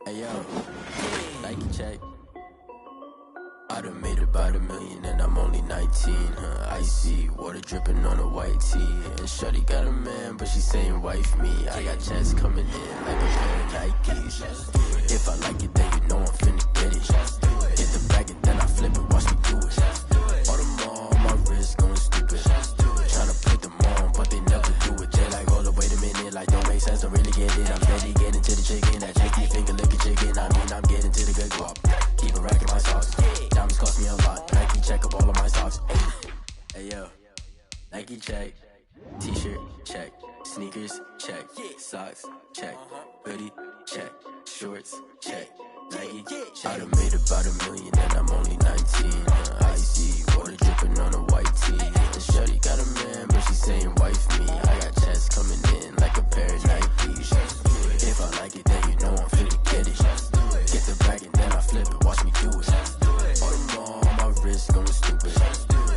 Hey yo, Nike check. I done made about $1 million and I'm only 19, icy, water dripping on a white tee. And shawty got a man, but she saying wife me. I got checks coming in like a pair of Nikes. If I like it, then you know I'm finna get it. Hit the bag and then I flip it, watch me do it. All my wrist going stupid. Tryna put them on, but they never do it. They like, hold up, wait a minute, like don't make sense, don't really get it. I'm steady getting to the chicken, that checky finger licking chicken. I mean, I'm getting to the good guap. Keep a rack in my socks. Diamonds cost me a lot. Nike check up all of my socks. Hey yo, Nike check. T-shirt check. Sneakers check. Socks check. Hoodie check. Shorts check. Nike check. I done made about $1 million and I'm only 19. Icy, water dripping on a white tee. And shawty got a man, but she saying wife me. I got checks coming in like a pair of Nikes. If I like it, then you know I'm finna get it. Get the bag and then I flip it, watch me do it. All my wrist going stupid.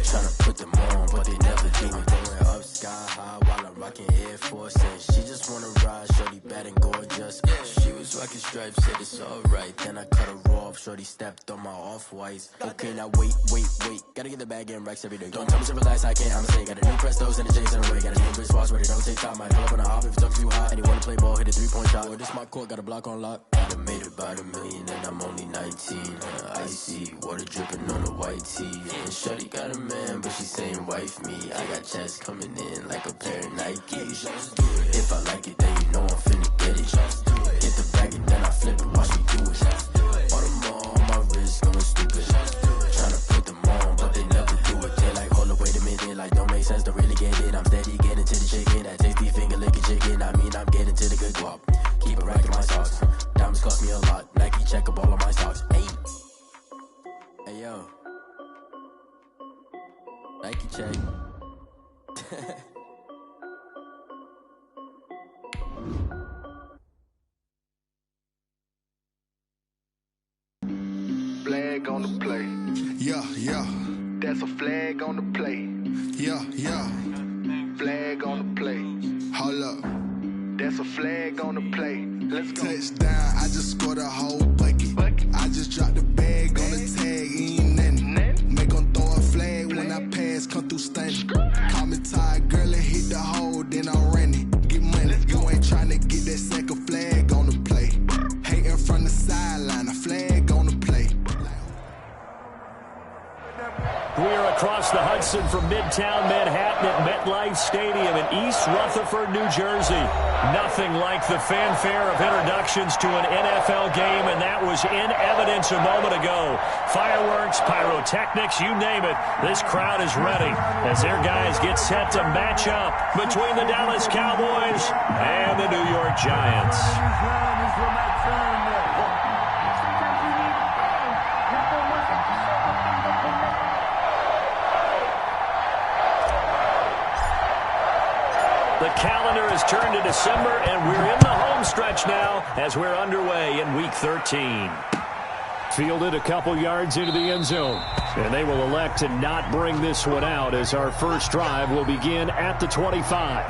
Tryna put them on, but they never do it. Going up sky high while I'm rocking Air Force. And she just wanna ride, shorty bad and gorgeous. She was rocking stripes, said it's alright. Then I cut her off, shorty stepped on my off-whites. Okay, now wait. Gotta get the bag and racks every day. Don't tell me to relax, I can't, I'ma say. Got a new Prestos and a J's in the way. Got a new wristwatch where they don't take time. Might pull up on a hop if it's too hot. And he wanna play ball, hit a 3-point shot. Well, this my court, got a block on lock. I done made about $1 million and I'm only 19. Icy, water dripping on a white tee. And shawty got a man, but she saying wife me. I got checks coming in like a pair of Nikes. If I like it, then you know I'm finna get it. Hit the bag and then I flip it, watch me do it. All my wrist going stupid. Tryna put them on, but they never do it. They like, hold up, wait a minute, like don't make sense, don't really get it. I'm steady getting to the chicken, that tasty finger licking chicken. I mean, I'm getting to the good guap. Keep a rack in my socks. Diamonds cost me a lot. Nike check up all of my socks. Hey yo, Nike check. Flag on the play. Yeah. That's a flag on the play. Yeah. Flag on the play. Hold up. That's a flag on the play. Let's go. Touchdown, I just scored a whole bucket. I just dropped the bag on the tag, ain't nothing. Make 'em throw a flag when I pass, come through stunning. Call me tired, girl, and hit the hole, then I'm running. Get money, you ain't tryna get that second flag on the play. Hating from the sideline, a flag on the play. We're across the Hudson from Midtown Manhattan at MetLife Stadium in East Rutherford, New Jersey. Nothing like the fanfare of introductions to an NFL game, and that was in evidence a moment ago. Fireworks, pyrotechnics, you name it. This crowd is ready as their guys get set to match up between the Dallas Cowboys and the New York Giants. The calendar has turned to December, and we're in the home stretch now as we're underway in Week 13. Fielded a couple yards into the end zone, and they will elect to not bring this one out as our first drive will begin at the 25.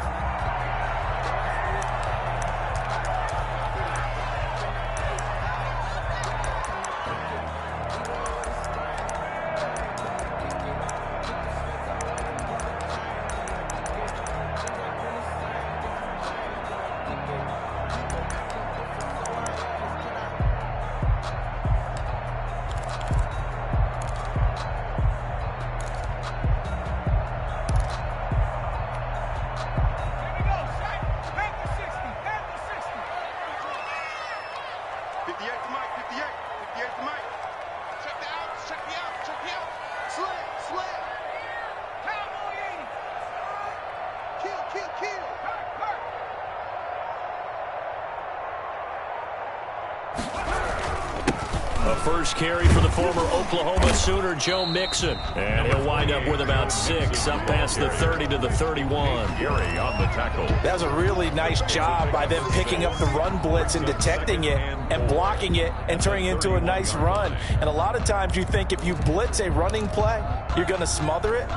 First carry for the former Oklahoma Sooner, Joe Mixon. And he'll wind up with about 6, up past the 30 to the 31. Gary on the tackle. That was a really nice job by them picking up the run blitz and detecting it and blocking it and turning it into a nice run. And a lot of times you think if you blitz a running play, you're going to smother it.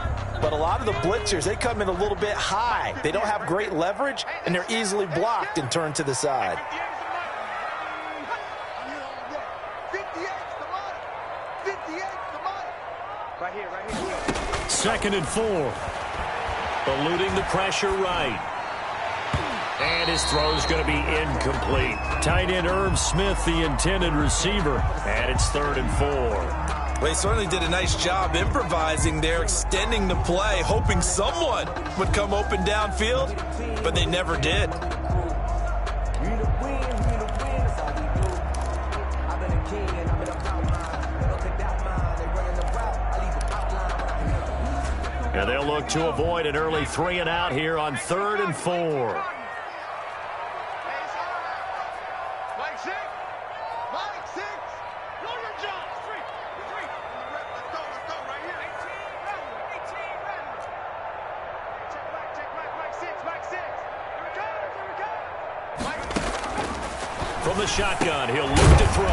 But a lot of the blitzers, they come in a little bit high. They don't have great leverage, and they're easily blocked and turned to the side. Right here. 2nd and 4. Eluding the pressure right. And his throw's going to be incomplete. Tight end Irv Smith, the intended receiver. And it's 3rd and 4. Well, he certainly did a nice job improvising there, extending the play, hoping someone would come open downfield, but they never did. And they'll look to avoid an early 3 and out here on 3rd and 4. From the shotgun, he'll look to throw.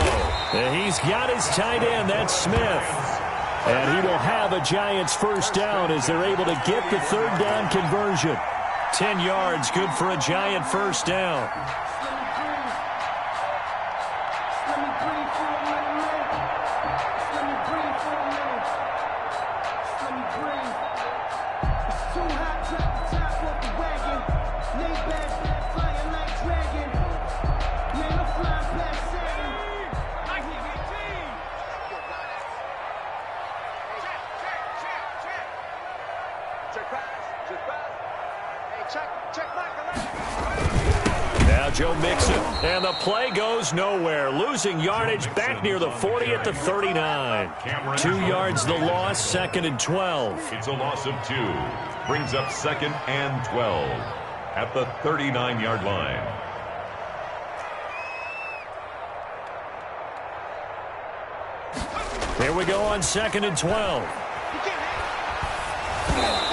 And he's got his tight end, that's Smith. And he will have a Giants first down as they're able to get the 3rd down conversion. 10 yards, good for a Giant first down. Now Joe Mixon, and the play goes nowhere. Losing yardage back near the 40 at the 39. 2 yards the loss, 2nd and 12. It's a loss of 2. Brings up 2nd and 12 at the 39-yard line. Here we go on 2nd and 12.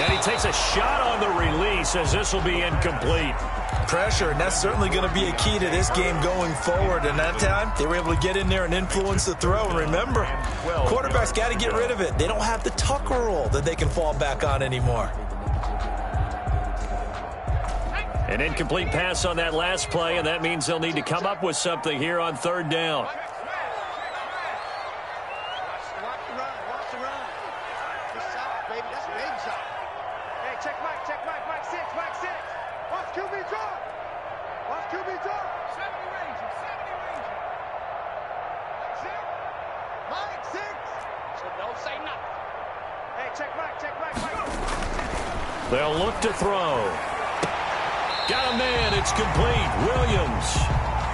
And he takes a shot on the release as this will be incomplete. Pressure, and that's certainly going to be a key to this game going forward. And that time, they were able to get in there and influence the throw. And remember, quarterbacks got to get rid of it. They don't have the Tucker rule that they can fall back on anymore. An incomplete pass on that last play, and that means they'll need to come up with something here on 3rd down. They'll look to throw. Got a man, it's complete. Williams.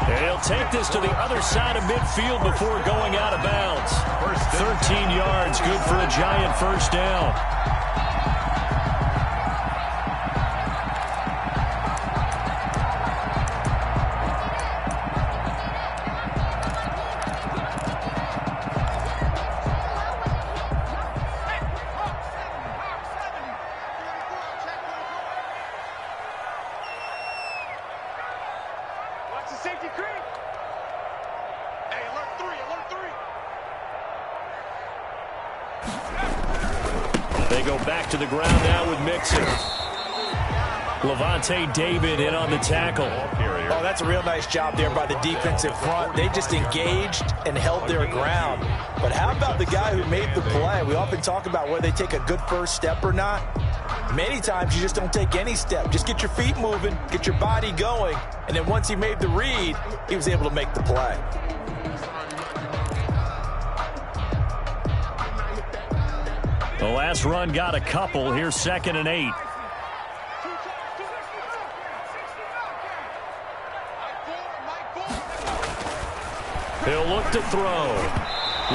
And he'll take this to the other side of midfield before going out of bounds. 13 yards, good for a Giant first down. They go back to the ground now with Mixon. Levante David in on the tackle. Oh, that's a real nice job there by the defensive front. They just engaged and held their ground. But how about the guy who made the play? We often talk about whether they take a good first step or not. Many times you just don't take any step. Just get your feet moving, get your body going, and then once he made the read, he was able to make the play. The last run got a couple. Here's 2nd and 8. He'll look to throw.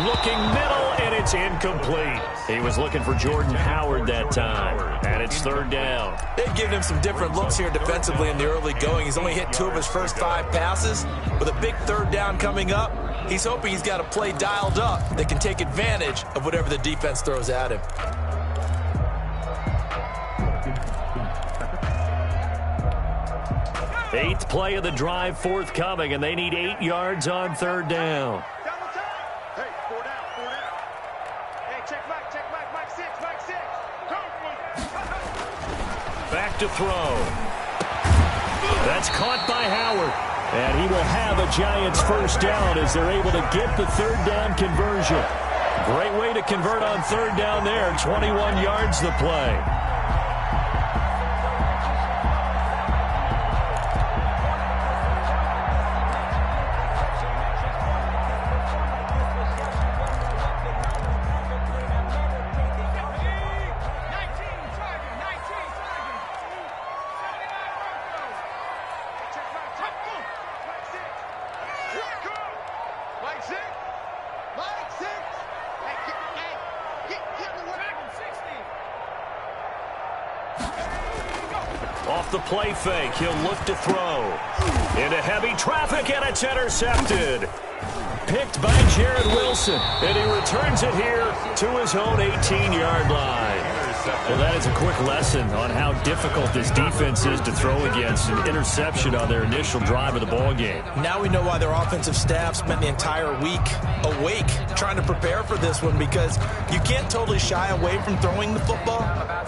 Looking middle, and it's incomplete. He was looking for Jordan Howard that time, and it's 3rd down. They've given him some different looks here defensively in the early going. He's only hit 2 of his first 5 passes. With a big 3rd down coming up, he's hoping he's got a play dialed up that can take advantage of whatever the defense throws at him. Eighth play of the drive forthcoming, and they need 8 yards on 3rd down. Back to throw. That's caught by Howard. And he will have a Giants first down as they're able to get the 3rd down conversion. Great way to convert on third down there. 21 yards the play. Off the play fake, he'll look to throw. Into heavy traffic, and it's intercepted. Picked by Jared Wilson, and he returns it here to his own 18-yard line. Well, that is a quick lesson on how difficult this defense is to throw against. An interception on their initial drive of the ball game. Now we know why their offensive staff spent the entire week awake trying to prepare for this one, because you can't totally shy away from throwing the football,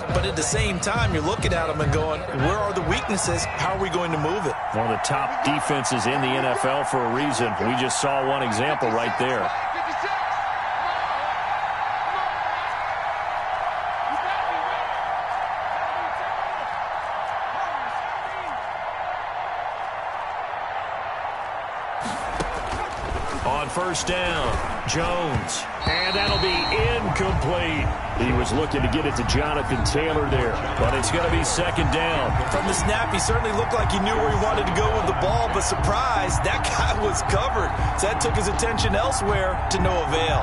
but at the same time you're looking at them and going, where are the weaknesses? How are we going to move it? One of the top defenses in the NFL for a reason. We just saw one example right there. On first down, Jones. And that'll be incomplete. He was looking to get it to Jonathan Taylor there, but it's going to be second down. From the snap, he certainly looked like he knew where he wanted to go with the ball, but surprise, that guy was covered. So that took his attention elsewhere to no avail.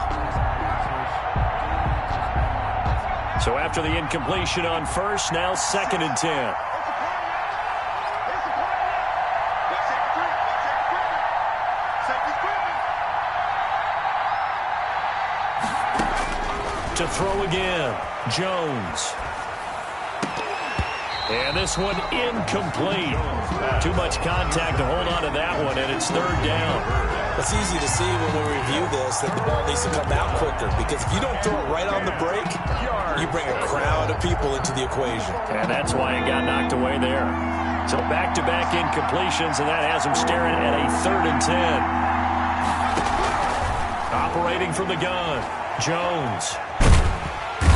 So after the incompletion on first, now second and 10. To throw again, Jones. And this one incomplete. Too much contact to hold on to that one, and it's third down. It's easy to see when we review this that the ball needs to come out quicker, because if you don't throw it right on the break, you bring a crowd of people into the equation. And that's why it got knocked away there. So back-to-back incompletions, and that has them staring at a third and 10. Operating from the gun, Jones.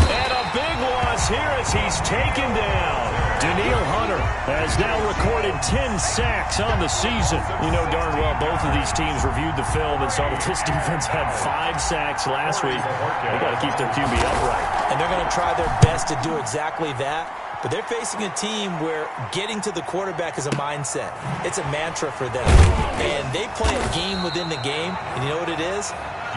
And a big loss here as he's taken down. Danielle Hunter has now recorded 10 sacks on the season. You know darn well both of these teams reviewed the film and saw that this defense had 5 sacks last week. They got to keep their QB upright. And they're going to try their best to do exactly that. But they're facing a team where getting to the quarterback is a mindset. It's a mantra for them. And they play a game within the game. And you know what it is?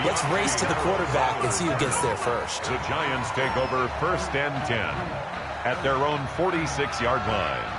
Let's race to the quarterback and see who gets there first. The Giants take over first and 10 at their own 46-yard line.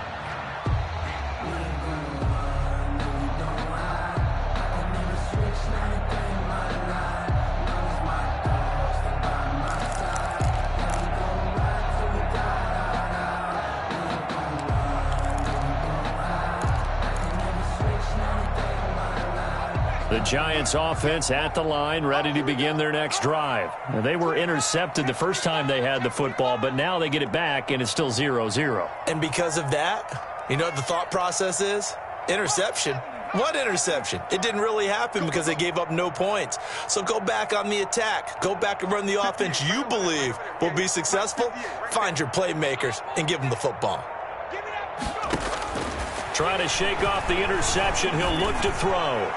The Giants offense at the line, ready to begin their next drive. Now, they were intercepted the first time they had the football, but now they get it back, and it's still 0-0. And because of that, you know what the thought process is? Interception. What interception? It didn't really happen because they gave up no points. So go back on the attack. Go back and run the offense you believe will be successful. Find your playmakers and give them the football. Trying to shake off the interception. He'll look to throw.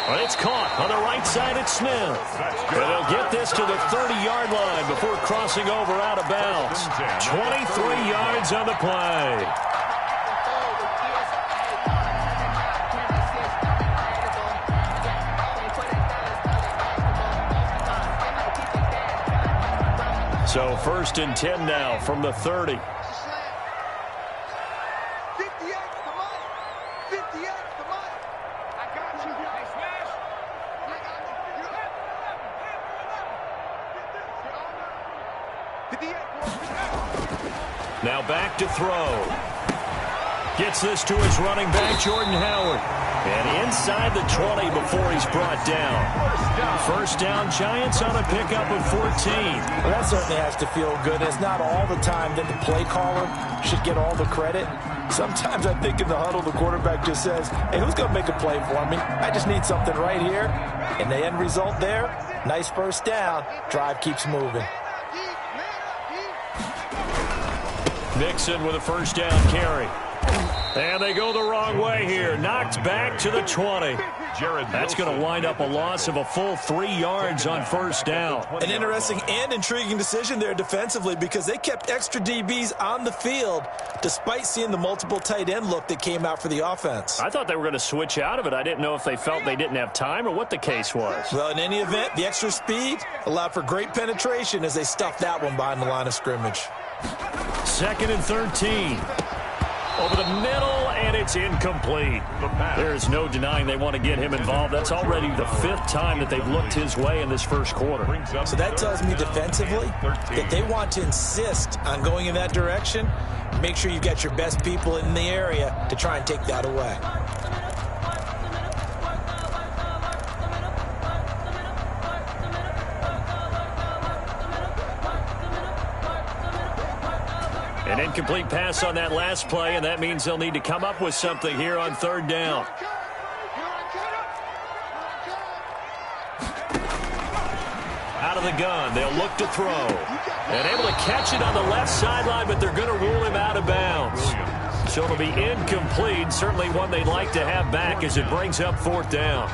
But it's caught on the right side at Smith. And they'll get this to the 30-yard line before crossing over out of bounds. 23 yards on the play. So first and 10 now from the 30. Now back to throw. Gets this to his running back, Jordan Howard. And inside the 20 before he's brought down. First down, Giants on a pickup of 14. Well, that certainly has to feel good. It's not all the time that the play caller should get all the credit. Sometimes I think in the huddle, the quarterback just says, hey, who's going to make a play for me? I just need something right here. And the end result there, Nice first down. Drive keeps moving. Mixon with a first down carry. And they go the wrong way here. Knocked back to the 20. That's going to wind up a loss of a full 3 yards on first down. An interesting and intriguing decision there defensively because they kept extra DBs on the field despite seeing the multiple tight end look that came out for the offense. I thought they were going to switch out of it. I didn't know if they felt they didn't have time or what the case was. Well, in any event, the extra speed allowed for great penetration as they stuffed that one behind the line of scrimmage. 2nd and 13. Over the middle, and it's incomplete. There's no denying they want to get him involved. That's already the 5th time that they've looked his way in this first quarter. So that tells me defensively that they want to insist on going in that direction. Make sure you've got your best people in the area to try and take that away. An incomplete pass on that last play, and that means they'll need to come up with something here on 3rd down. Out of the gun, they'll look to throw. And able to catch it on the left sideline, but they're going to rule him out of bounds. So it'll be incomplete, certainly one they'd like to have back as it brings up 4th down.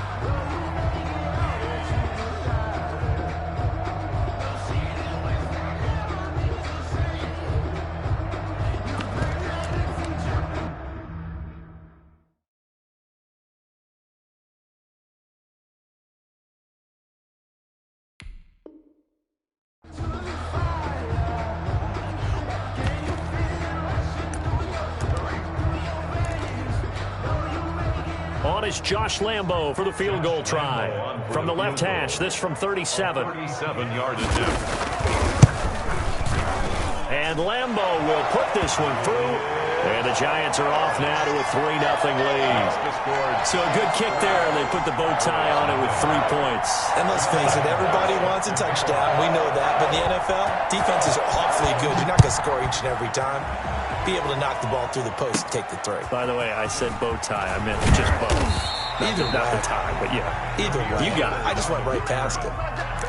On is Josh Lambo for the field goal try. From the left hash, this from 37. 37-yard attempt. And Lambo will put this one through. And the Giants are off now to a 3-0 lead. So a good kick there, and they put the bow tie on it with 3 points. And let's face it, everybody wants a touchdown. We know that. But in the NFL, defenses are awfully good. You're not going to score each and every time. Be able to knock the ball through the post and take the 3. By the way, I said bow tie. I meant just bow. Not the tie, but yeah. Either way. You got it. I just went right past it.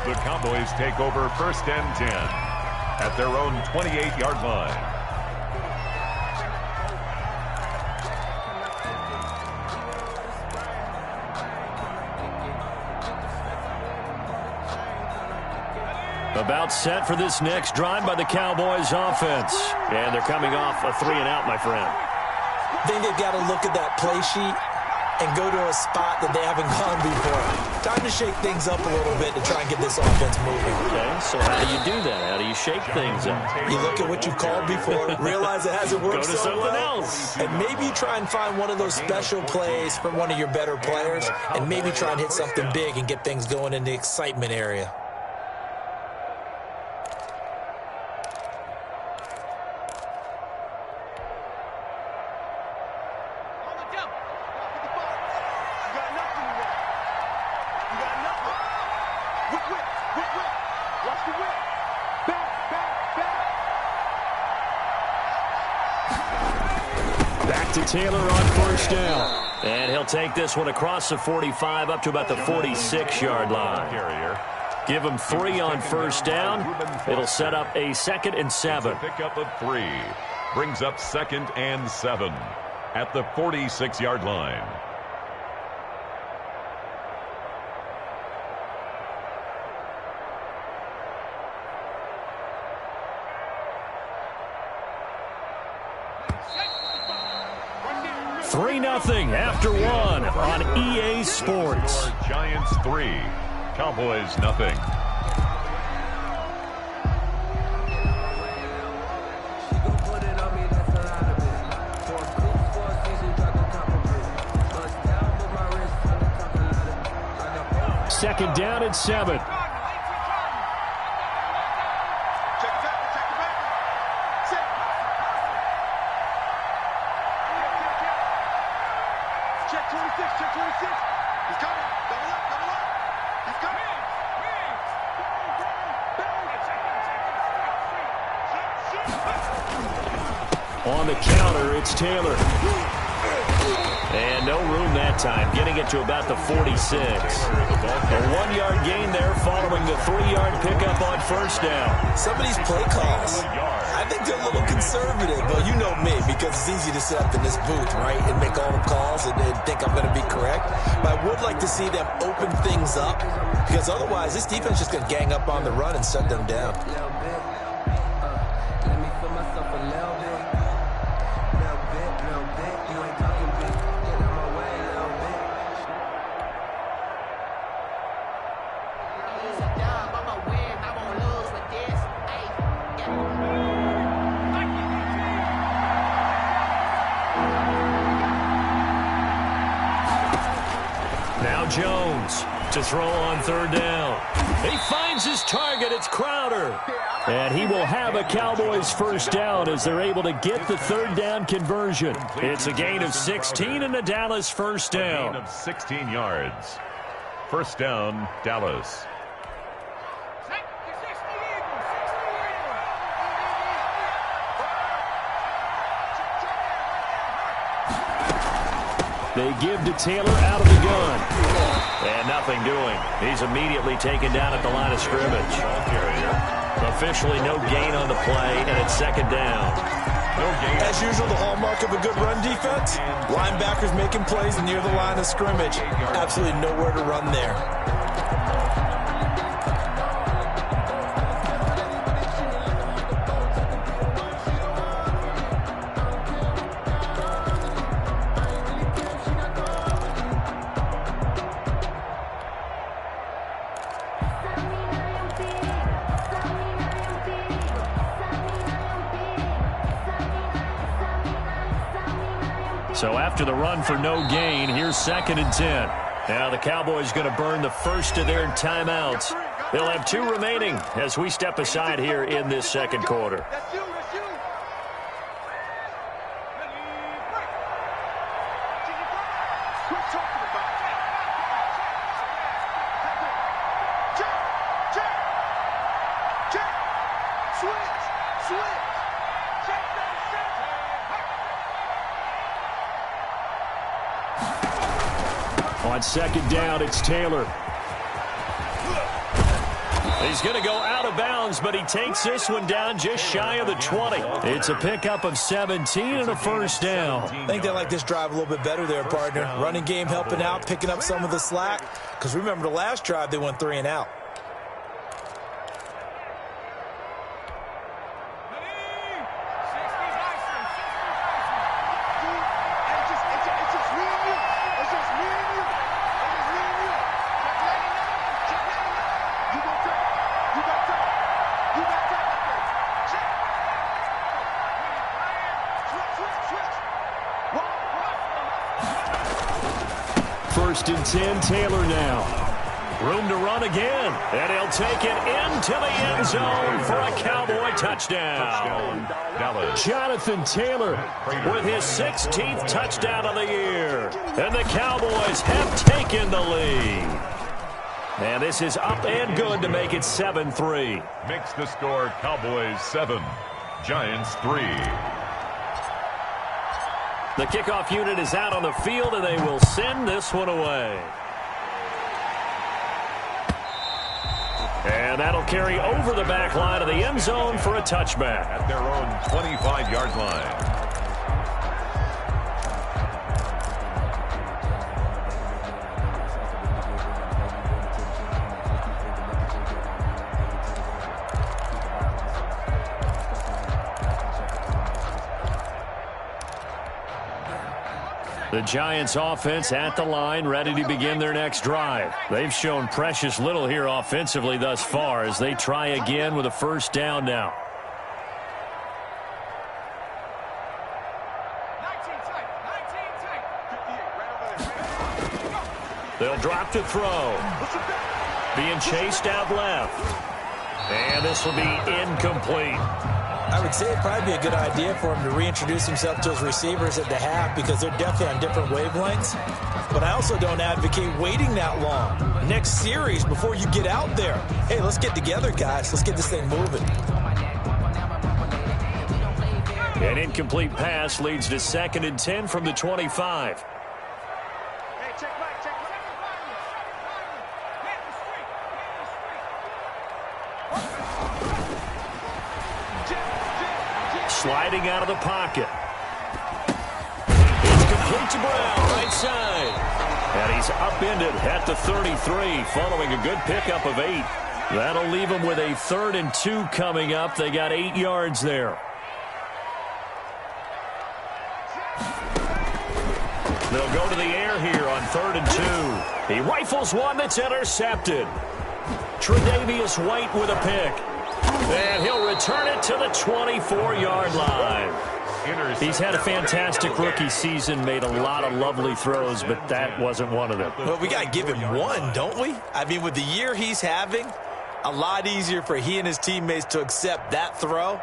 The Cowboys take over 1st and 10 at their own 28-yard line. About set for this next drive by the Cowboys offense. And they're coming off a 3-and-out, my friend. I think they've got to look at that play sheet and go to a spot that they haven't gone before. Time to shake things up a little bit to try and get this offense moving. Okay, so how do you do that? How do you shake things up? You look at what you've called before, realize it hasn't worked Go to so something well, else. and maybe try and find one of those special plays from one of your better players, and maybe try and hit something big and get things going in the excitement area. Back to Taylor on first down. And he'll take this one across the 45 up to about the 46-yard line. Give him 3 on first down. It'll set up a 2nd and 7. Pickup of 3 brings up 2nd and 7 at the 46-yard line. Nothing after 1 on EA Sports. Giants 3, Cowboys nothing. Second down at 7. On the counter, it's Taylor. And no room that that time, getting it to about the 46. A 1-yard gain there following the 3-yard pickup on first down. Some of these play calls, I think they're a little conservative. But you know me, because it's easy to sit up in this booth, right, and make all the calls and think I'm going to be correct. But I would like to see them open things up, because otherwise this defense is just going to gang up on the run and shut them down. Jones to throw on third down. He finds his target. It's Crowder. And he will have a Cowboys first down as they're able to get the third down conversion. It's a gain of 16 and a Dallas first down. A gain of 16 yards. First down, Dallas. They give to Taylor out of the gun. And nothing doing. He's immediately taken down at the line of scrimmage. Officially no gain on the play, and it's second down. As usual, the hallmark of a good run defense, linebackers making plays near the line of scrimmage. Absolutely nowhere to run there. So after the run for no gain, here's second and 10. Now the Cowboys going to burn the first of their timeouts. They'll have 2 remaining as we step aside here in this second quarter. On second down, it's Taylor. He's going to go out of bounds, but he takes this one down just shy of the 20. It's a pickup of 17 and a first down. I think they like this drive a little bit better there, partner. Running game helping out, picking up some of the slack. Because remember, the last drive, they went 3 and out. First and 10, Taylor now. Room to run again, and he'll take it into the end zone for a Cowboy touchdown. Jonathan Taylor with his 16th touchdown of the year. And the Cowboys have taken the lead. And this is up and good to make it 7-3. Makes the score Cowboys 7, Giants 3. The kickoff unit is out on the field, and they will send this one away. And that'll carry over the back line of the end zone for a touchback. At their own 25-yard line. The Giants offense at the line, ready to begin their next drive. They've shown precious little here offensively thus far as they try again with a first down now. They'll drop to throw. Being chased out left. And this will be incomplete. I would say it'd probably be a good idea for him to reintroduce himself to his receivers at the half because they're definitely on different wavelengths. But I also don't advocate waiting that long. Next series before you get out there. Hey, let's get together, guys. Let's get this thing moving. An incomplete pass leads to 2nd and 10 from the 25. sliding out of the pocket. It's complete to Brown, right side. And he's upended at the 33, following a good pickup of 8. That'll leave him with a 3rd and 2 coming up. They got 8 yards there. They'll go to the air here on 3rd and 2. He rifles one that's intercepted. Tre'Davious White with a pick. And he'll return it to the 24-yard line. He's had a fantastic rookie season, made a lot of lovely throws, but that wasn't one of them. Well, we got to give him one, don't we? I mean, with the year he's having, a lot easier for he and his teammates to accept that throw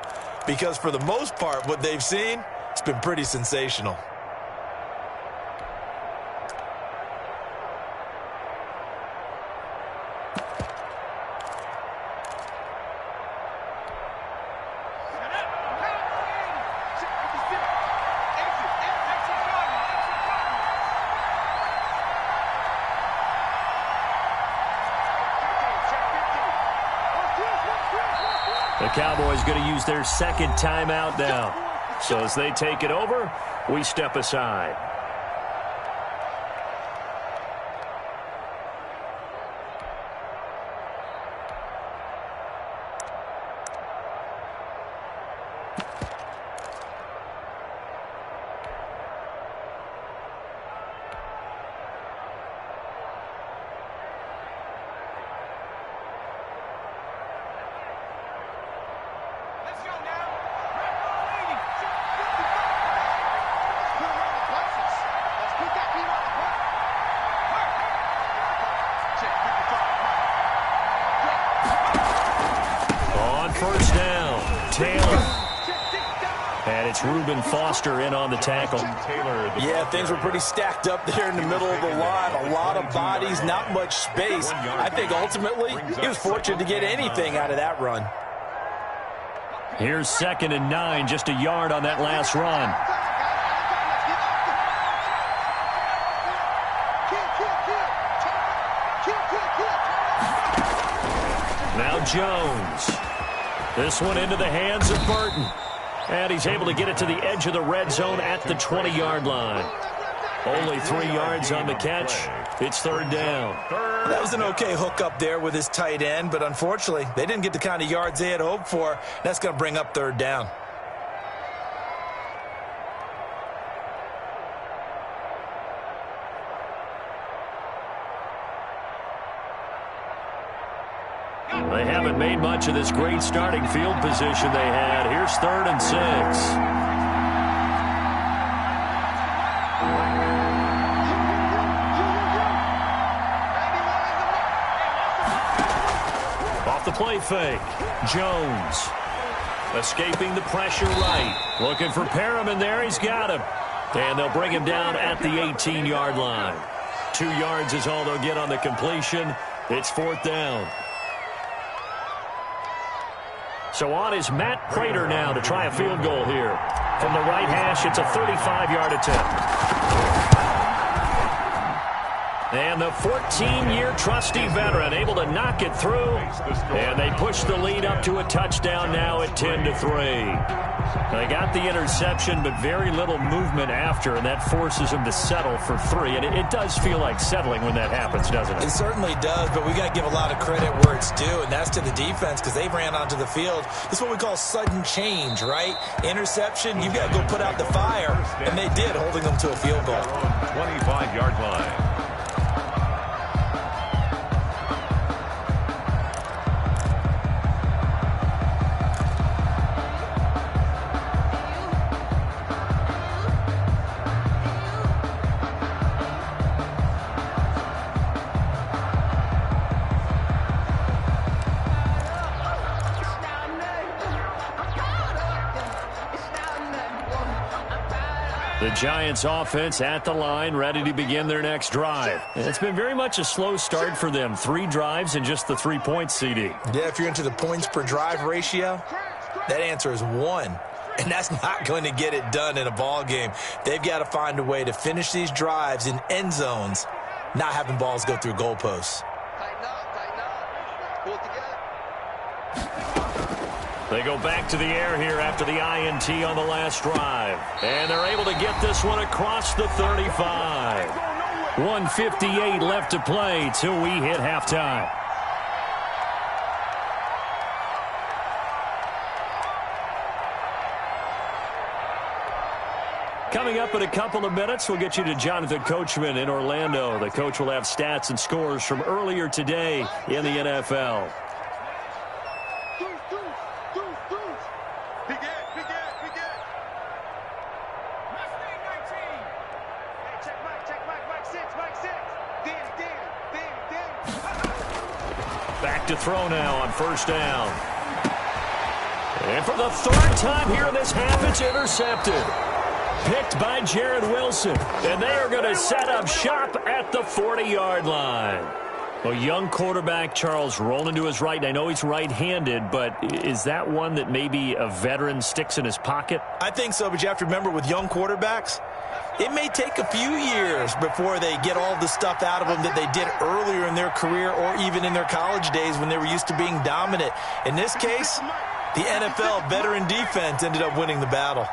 because for the most part, what they've seen, it's been pretty sensational. The Cowboys going to use their 2nd timeout now. So as they take it over, we step aside. Reuben Foster in on the tackle. Yeah, things were pretty stacked up there in the middle of the line. A lot of bodies, not much space. I think ultimately he was fortunate to get anything out of that run. Here's 2nd and 9, just a yard on that last run. Now Jones. This one into the hands of Burton. And he's able to get it to the edge of the red zone at the 20-yard line. Only 3 yards on the catch. It's 3rd down. That was an okay hook up there with his tight end, but unfortunately, they didn't get the kind of yards they had hoped for. That's going to bring up 3rd down. They haven't made much of this great starting field position they had. Here's 3rd and 6. Off the play fake. Jones escaping the pressure right. Looking for Perriman there. He's got him. And they'll bring him down at the 18-yard line. 2 yards is all they'll get on the completion. It's 4th down. So on is Matt Prater now to try a field goal here. From the right hash, it's a 35-yard attempt. And the 14-year trusty veteran able to knock it through. And they push the lead up to a touchdown now at 10-3. They got the interception, but very little movement after, and that forces them to settle for 3. And it does feel like settling when that happens, doesn't it? It certainly does, but we got to give a lot of credit where it's due, and that's to the defense because they ran onto the field. This is what we call sudden change, right? Interception, you got to go put out the fire, and they did, holding them to a field goal. 25-yard line. The Giants offense at the line, ready to begin their next drive. It's been very much a slow start for them. 3 drives and just the 3 points, CD. Yeah, if you're into the points per drive ratio, that answer is 1. And that's not going to get it done in a ball game. They've got to find a way to finish these drives in end zones, not having balls go through goalposts. The They go back to the air here after the INT on the last drive. And they're able to get this one across the 35. 1:58 left to play till we hit halftime. Coming up in a couple of minutes, we'll get you to Jonathan Coachman in Orlando. The coach will have stats and scores from earlier today in the NFL. Back to throw now on first down. And for the third time here in this half, it's intercepted. Picked by Jared Wilson. And they are going to set up shop at the 40-yard line. A young quarterback, Charles, rolling to his right. I know he's right-handed, but is that one that maybe a veteran sticks in his pocket? I think so, but you have to remember with young quarterbacks, it may take a few years before they get all the stuff out of them that they did earlier in their career or even in their college days when they were used to being dominant. In this case, the NFL veteran defense ended up winning the battle.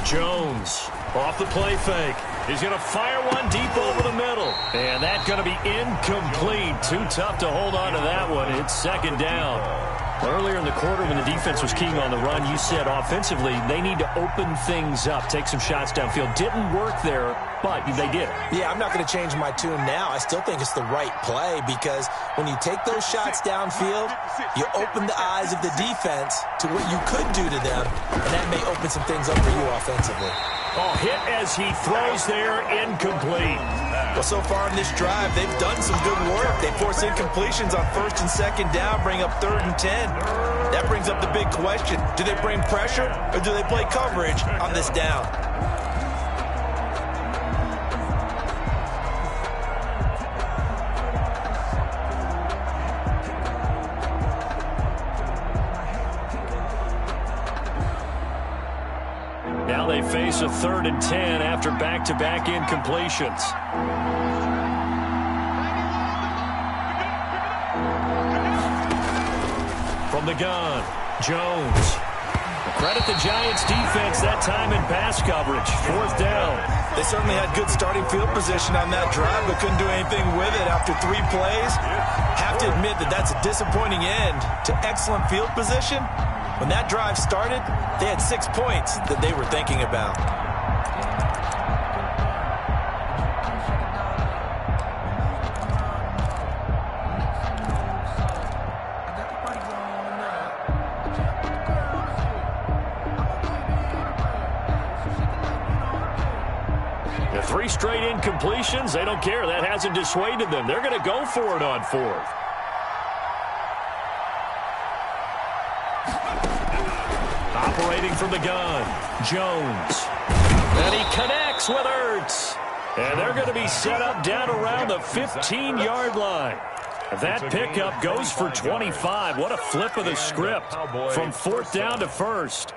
Jones off the play fake. He's going to fire one deep over the middle. And that's going to be incomplete. Too tough to hold on to that one. It's second down. Earlier in the quarter when the defense was keying on the run, you said offensively they need to open things up, take some shots downfield. Didn't work there, but they did it. Yeah, I'm not going to change my tune now. I still think it's the right play because when you take those shots downfield, you open the eyes of the defense to what you could do to them, and that may open some things up for you offensively. Oh, hit as he throws there, incomplete. Well, so far in this drive, they've done some good work. They force incompletions on first and second down, bring up 3rd and 10. That brings up the big question. Do they bring pressure or do they play coverage on this down? Now they face a 3rd and 10 after back-to-back incompletions. From the gun, Jones. Credit the Giants defense that time in pass coverage. 4th down. They certainly had good starting field position on that drive, but couldn't do anything with it after 3 plays. Have to admit that that's a disappointing end to excellent field position. When that drive started, they had 6 points that they were thinking about. The 3 straight incompletions, they don't care. That hasn't dissuaded them. They're going to go for it on 4th. Operating from the gun, Jones. And he connects with Ertz. And they're going to be set up down around the 15-yard line. That pickup goes for 25. What a flip of the script from 4th down to 1st.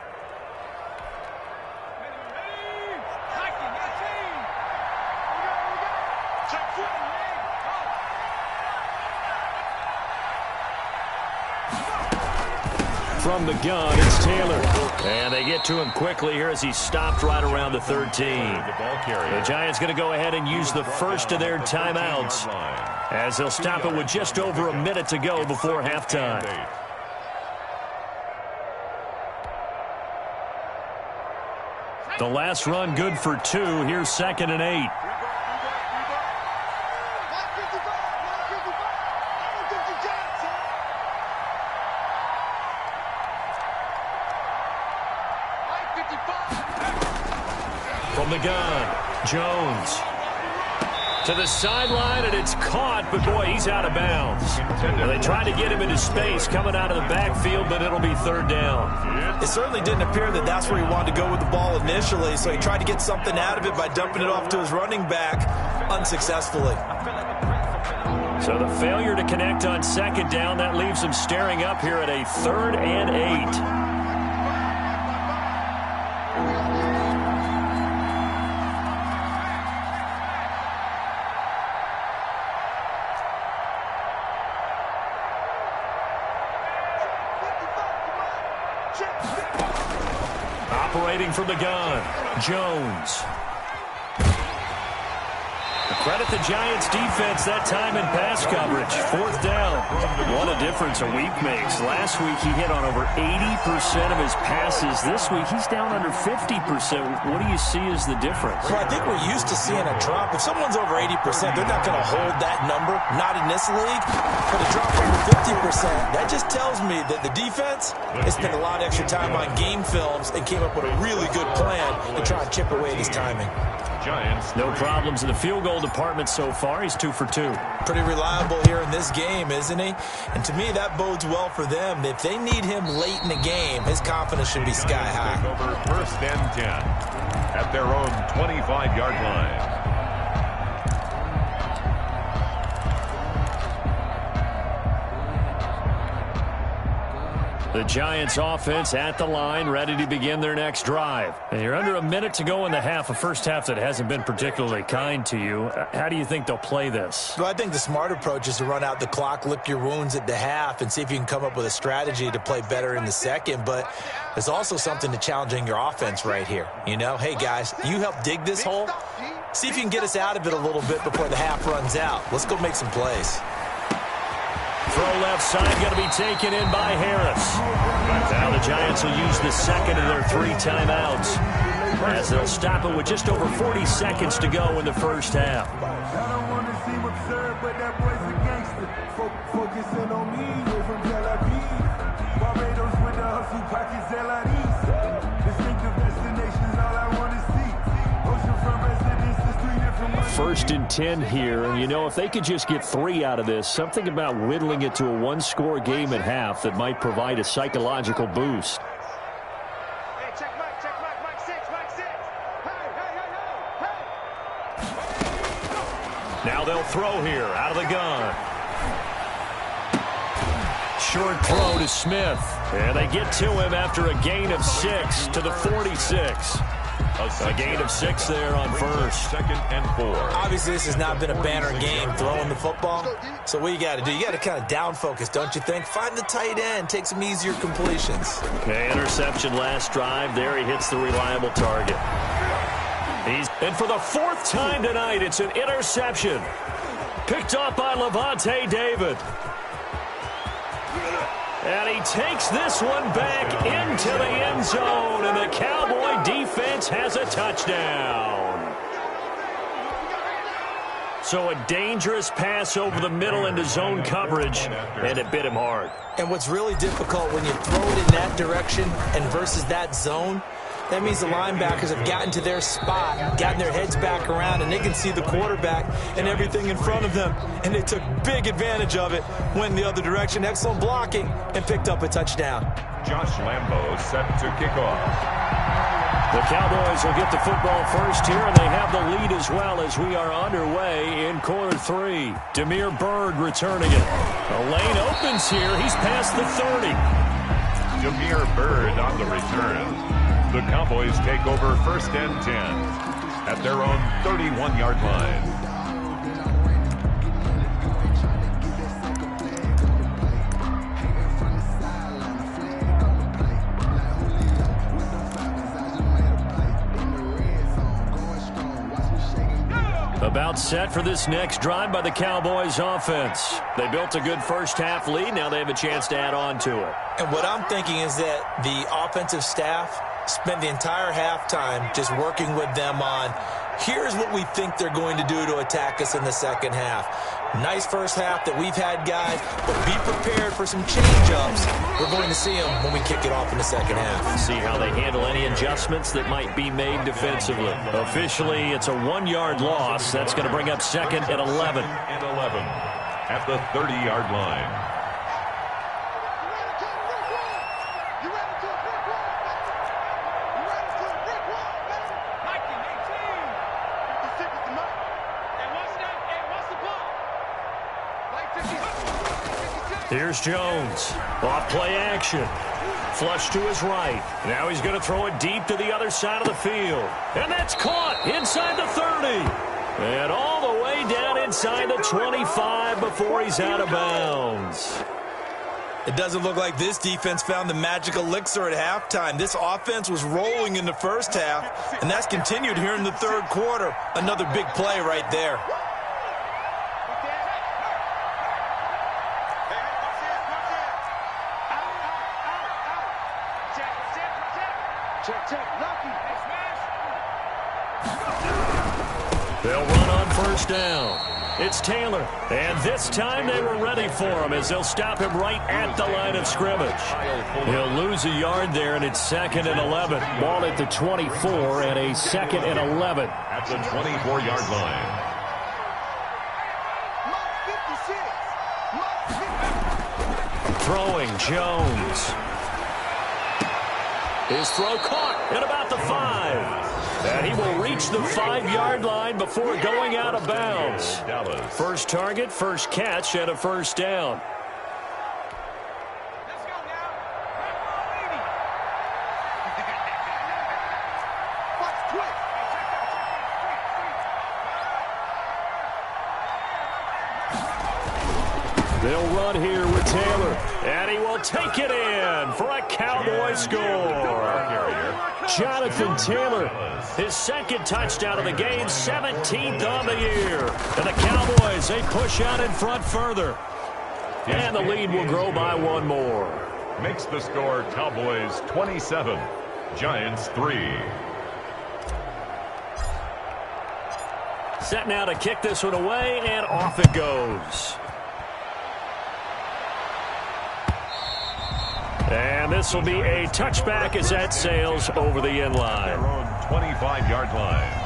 From the gun, it's Taylor. And they get to him quickly here as he stopped right around the 13. The Giants going to go ahead and use the first of their timeouts as they'll stop it with just over a minute to go before halftime. The last run good for 2. Here's 2nd and 8. From the gun, Jones. To the sideline, and it's caught, but boy, he's out of bounds. And they tried to get him into space coming out of the backfield, but it'll be 3rd down. It certainly didn't appear that that's where he wanted to go with the ball initially, so he tried to get something out of it by dumping it off to his running back unsuccessfully. So the failure to connect on 2nd down, that leaves him staring up here at a 3rd and 8. operating from the gun. Jones. Credit the Giants defense that time in pass coverage. 4th down. What a difference a week makes. Last week he hit on over 80% of his passes. This week he's down under 50%. What do you see as the difference? Well, I think we're used to seeing a drop. If someone's over 80%, they're not going to hold that number. Not in this league. But a drop over 50%, that just tells me that the defense has spent a lot of extra time on game films and came up with a really good plan to try and chip away at his timing. Giants. No problems in the field goal department so far. He's 2 for 2. Pretty reliable here in this game, isn't he? And to me, that bodes well for them. If they need him late in the game, his confidence should be sky high. Over 1st and 10 at their own 25-yard line. The Giants offense at the line, ready to begin their next drive. And you're under a minute to go in the half, a first half that hasn't been particularly kind to you. How do you think they'll play this? Well, I think the smart approach is to run out the clock, lick your wounds at the half, and see if you can come up with a strategy to play better in the second. But there's also something to challenging your offense right here. You know, hey, guys, you help dig this hole. See if you can get us out of it a little bit before the half runs out. Let's go make some plays. Throw left side, going to be taken in by Harris. Now the Giants will use the second of their 3 timeouts, as they'll stop it with just over 40 seconds to go in the first half. I don't want to seem absurd, but that boy's a gangster. Focusing on me, we're from Tel Aviv. Barbados with the hustle, pockets LIDs. Distinctive destinations, all I want to see. Oceanfront residences, 3 different ones. 1st and 10 here, and you know, if they could just get 3 out of this, something about whittling it to a 1-score game at half that might provide a psychological boost. Hey, check Mike 6, Mike 6. Hey. Now they'll throw here, out of the gun. Short throw to Smith. And they get to him after a gain of 6 to the 46. A gain of 6 there on first. 2nd and 4. Obviously, this has not been a banner game throwing the football. So what you got to do, you got to kind of down focus, don't you think? Find the tight end, take some easier completions. Okay, interception last drive. There he hits the reliable target. And for the 4th time tonight, it's an interception. Picked up by Levante David. And he takes this one back into the end zone, and the Cowboy defense has a touchdown. So a dangerous pass over the middle into zone coverage, and it bit him hard. And what's really difficult when you throw it in that direction and versus that zone, that means the linebackers have gotten to their spot, gotten their heads back around, and they can see the quarterback and everything in front of them. And they took big advantage of it, went the other direction, excellent blocking, and picked up a touchdown. Josh Lambo set to kick off. The Cowboys will get the football first here, and they have the lead as well as we are underway in quarter 3. Demir Bird returning it. The lane opens here. He's past the 30. Demir Bird on the return. The Cowboys take over 1st and 10 at their own 31-yard line. About set for this next drive by the Cowboys offense. They built a good first half lead. Now they have a chance to add on to it. And what I'm thinking is that the offensive staff spent the entire halftime just working with them on, here's what we think they're going to do to attack us in the second half. Nice first half that we've had, guys, but be prepared for some change-ups. We're going to see them when we kick it off in the second half. See how they handle any adjustments that might be made defensively. Officially, it's a 1-yard loss. That's going to bring up 2nd and 11. And 11 at the 30-yard line. Here's Jones. Off play action. Flush to his right. Now he's going to throw it deep to the other side of the field. And that's caught inside the 30. And all the way down inside the 25 before he's out of bounds. It doesn't look like this defense found the magic elixir at halftime. This offense was rolling in the first half, and that's continued here in the third quarter. Another big play right there. They'll run on first down. It's Taylor, and this time they were ready for him as they'll stop him right at the line of scrimmage. He'll lose a yard there, and it's 2nd and 11. Ball at the 24 and a 2nd and 11. At the 24-yard line. Throwing Jones. His throw caught at about the 5. And he will reach the 5-yard line before going out of bounds. First target, first catch, and a first down. They'll run here with Taylor, and he will take it in for a Cowboy score. Jonathan Taylor, his second touchdown of the game, 17th on the year. And the Cowboys, they push out in front further. And the lead will grow by one more. Makes the score Cowboys 27, Giants 3. Set now to kick this one away, and off it goes. And this will be a touchback as that sails over the end line. Their own 25-yard line.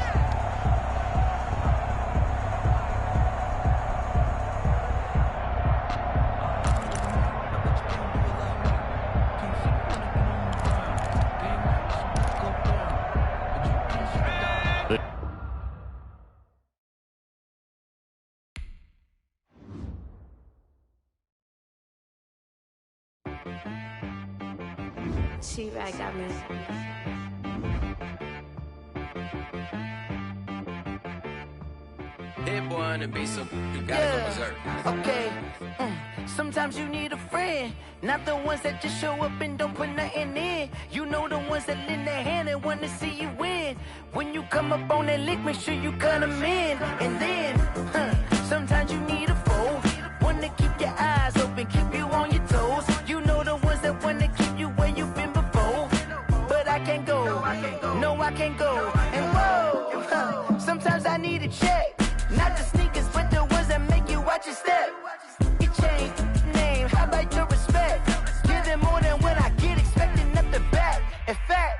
T-Rag got me. Hit boy on the beat, so you gotta go berserk. Okay. Sometimes you need a friend, not the ones that just show up and don't put nothing in. You know the ones that lend their hand and want to see you win. When you come up on that lick, make sure you cut them in. And then, sometimes you need a foe, one to keep your eyes open, keep you on your toes. You know the ones that want to keep you where you've been before. But I can't go, no I can't go. And whoa, sometimes I need a check, not the sneakers but the ones that make you watch your step. You change name, how about your respect? Give them more than when I get expecting up the back. In fact,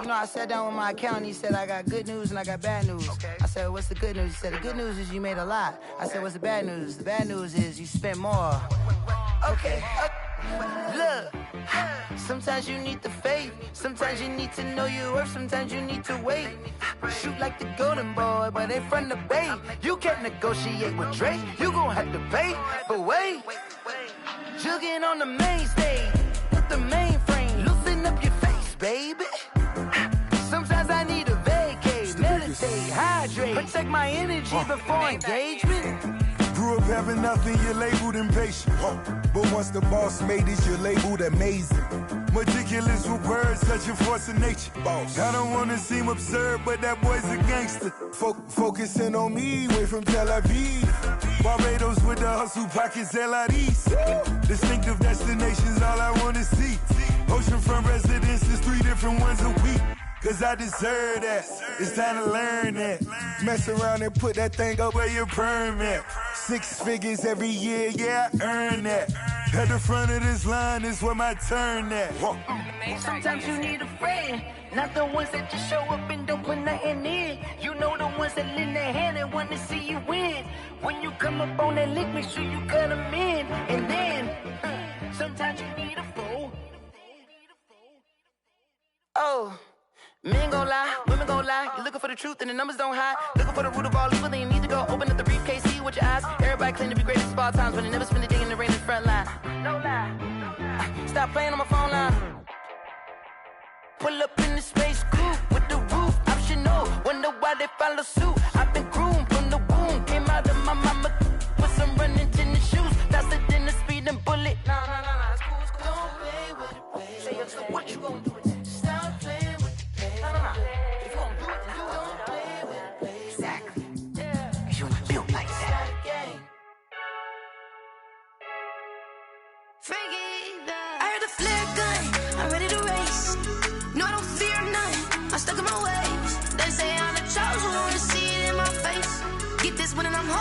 you know, I sat down with my accountant. He said, I got good news and I got bad news. I said, what's the good news? He said, the good news is you made a lot. I said, what's the bad news? The bad news is you spent more. Okay. Look, sometimes you need the faith. Sometimes you need to know your worth. Sometimes you need to wait. Shoot like the golden boy, but they from the bay. You can't negotiate with Drake. You gon' have to pay. But wait, jugging on the main stage with the mainframe. Loosen up your face, baby. Sometimes I need a vacate, meditate, hydrate, protect my energy before engagement. Grew up having nothing, you're labeled impatient. But once the boss made it, you're labeled amazing. Meticulous with words, such a force of nature. I don't wanna seem absurd, but that boy's a gangster. Focusing on me, way from Tel Aviv. Barbados with the hustle pockets, LIDs. Distinctive destinations, all I wanna see. Oceanfront residences, 3 different ones a week. Cause I deserve that, it's time to learn that. Mess around and put that thing up where your permit. 6 figures every year, yeah, I earn that. At the front of this line is where my turn at. Sometimes you need a friend, not the ones that just show up and don't put nothing in. You know the ones that lend their hand and want to see you win. When you come up on that lick, make sure you cut them in. And then, sometimes you need a foe. Oh. Men gon' lie, women gon' lie. You're looking for the truth and the numbers don't hide. Looking for the root of all evil, then you need to go open up the briefcase, see with your eyes. Everybody claim to be greatest of all times, but they never spend a day in the rain in the front line. No lie. Stop playing on my phone line. Pull up in the space coupe with the roof optional. Wonder why they follow suit. I've been groomed from the womb. Came out of my mama with some running tennis shoes. Faster than a speeding bullet.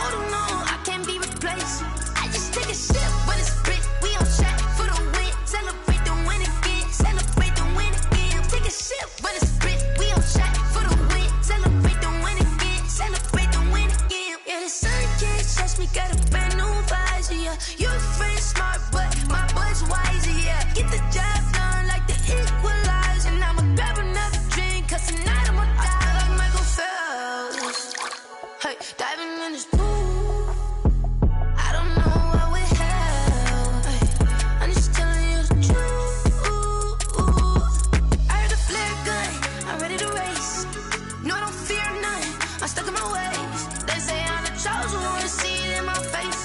holding on, I can't be replaced. I just take a sip, but it's split. We on track for the win. Celebrate the win again. Celebrate the win again. Take a sip, but it's split. We on track for the win. Celebrate the win again. Celebrate the win again. Yeah, the sun can't touch me. Got a brand new visor. Yeah, your friend smart, but my boy's wiser. Yeah, get the job done like the equalizer. And I'ma grab another drink, 'cause tonight I'ma die like Michael Phelps. Hey, diving in this pool. I don't know what we have. Hey, I'm just telling you the truth. I heard the flare gun. I'm ready to race. No, I don't fear nothing. I'm stuck in my ways. They say I'm the chosen one. See it in my face.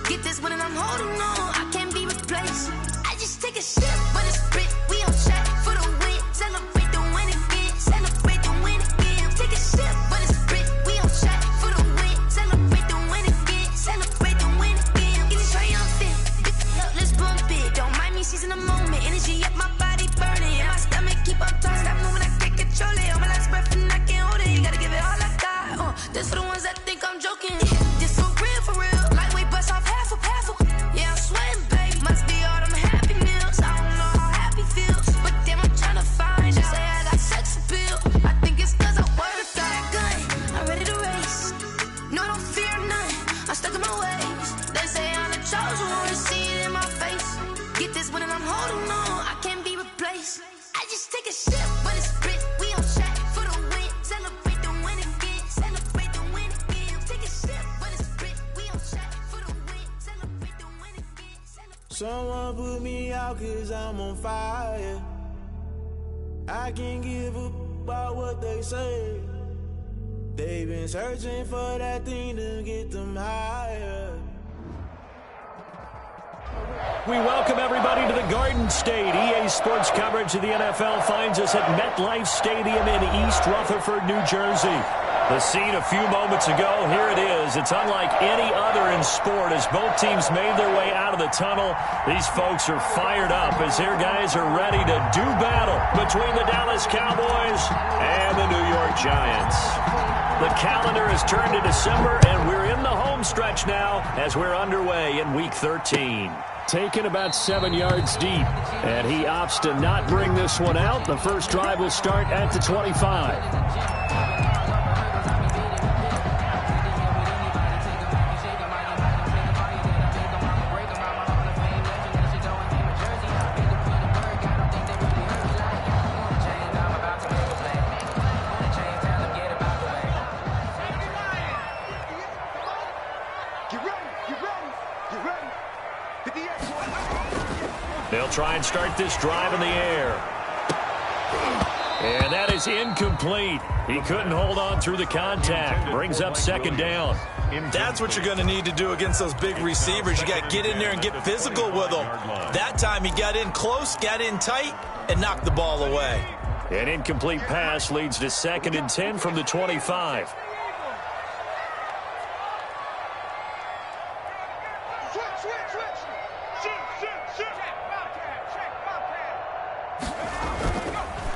Get this one and I'm holding on. I can't be replaced. I just take a sip, but it's split. We on track for the win. Celebrate the win again. Celebrate the win again. Take a sip, but it's split. We on track for the win. Celebrate the win again. Celebrate the win again. Get it triumphant. Let's bump it. Don't mind me seizing the moment. Energy up my body burning. And my stomach keep on turning. Stop moving, I can't control it. On my last breath and I can't hold it. You gotta give it all I got. This for the ones that think I'm joking. This for real, for real. Lightweight bust off half a. Yeah, I'm sweating, babe. Must be all them happy meals. I don't know how happy feels, but damn, I'm trying to find you. Say I got sex appeal. I think it's 'cause I wear the fire gun. I'm ready to race. No, I don't fear nothing. I'm stuck in my ways. They say I'm the chosen one. See it in my face. Get this one and I'm holding on. I can't be replaced. I just take a sip, but it's split. We on track for the win. Celebrate the win again. Celebrate the win again. Take a sip, but it's split. We on track for the win. Celebrate the win again. Someone put me out 'cause I'm on fire. I can't give up about what they say. They've been searching for that thing to get them higher. We welcome everybody to the Garden State. EA Sports coverage of the NFL finds us at MetLife Stadium in East Rutherford, New Jersey. The scene a few moments ago, here it is. It's unlike any other in sport as both teams made their way out of the tunnel. These folks are fired up as their guys are ready to do battle between the Dallas Cowboys and the New York Giants. The calendar has turned to December, and we're in the home stretch now as we're underway in Week 13. Taken about 7 yards deep, and he opts to not bring this one out. The first drive will start at the 25. They'll try and start this drive in the air. And that is incomplete. He couldn't hold on through the contact. Brings up second down. That's what you're going to need to do against those big receivers. You got to get in there and get physical with them. That time he got in close, got in tight, and knocked the ball away. An incomplete pass leads to 2nd and 10 from the 25.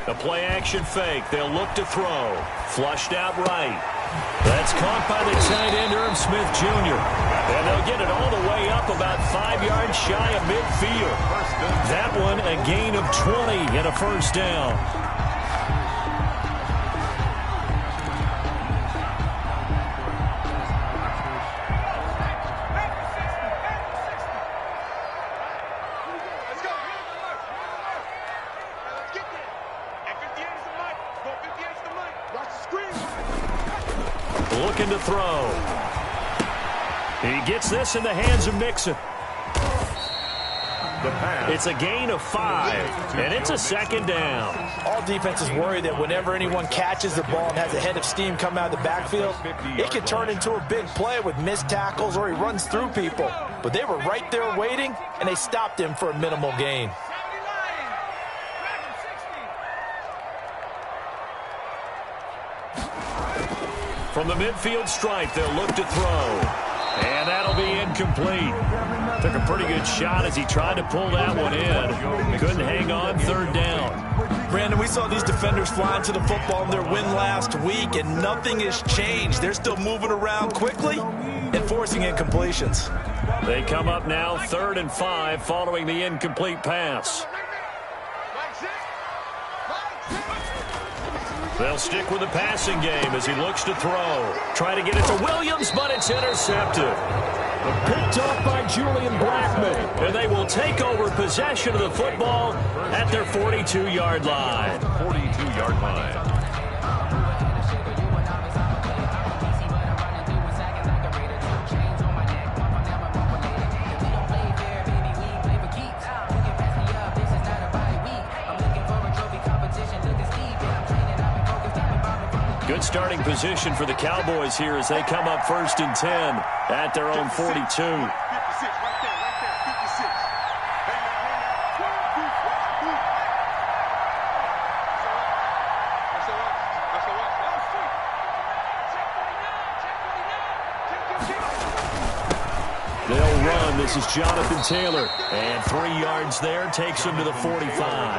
A play-action fake. They'll look to throw. Flushed out right. That's caught by the tight end, Irv Smith Jr. And they'll get it all the way up about 5 yards shy of midfield. That one a gain of 20 and a first down. Looking to throw. He gets this in the hands of Mixon. It's a gain of 5, and it's a second down. All defenses worry that whenever anyone catches the ball and has a head of steam come out of the backfield, it can turn into a big play with missed tackles or he runs through people. But they were right there waiting, and they stopped him for a minimal gain. From the midfield stripe, they'll look to throw. And that'll be incomplete. Took a pretty good shot as he tried to pull that one in. Couldn't hang on, third down. Brandon, we saw these defenders flying to the football in their win last week, and nothing has changed. They're still moving around quickly and forcing incompletions. They come up now 3rd and 5 following the incomplete pass. They'll stick with the passing game as he looks to throw. Try to get it to Williams, but it's intercepted. Picked off by Julian Blackman. And they will take over possession of the football at their 42-yard line. 42-yard line. Good starting position for the Cowboys here as they come up 1st and 10 at their own 42. 56, right there, 56. They'll run. This is Jonathan Taylor. And 3 yards there takes him to the 45.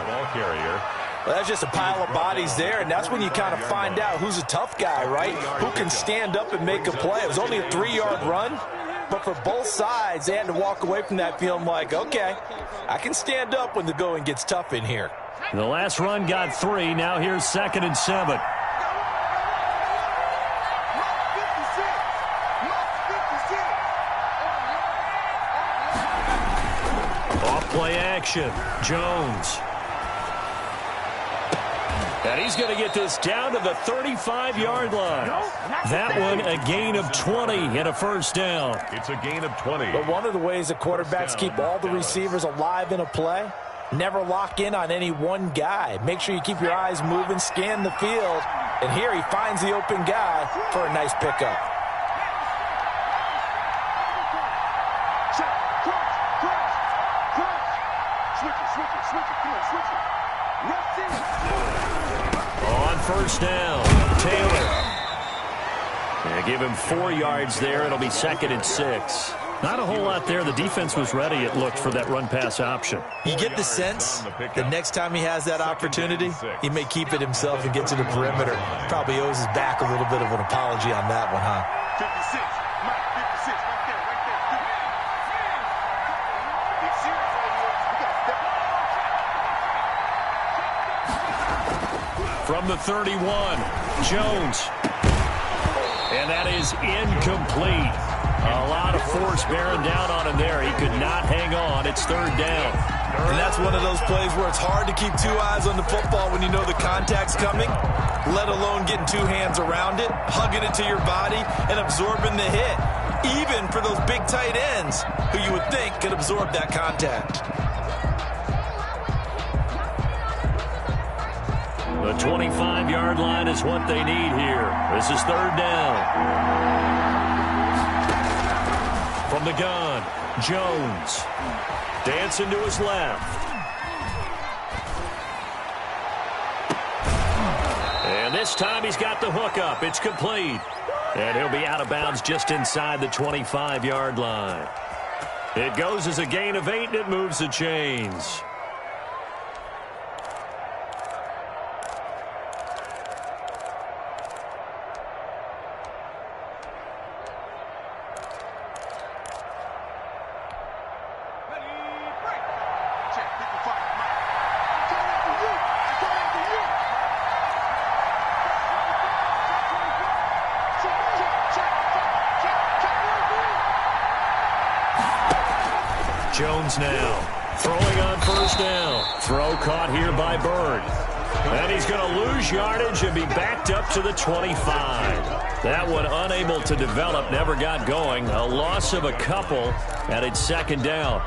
Ball carrier. Well, that's just a pile of bodies there, and that's when you kind of find out who's a tough guy, right? Who can stand up and make a play. It was only a 3-yard run, but for both sides, they had to walk away from that feeling like, okay, I can stand up when the going gets tough in here. The last run got 3. Now here's 2nd and 7. Off play action. Jones. And he's going to get this down to the 35-yard line. That one a gain of 20 and a 1st down. It's a gain of 20. But one of the ways that quarterbacks keep all the receivers alive in a play, never lock in on any one guy. Make sure you keep your eyes moving, scan the field. And here he finds the open guy for a nice pickup. On 1st down, Taylor. And give him 4 yards there. It'll be 2nd and 6. Not a whole lot there. The defense was ready, it looked, for that run-pass option. You get the sense that next time he has that opportunity, he may keep it himself and get to the perimeter. Probably owes his back a little bit of an apology on that one, huh? 56, Mike, 56, right there, right there. Big serious right here. We got to step up. From the 31, Jones. And that is incomplete. A lot of force bearing down on him there. He could not hang on. It's 3rd down. And that's one of those plays where it's hard to keep 2 eyes on the football when you know the contact's coming, let alone getting 2 hands around it, hugging it to your body, and absorbing the hit, even for those big tight ends who you would think could absorb that contact. The 25-yard line is what they need here. This is 3rd down. From the gun, Jones. Dancing to his left. And this time he's got the hook up. It's complete. And he'll be out of bounds just inside the 25-yard line. It goes as a gain of 8, and it moves the chains. Jones now throwing on 1st down. Throw caught here by Bird. And he's going to lose yardage and be backed up to the 25. That one unable to develop, never got going. A loss of a couple, and it's 2nd down.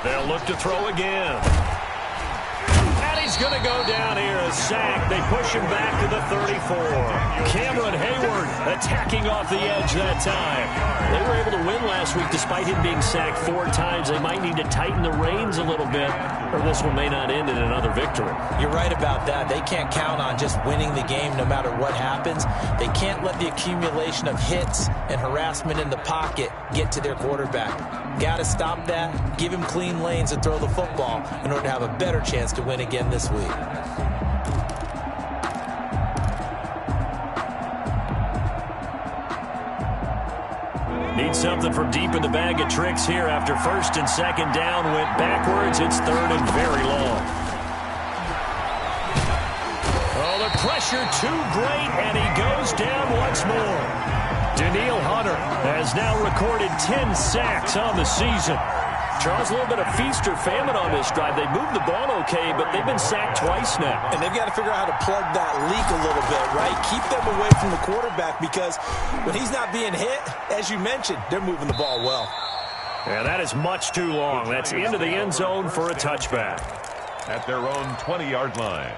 They'll look to throw again. And he's going to go down here, a sack. They push him back to the 34. Cameron Hayward attacking off the edge that time. They were able to win last week despite him being sacked 4 times. They might need to tighten the reins a little bit, or this one may not end in another victory. You're right about that. They can't count on just winning the game no matter what happens. They can't let the accumulation of hits and harassment in the pocket get to their quarterback. Got to stop that, give him clean lanes to throw the football in order to have a better chance to win again this week. Need something from deep in the bag of tricks here after first and second down went backwards. It's third and very long. Oh, the pressure too great, and he goes down once more. Daniil Hunter has now recorded 10 sacks on the season. Charles, a little bit of feast or famine on this drive. They moved the ball okay, but they've been sacked twice now. And they've got to figure out how to plug that leak a little bit, right? Keep them away from the quarterback because when he's not being hit, as you mentioned, they're moving the ball well. Yeah, that is much too long. That's into the end zone for a touchback. At their own 20-yard line.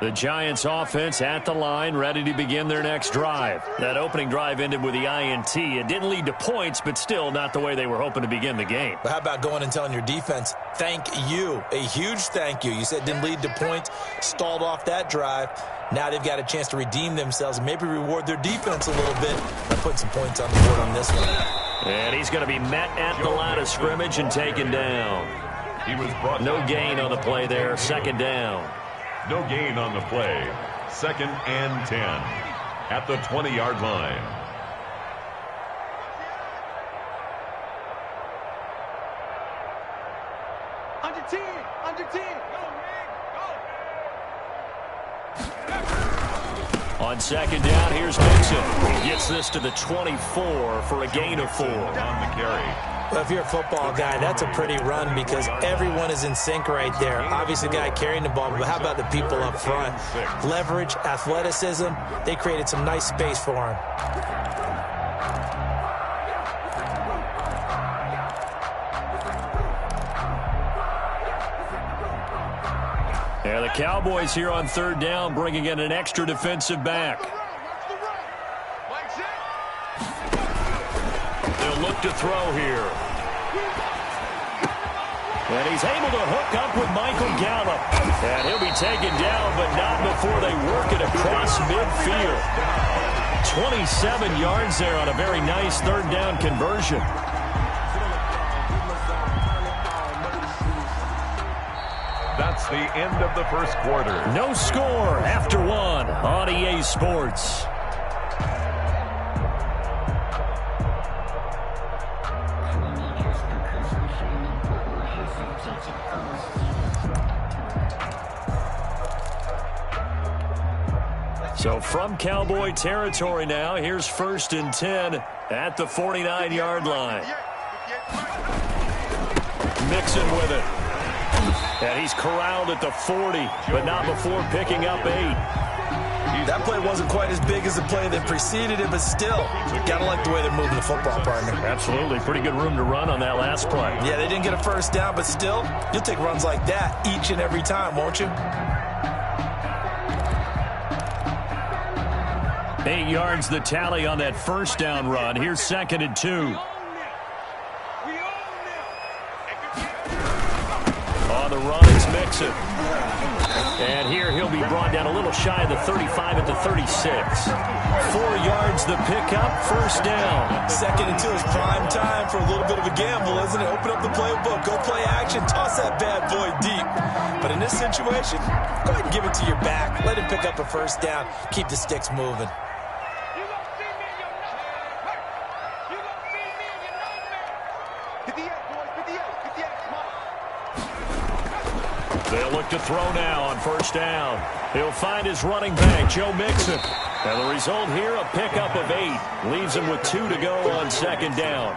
The Giants offense at the line, ready to begin their next drive. That opening drive ended with the INT. It didn't lead to points, but still not the way they were hoping to begin the game. But how about going and telling your defense, thank you, a huge thank you. You said it didn't lead to points, stalled off that drive. Now they've got a chance to redeem themselves and maybe reward their defense a little bit by putting some points on the board on this one. And he's going to be met at the line of scrimmage and taken down. He was brought no gain on the play there, second down. No gain on the play. 2nd and 10 at the 20-yard line. Under 10, under 10. Go, On second down, here's Mixon. He gets this to the 24 for a gain of 4. On the carry. Well, if you're a football guy, that's a pretty run because everyone is in sync right there. Obviously, the guy carrying the ball, but how about the people up front? Leverage, athleticism, they created some nice space for him. Yeah, the Cowboys here on third down bringing in an extra defensive back. They'll look to throw here. And he's able to hook up with Michael Gallup. And he'll be taken down, but not before they work it across midfield. 27 yards there on a very nice third down conversion. That's the end of the first quarter. No score after 1 on EA Sports. So from Cowboy territory now, here's 1st and 10 at the 49-yard line. Mixon with it. And he's corralled at the 40, but not before picking up 8. That play wasn't quite as big as the play that preceded it, but still, gotta like the way they're moving the football, partner. Absolutely. Pretty good room to run on that last play. Yeah, they didn't get a first down, but still, you'll take runs like that each and every time, won't you? 8 yards the tally on that first down run. Here's 2nd and 2. On the run, it's Mixon. And here he'll be brought down a little shy of the 35 at the 36. 4 yards the pickup, first down. 2nd and 2 is prime time for a little bit of a gamble, isn't it? Open up the playbook, go play action, toss that bad boy deep. But in this situation, go ahead and give it to your back. Let him pick up a first down. Keep the sticks moving. They'll look to throw now on first down. He'll find his running back, Joe Mixon. And the result here, a pickup of 8. Leaves him with 2 to go on second down.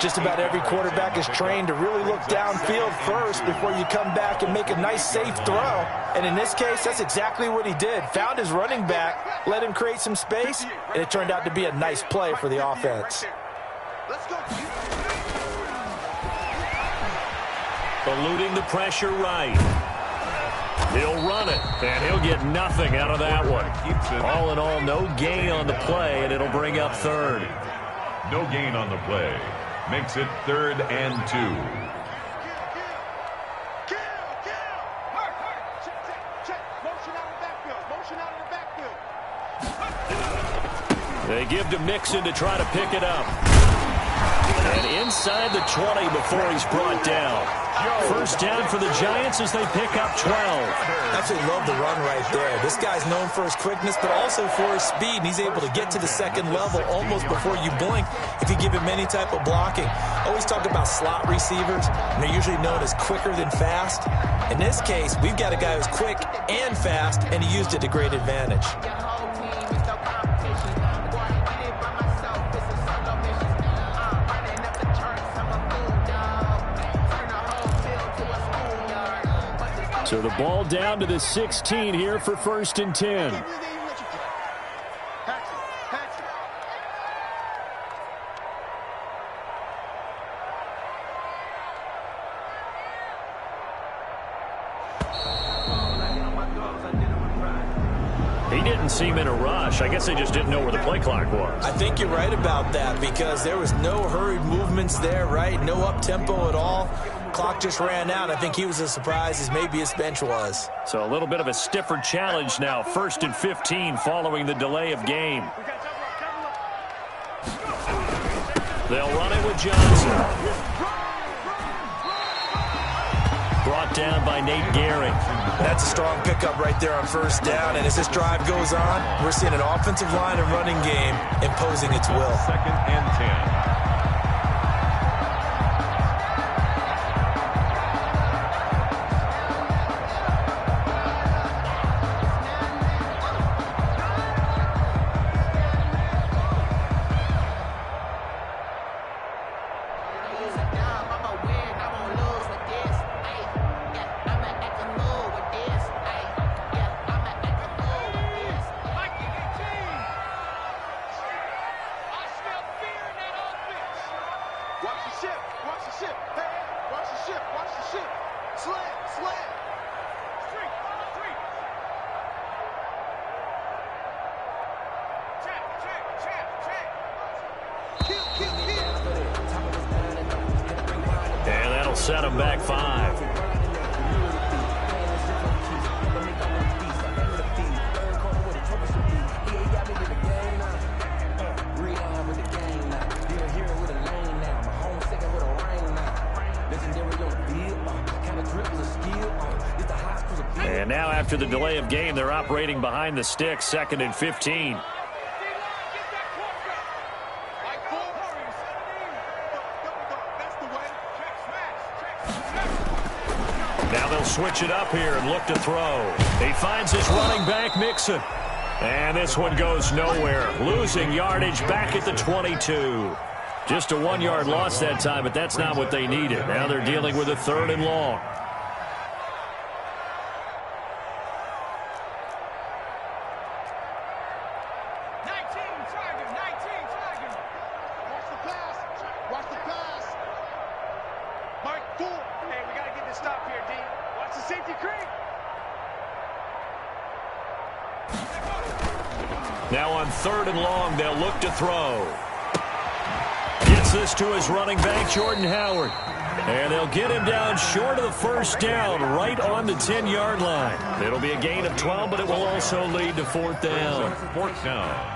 Just about every quarterback is trained to really look downfield first before you come back and make a nice, safe throw. And in this case, that's exactly what he did. Found his running back, let him create some space, and it turned out to be a nice play for the offense. Let's go. Eluding the pressure right. He'll run it, and he'll get nothing out of that one. All in all, no gain on the play, and it'll bring up third. No gain on the play. Makes it 3rd and 2. They give to Mixon to try to pick it up. And inside the 20 before he's brought down. First down for the Giants as they pick up 12. Absolutely love the run right there. This guy's known for his quickness, but also for his speed. And he's able to get to the second level almost before you blink if you give him any type of blocking. I always talk about slot receivers, and they're usually known as quicker than fast. In this case, we've got a guy who's quick and fast, and he used it to great advantage. So the ball down to the 16 here for 1st and 10. He didn't seem in a rush. I guess they just didn't know where the play clock was. I think you're right about that because there was no hurried movements there, right? No up-tempo at all. Clock just ran out. I think he was as surprised as maybe his bench was. So a little bit of a stiffer challenge now. 1st and 15 following the delay of game. They'll run it with Johnson. Brought down by Nate Gehring. That's a strong pickup right there on 1st down. And as this drive goes on, we're seeing an offensive line and running game imposing its will. 2nd and 10. And that'll set him back 5. And now after the delay of game, they're operating behind the sticks, 2nd and 15. Now they'll switch it up here and look to throw. He finds his running back, Mixon. And this one goes nowhere. Losing yardage back at the 22. Just a 1-yard loss that time, but that's not what they needed. Now they're dealing with a 3rd and long. Now on 3rd and long, they'll look to throw. Gets this to his running back, Jordan Howard. And they'll get him down short of the 1st down, right on the 10-yard line. It'll be a gain of 12, but it will also lead to 4th down. 4th down.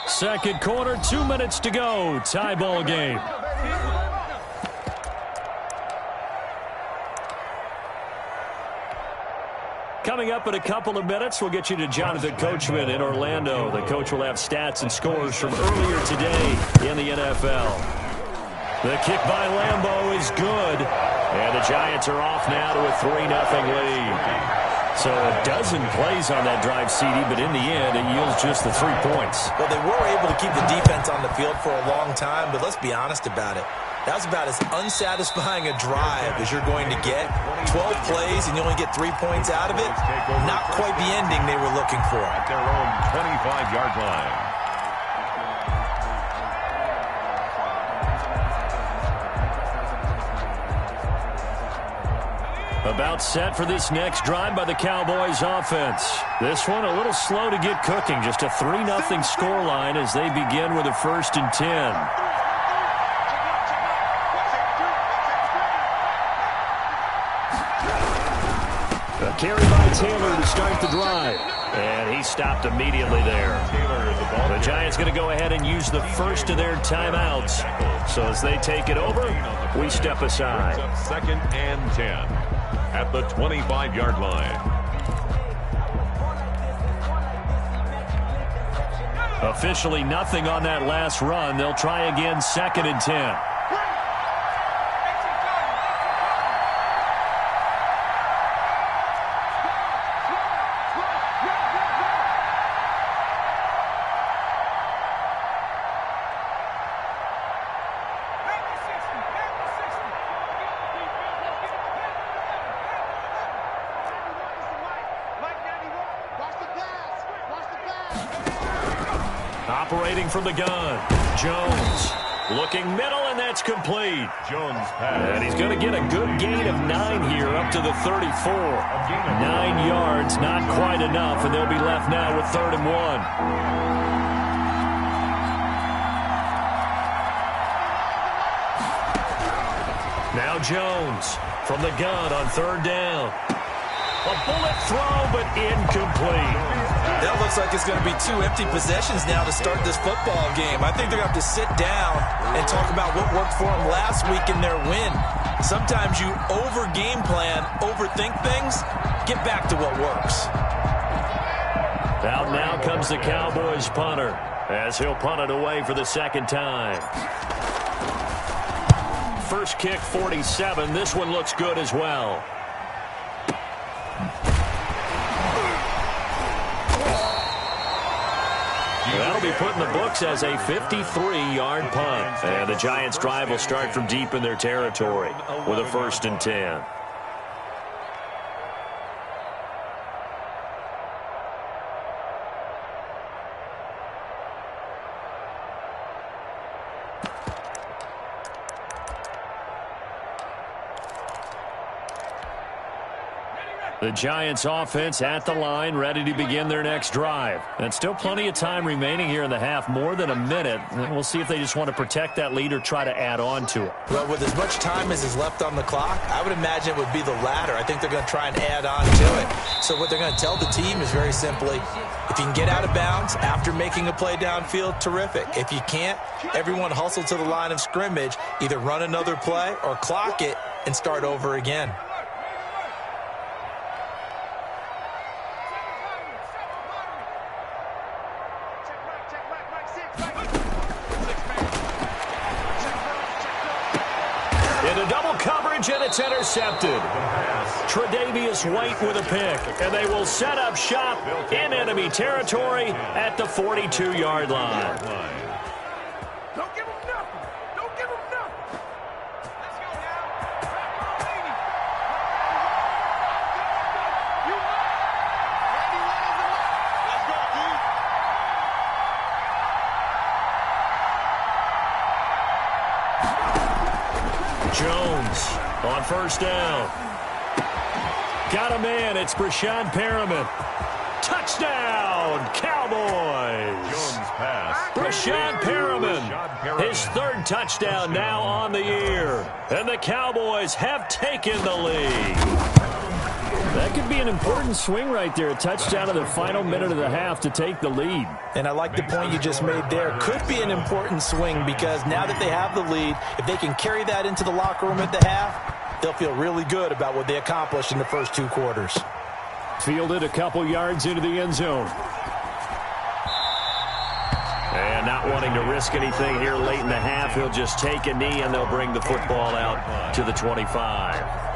Second quarter, 2 minutes to go. Tie ball game. Coming up in a couple of minutes, we'll get you to Jonathan Coachman in Orlando. The coach will have stats and scores from earlier today in the NFL. The kick by Lambeau is good, and the Giants are off now to a 3-0 lead. So a dozen plays on that drive, CD, but in the end, it yields just the 3 points. Well, they were able to keep the defense on the field for a long time, but let's be honest about it. That was about as unsatisfying a drive as you're going to get. 12 plays and you only get 3 points out of it. Not quite the ending they were looking for. At their own 25-yard line. About set for this next drive by the Cowboys offense. This one a little slow to get cooking. Just a 3-0 scoreline as they begin with a 1st and 10. A carry by Taylor to start the drive. And he stopped immediately there. The Giants going to go ahead and use the first of their timeouts. So as they take it over, we step aside. 2nd and 10 at the 25-yard line. Officially nothing on that last run. They'll try again 2nd and 10. Operating from the gun, Jones looking middle, and that's complete. Jones pass. And he's going to get a good gain of 9 here up to the 34. 9 yards, not quite enough, and they'll be left now with 3rd and 1. Now Jones from the gun on 3rd down. A bullet throw, but incomplete. That looks like it's going to be 2 empty possessions now to start this football game. I think they're going to have to sit down and talk about what worked for them last week in their win. Sometimes you over-game plan, overthink things, get back to what works. Out now comes the Cowboys punter as he'll punt it away for the 2nd time. First kick, 47. This one looks good as well. That'll be put in the books as a 53-yard punt. And the Giants' drive will start from deep in their territory with a 1st and 10. The Giants offense at the line, ready to begin their next drive. And still plenty of time remaining here in the half, more than a minute. And we'll see if they just want to protect that lead or try to add on to it. Well, with as much time as is left on the clock, I would imagine it would be the latter. I think they're going to try and add on to it. So what they're going to tell the team is very simply, if you can get out of bounds after making a play downfield, terrific. If you can't, everyone hustle to the line of scrimmage, either run another play or clock it and start over again. And it's intercepted. Tre'Davious White with a pick, and they will set up shop in enemy territory at the 42-yard line. Don't give him nothing. Don't give him nothing. Let's go now. Jones on 1st down. Got a man. It's Brashad Perriman. Touchdown, Cowboys. Jones pass. Brashad Perriman, his 3rd touchdown now on the year. And the Cowboys have taken the lead. That could be an important swing right there. A touchdown in the final minute of the half to take the lead. And I like the point you just made there. Could be an important swing because now that they have the lead, if they can carry that into the locker room at the half, they'll feel really good about what they accomplished in the first 2 quarters. Fielded a couple yards into the end zone. And not wanting to risk anything here late in the half, he'll just take a knee and they'll bring the football out to the 25.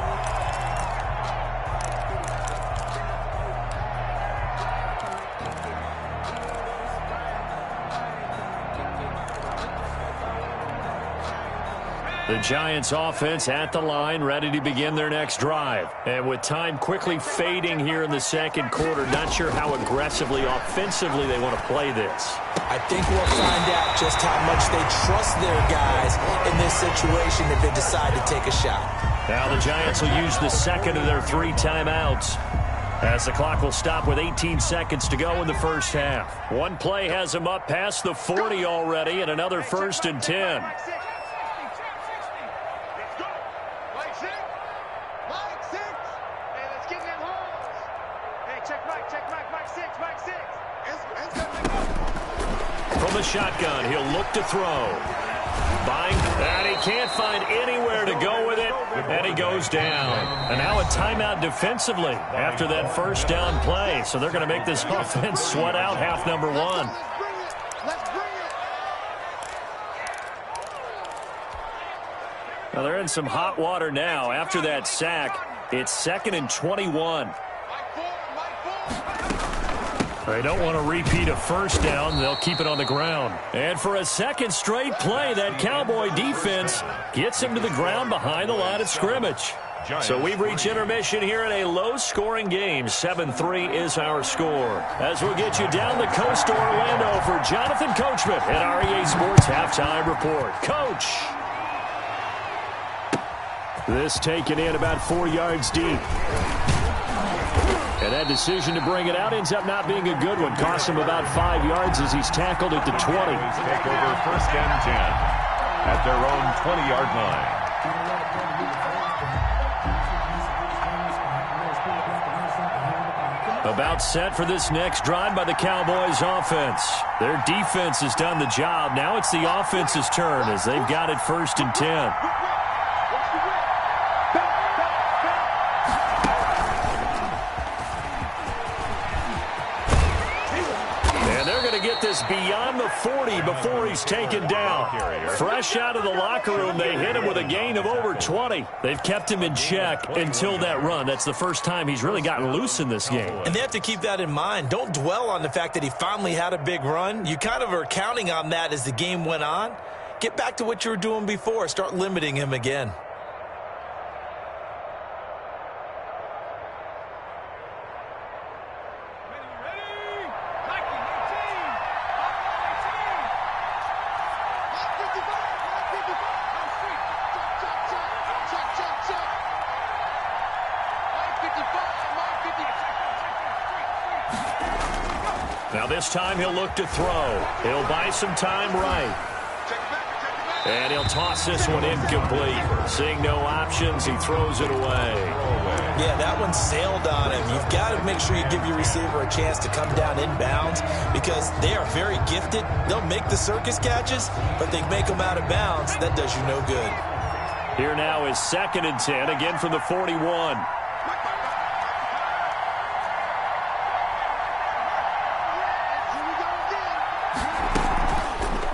The Giants offense at the line, ready to begin their next drive. And with time quickly fading here in the second quarter, not sure how aggressively, offensively they want to play this. I think we'll find out just how much they trust their guys in this situation if they decide to take a shot. Now the Giants will use the second of their 3 timeouts, as the clock will stop with 18 seconds to go in the first half. One play has them up past the 40 already, and another 1st and 10. From the shotgun, he'll look to throw. Buying, and he can't find anywhere to go with it, and he goes down. And now a timeout defensively after that first down play. So they're going to make this offense sweat out half number 1. Well, they're in some hot water now. After that sack, it's 2nd and 21. They don't want to repeat a first down. They'll keep it on the ground. And for a second straight play, that Cowboy defense gets him to the ground behind the line of scrimmage. So we've reached intermission here in a low-scoring game. 7-3 is our score. As we'll get you down the coast to Orlando for Jonathan Coachman at our EA Sports Halftime Report. Coach! This taken in about 4 yards deep. And that decision to bring it out ends up not being a good one. Costs him about 5 yards as he's tackled at the 20. Take over 1st and 10 at their own 20-yard line. About set for this next drive by the Cowboys offense. Their defense has done the job. Now it's the offense's turn as they've got it 1st and 10. Get this beyond the 40 before he's taken down. Fresh out of the locker room, they hit him with a gain of over 20. They've kept him in check until that run. That's the first time he's really gotten loose in this game. And they have to keep that in mind. Don't dwell on the fact that he finally had a big run. You kind of are counting on that as the game went on. Get back to what you were doing before. Start limiting him again. Now this time he'll look to throw. He'll buy some time right. And he'll toss this one incomplete. Seeing no options, he throws it away. Yeah, that one sailed on him. You've got to make sure you give your receiver a chance to come down inbounds because they are very gifted. They'll make the circus catches, but they make them out of bounds. That does you no good. Here now is 2nd and 10, again from the 41.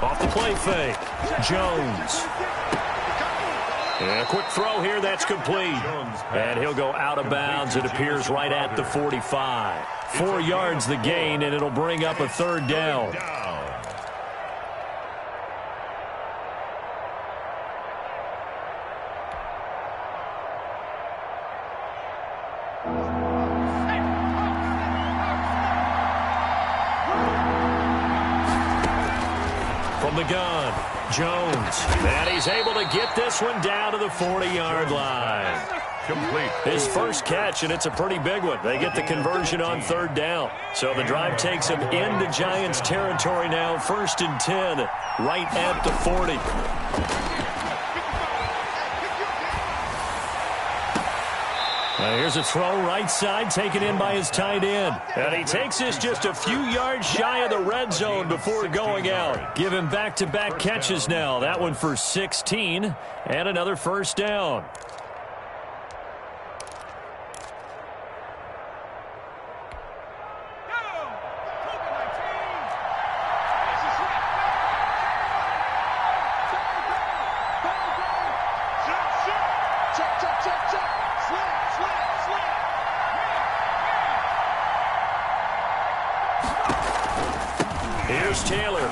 Off the play fake, Jones. And a quick throw here, that's complete. And he'll go out of bounds, it appears, right at the 45. 4 yards the gain, and it'll bring up a 3rd down. From the gun, Jones. And he's able to get this one down to the 40-yard line. Complete. His first catch, and it's a pretty big one. They get the conversion on 3rd down. So the drive takes him into Giants territory now. 1st and 10, right at the 40. Here's a throw right side taken in by his tight end. And he takes this just a few yards shy of the red zone before going out. Give him back-to-back catches now. That one for 16 and another 1st down. Here's Taylor.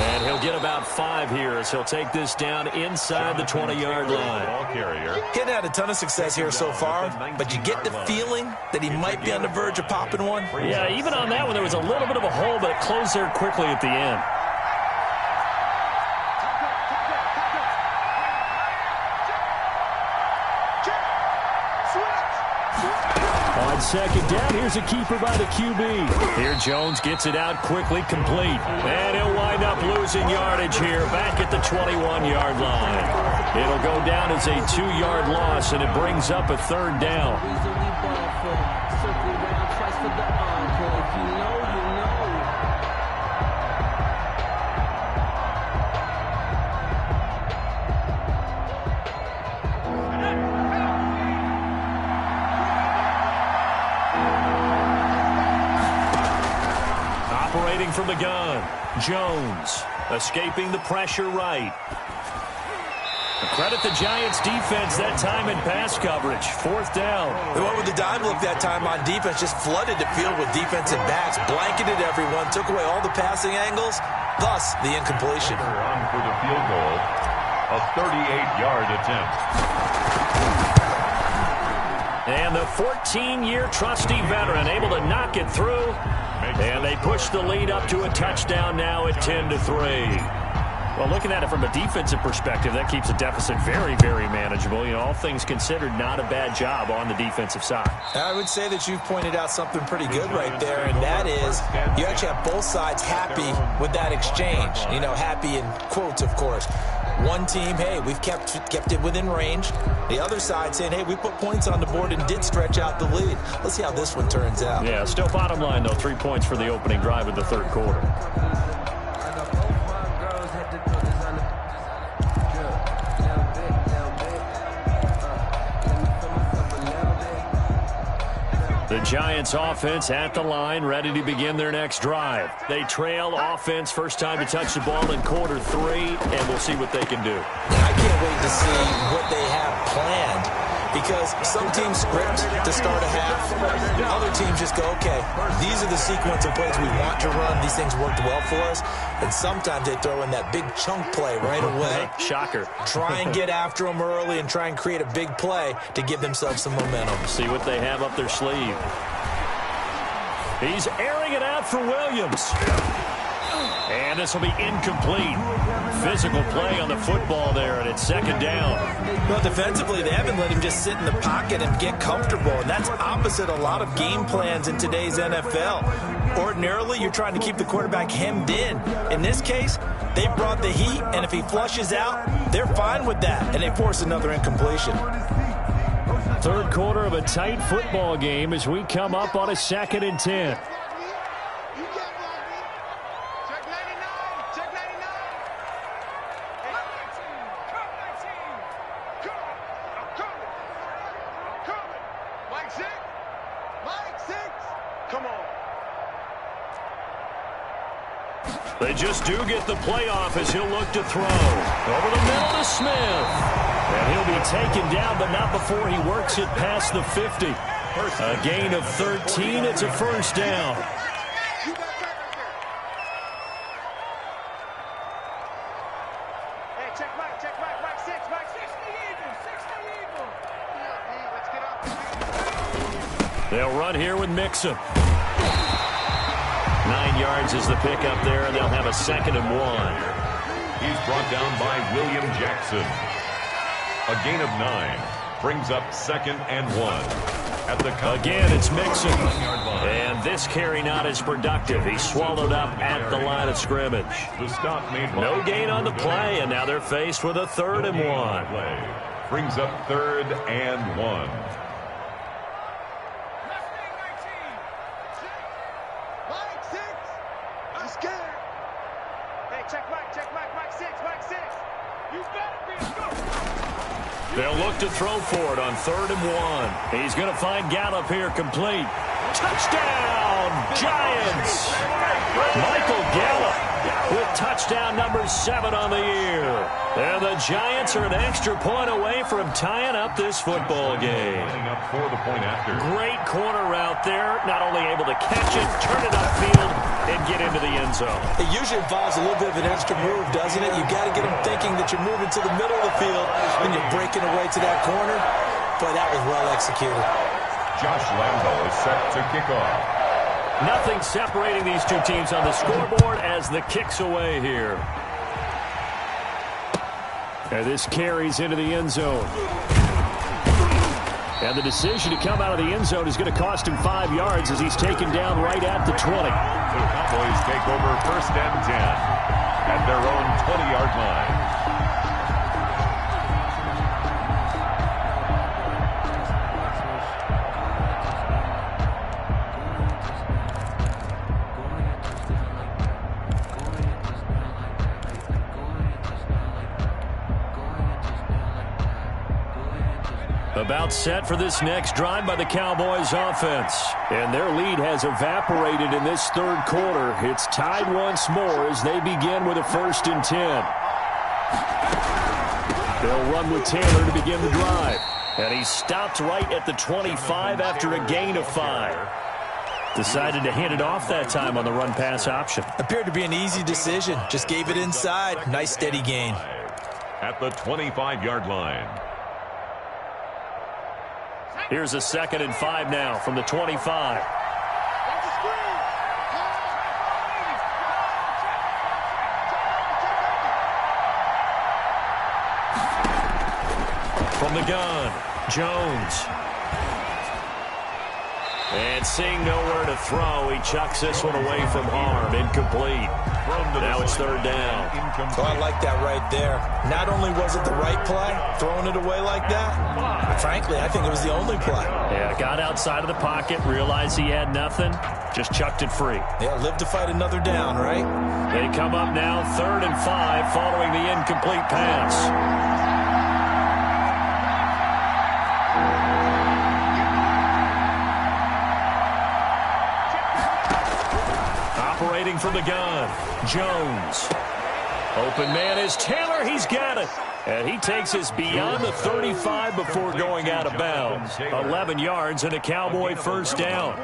And he'll get about 5 here as he'll take this down inside the 20-yard line. Ball carrier. He's had a ton of success here so far, but you get the feeling that he might be on the verge of popping one. Yeah, even on that one, there was a little bit of a hole, but it closed there quickly at the end. On second down, here's a keeper by the QB. Here Jones gets it out quickly, complete. And he'll wind up losing yardage here back at the 21-yard line. It'll go down as a 2-yard loss, and it brings up a 3rd down. From the gun, Jones escaping the pressure right. Credit the Giants defense that time in pass coverage. 4th down. They went with the dime look that time on defense, just flooded the field with defensive backs, blanketed everyone, took away all the passing angles, thus the incompletion. On for the field goal, a 38-yard attempt. And the 14-year trusty veteran able to knock it through. And they push the lead up to a touchdown now at 10-3. Well, looking at it from a defensive perspective, that keeps the deficit very, very manageable. You know, all things considered, not a bad job on the defensive side. I would say that you've pointed out something pretty good right there, and that is you actually have both sides happy with that exchange. You know, happy in quotes, of course. One team, hey, we've kept it within range. The other side saying, hey, we put points on the board and did stretch out the lead. Let's see how this one turns out. Yeah, still bottom line, though, 3 points for the opening drive of the 3rd quarter. The Giants offense at the line, ready to begin their next drive. They trail offense, first time to touch the ball in quarter 3, and we'll see what they can do. I can't wait to see what they have planned, because some teams script to start a half. Other teams just go, okay, these are the sequence of plays we want to run. These things worked well for us. And sometimes they throw in that big chunk play right away. Shocker. Try and get after them early and try and create a big play to give themselves some momentum. See what they have up their sleeve. He's airing it out for Williams. And this will be incomplete. Physical play on the football there, and it's 2nd down. Well, defensively, they haven't let him just sit in the pocket and get comfortable, and that's opposite a lot of game plans in today's NFL. Ordinarily, you're trying to keep the quarterback hemmed in. In this case, they brought the heat, and if he flushes out, they're fine with that, and they force another incompletion. 3rd quarter of a tight football game as we come up on a 2nd and 10. They just do get the playoff as he'll look to throw. Over the middle to Smith. And he'll be taken down, but not before he works it past the 50. A gain of 13. It's a 1st down. Hey, check Mike, Mike 6, Mike 6 the Eagles, They'll run here with Mixon. 9 yards is the pickup there, and they'll have a 2nd and 1. He's brought down by William Jackson. A gain of 9 brings up 2nd and 1. At the again, it's Mixon. And this carry not as productive. He's swallowed up at the line of scrimmage. The stop made no gain on the play, and now they're faced with a 3rd and 1. Play brings up 3rd and 1. They'll look to throw for it on 3rd and 1. He's going to find Gallup here, complete. Touchdown, Giants! Michael Gallup with touchdown number 7 on the year. And the Giants are an extra point away from tying up this football game. Great corner route there. Not only able to catch it, turn it upfield, and get into the end zone. It usually involves a little bit of an extra move, doesn't it? You got to get them thinking that you're moving to the middle of the field and you're breaking away to that corner. Boy, that was well executed. Josh Lambo is set to kick off. Nothing separating these two teams on the scoreboard as the kick's away here. And this carries into the end zone. And the decision to come out of the end zone is going to cost him 5 yards as he's taken down right at the 20. The Cowboys take over 1st and 10 at their own 20-yard line. About set for this next drive by the Cowboys offense. And their lead has evaporated in this 3rd quarter. It's tied once more as they begin with a 1st and 10. They'll run with Taylor to begin the drive. And he stopped right at the 25 after a gain of 5. Decided to hand it off that time on the run-pass option. Appeared to be an easy decision. Just gave it inside. Nice steady gain. At the 25-yard line. Here's a 2nd and 5 now from the 25. From the gun, Jones. And seeing nowhere to throw, he chucks this one away from harm. Incomplete. Now it's 3rd down. Oh, I like that right there. Not only was it the right play, throwing it away like that, but frankly, I think it was the only play. Yeah, got outside of the pocket, realized he had nothing, just chucked it free. Yeah, live to fight another down, right? They come up now 3rd and 5 following the incomplete pass. Operating from the gun, Jones. Open man is Taylor. He's got it. And he takes us beyond the 35 before going out of bounds. 11 yards and a Cowboy 1st down.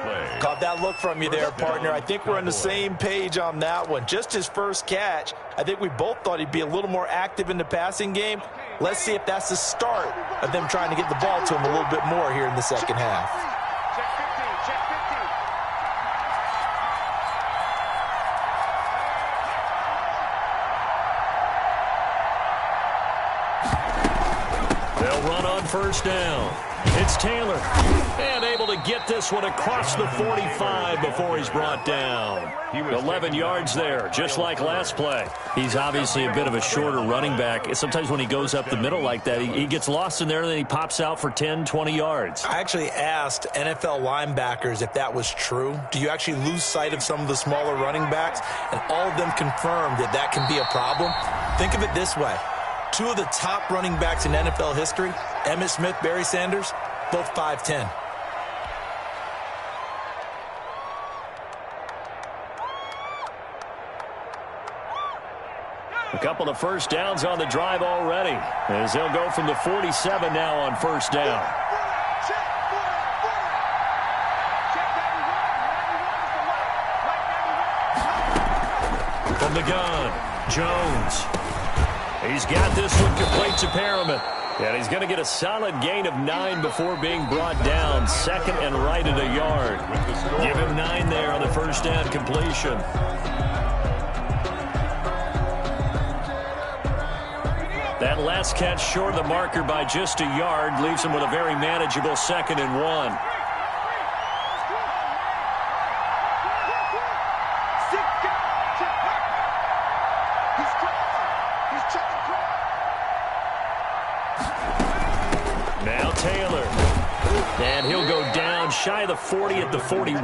Caught that look from you there, partner. I think we're on the same page on that one. Just his first catch. I think we both thought he'd be a little more active in the passing game. Let's see if that's the start of them trying to get the ball to him a little bit more here in the 2nd half. They'll run on 1st down. It's Taylor. And able to get this one across the 45 before he's brought down. 11 yards there, just like last play. He's obviously a bit of a shorter running back. Sometimes when he goes up the middle like that, he gets lost in there and then he pops out for 10, 20 yards. I actually asked NFL linebackers if that was true. Do you actually lose sight of some of the smaller running backs? And all of them confirmed that that can be a problem. Think of it this way. 2 of the top running backs in NFL history, Emmitt Smith, Barry Sanders, both 5'10". A couple of 1st downs on the drive already, as they'll go from the 47 now on 1st down. From the gun, Jones. He's got this one complete to Perriman. And he's going to get a solid gain of 9 before being brought down. 2nd and right at a yard. Give him 9 there on the 1st down completion. That last catch short of the marker by just a yard leaves him with a very manageable 2nd and 1. Now Taylor. And he'll go down shy of the 40 at the 41.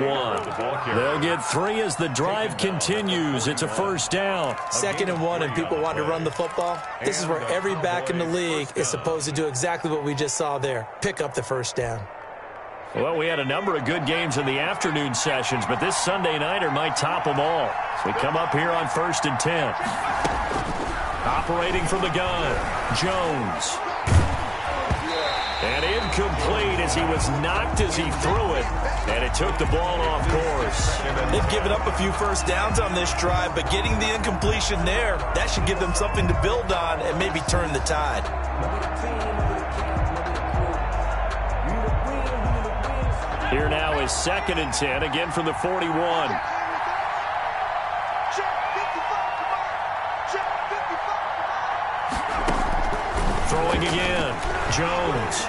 They'll get 3 as the drive continues. It's a 1st down. 2nd and 1 and people want to run the football. This is where every back in the league is supposed to do exactly what we just saw there. Pick up the 1st down. Well, we had a number of good games in the afternoon sessions, but this Sunday nighter might top them all. So we come up here on 1st and 10. Operating from the gun, Jones. And incomplete as he was knocked as he threw it, and it took the ball off course. They've given up a few first downs on this drive, but getting the incompletion there, that should give them something to build on and maybe turn the tide. Here now is 2nd and 10, again from the 41. Throwing again, Jones.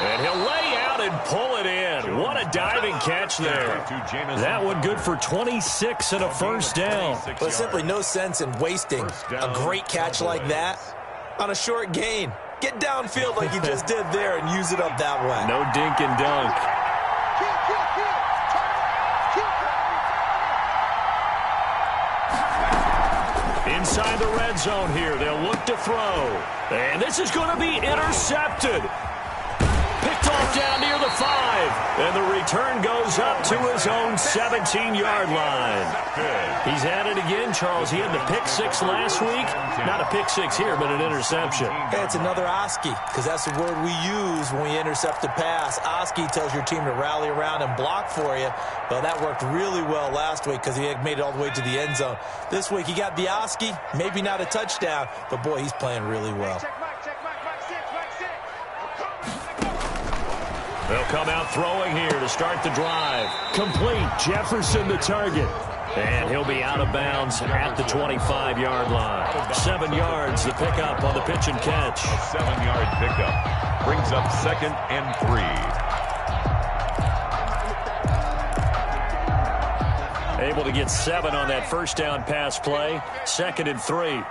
And he'll lay out and pull it in. What a diving catch there. That one good for 26 and a first down. But simply no sense in wasting a great catch like that on a short gain. Get downfield like you just did there and use it up that way. No dink and dunk. Inside the red zone here, they'll look to throw. And this is going to be intercepted. Picked off down near the 5. And the return goes up to his own 17-yard line. He's at it again, Charles. He had the pick 6 last week. Not a pick 6 here, but an interception. Hey, it's another Oski, because that's the word we use when we intercept a pass. Oski tells your team to rally around and block for you. Well, that worked really well last week because he had made it all the way to the end zone. This week, he got the Oski, maybe not a touchdown, but boy, he's playing really well. They'll come out throwing here to start the drive. Complete. Jefferson the target. And he'll be out of bounds at the 25-yard line. 7 yards, the pickup on the pitch and catch. A 7-yard pickup brings up 2nd and 3. Able to get 7 on that first down pass play. 2nd and 3.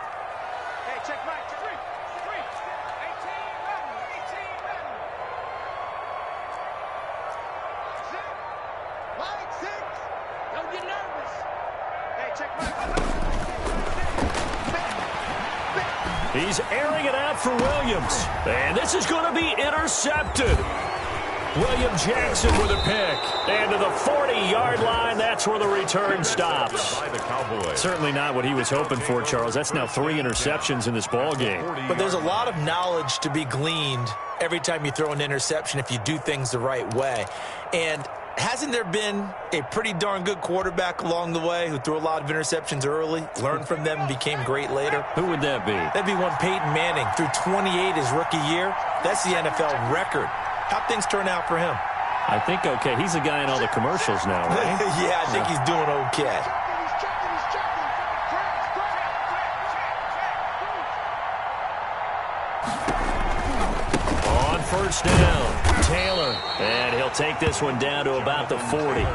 He's airing it out for Williams. And this is going to be intercepted. William Jackson with a pick. And to the 40-yard line, that's where the return stops. Certainly not what he was hoping for, Charles. That's now 3 interceptions in this ball game. But there's a lot of knowledge to be gleaned every time you throw an interception if you do things the right way. And hasn't there been a pretty darn good quarterback along the way who threw a lot of interceptions early, learned from them, and became great later? Who would that be? That'd be one Peyton Manning. Threw 28 his rookie year. That's the NFL record. How'd things turn out for him? I think okay. He's a guy in all the commercials now, right? Yeah, I think he's doing okay. On first down, Taylor. And he'll take this one down to about the 40.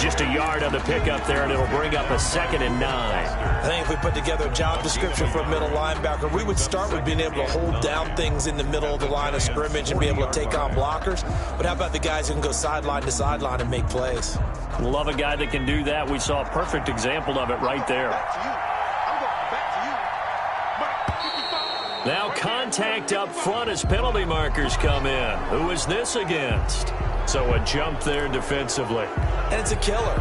Just a yard on the pickup there, and it'll bring up a 2nd and 9. I think if we put together a job description for a middle linebacker, we would start with being able to hold down things in the middle of the line of scrimmage and be able to take on blockers. But how about the guys who can go sideline to sideline and make plays? Love a guy that can do that. We saw a perfect example of it right there. Now contact up front as penalty markers come in. Who is this against? So a jump there defensively. And it's a killer.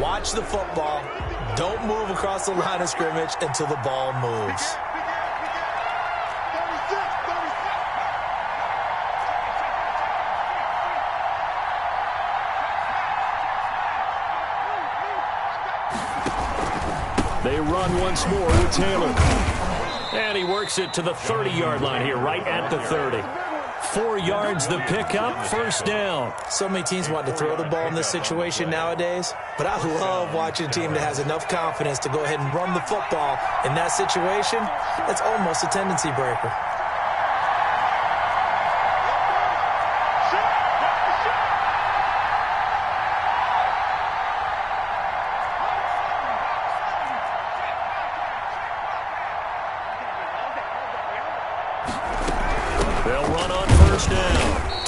Watch the football. Don't move across the line of scrimmage until the ball moves. They run once more with Taylor. And he works it to the 30-yard line here, right at the 30. 4 yards the pickup, first down. So many teams want to throw the ball in this situation nowadays, but I love watching a team that has enough confidence to go ahead and run the football in that situation. That's almost a tendency breaker.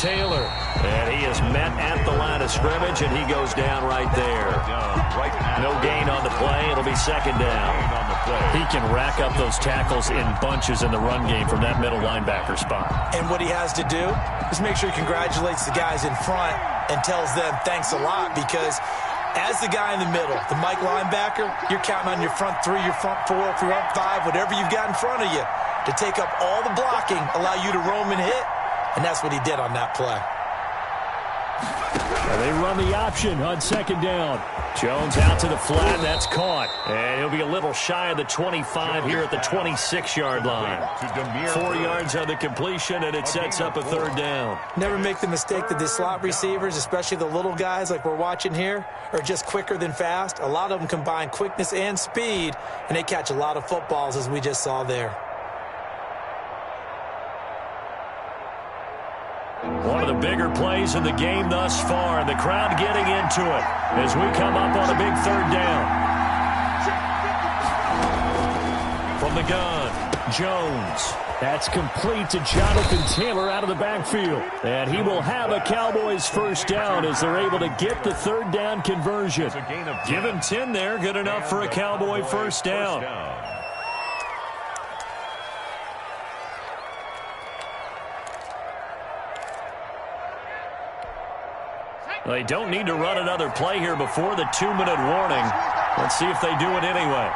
Taylor. And he is met at the line of scrimmage, and he goes down right there. No gain on the play. It'll be second down. He can rack up those tackles in bunches in the run game from that middle linebacker spot. And what he has to do is make sure he congratulates the guys in front and tells them thanks a lot, because as the guy in the middle, the Mike linebacker, you're counting on your front three, your front four, your front five, whatever you've got in front of you to take up all the blocking, allow you to roam and hit, and that's what he did on that play. And they run the option on second down. Jones out to the flat, and that's caught. And he'll be a little shy of the 25 here at the 26-yard line. 4 yards on the completion, and it sets up a third down. Never make the mistake that the slot receivers, especially the little guys like we're watching here, are just quicker than fast. A lot of them combine quickness and speed, and they catch a lot of footballs, as we just saw there. One of the bigger plays in the game thus far, and the crowd getting into it as we come up on a big third down. From the gun, Jones. That's complete to Jonathan Taylor out of the backfield. And he will have a Cowboys first down as they're able to get the third down conversion. Give him 10 there, good enough for a Cowboy first down. They don't need to run another play here before the 2-minute warning. Let's see if they do it anyway.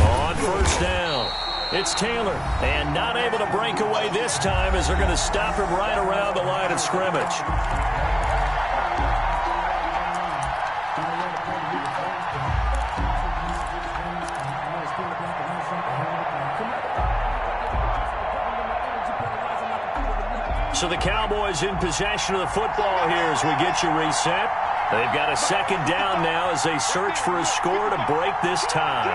On first down, it's Taylor. And not able to break away this time as they're going to stop him right around the line of scrimmage. So the Cowboys in possession of the football here as we get you reset. They've got a second down now as they search for a score to break this tie.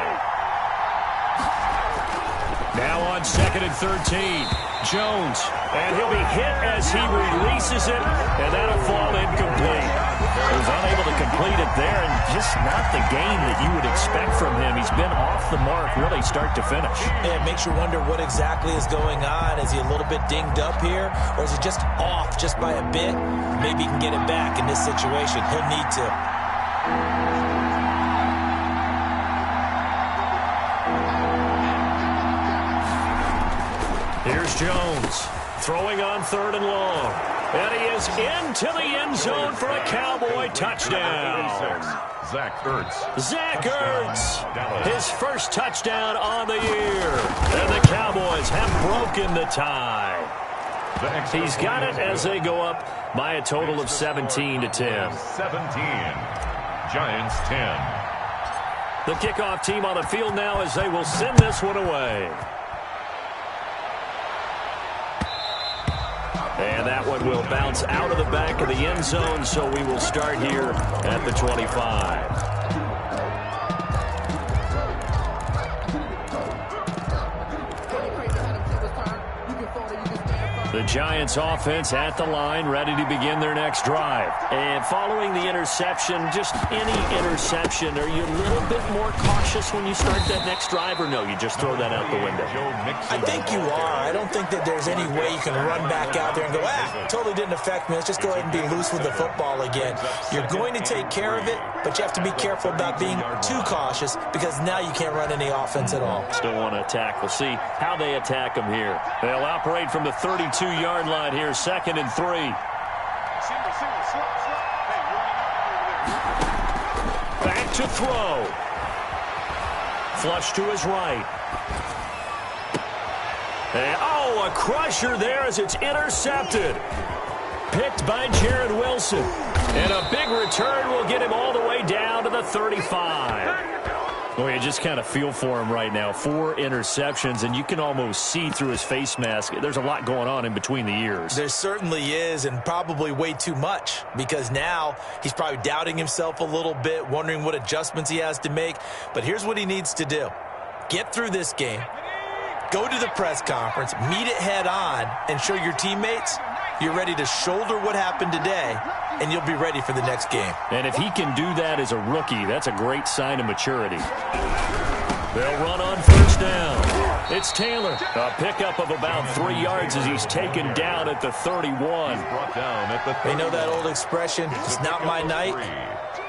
Now on second and 13, Jones. And he'll be hit as he releases it, and that'll fall incomplete. He was unable to complete it there, and just not the game that you would expect from him. He's been off the mark really start to finish. Yeah, it makes you wonder what exactly is going on. Is he a little bit dinged up here, or is he just off just by a bit? Maybe he can get it back in this situation. He'll need to. Here's Jones, throwing on third and long. And he is into the end zone for a Cowboy touchdown. Zach Ertz. Zach Ertz, his first touchdown on the year. And the Cowboys have broken the tie. He's got it as they go up by a total of 17-10. 17. Giants 10. The kickoff team on the field now as they will send this one away. And that one will bounce out of the back of the end zone, so we will start here at the 25. The Giants offense at the line, ready to begin their next drive. And following the interception, just any interception, are you a little bit more cautious when you start that next drive, or no, you just throw that out the window? I think you are. I don't think that there's any way you can run back out there and go, totally didn't affect me. Let's just go ahead and be loose with the football again. You're going to take care of it, but you have to be careful about being too cautious, because now you can't run any offense at all. Still want to attack. We'll see how they attack them here. They'll operate from the 32-yard line here, second and 3. Back to throw. Flush to his right. And, a crusher there as it's intercepted. Picked by Jared Wilson. And a big return will get him all the way down to the 35. Well, you just kind of feel for him right now. 4 interceptions, and you can almost see through his face mask. There's a lot going on in between the ears. There certainly is, and probably way too much, because now he's probably doubting himself a little bit, wondering what adjustments he has to make. But here's what he needs to do. Get through this game, go to the press conference, meet it head on, and show your teammates you're ready to shoulder what happened today, and you'll be ready for the next game. And if he can do that as a rookie, that's a great sign of maturity. They'll run on first down. It's Taylor. A pickup of about 3 yards as he's taken down at the 31. They know that old expression, it's not my night.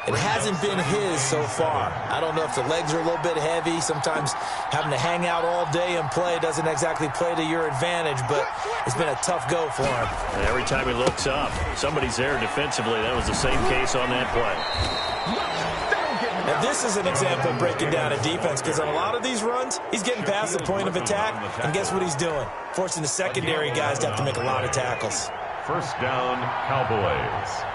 It hasn't been his so far. I don't know if the legs are a little bit heavy. Sometimes having to hang out all day and play doesn't exactly play to your advantage, but it's been a tough go for him. And every time he looks up, somebody's there defensively. That was the same case on that play. Now, this is an example of breaking down a defense, because on a lot of these runs, he's getting past the point of attack, and guess what he's doing? Forcing the secondary guys to have to make a lot of tackles. First down, Cowboys.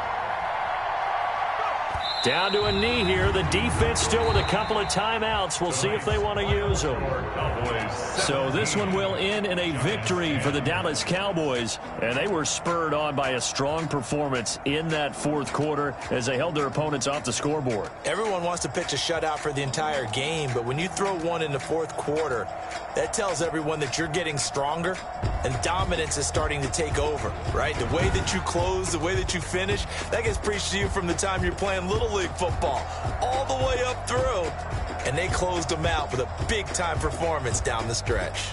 Down to a knee here. The defense still with a couple of timeouts. We'll see if they want to use them. So this one will end in a victory for the Dallas Cowboys. And they were spurred on by a strong performance in that fourth quarter as they held their opponents off the scoreboard. Everyone wants to pitch a shutout for the entire game, but when you throw one in the fourth quarter, that tells everyone that you're getting stronger and dominance is starting to take over, right? The way that you close, the way that you finish, that gets preached to you from the time you're playing Little League football all the way up through. And they closed them out with a big-time performance down the stretch.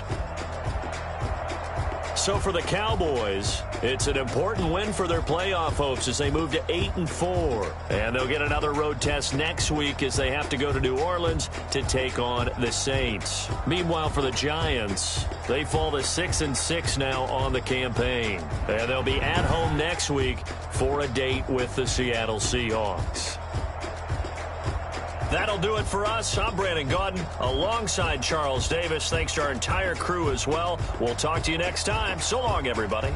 So for the Cowboys, it's an important win for their playoff hopes as they move to 8-4. And they'll get another road test next week as they have to go to New Orleans to take on the Saints. Meanwhile, for the Giants, they fall to 6-6 now on the campaign. And they'll be at home next week for a date with the Seattle Seahawks. That'll do it for us. I'm Brandon Gaudin alongside Charles Davis. Thanks to our entire crew as well. We'll talk to you next time. So long, everybody.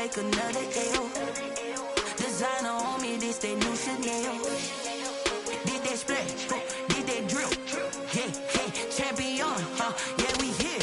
take another L. Designer on me, this that new Chanel. Did that splash, did that drill. Yeah, champion, yeah, we here.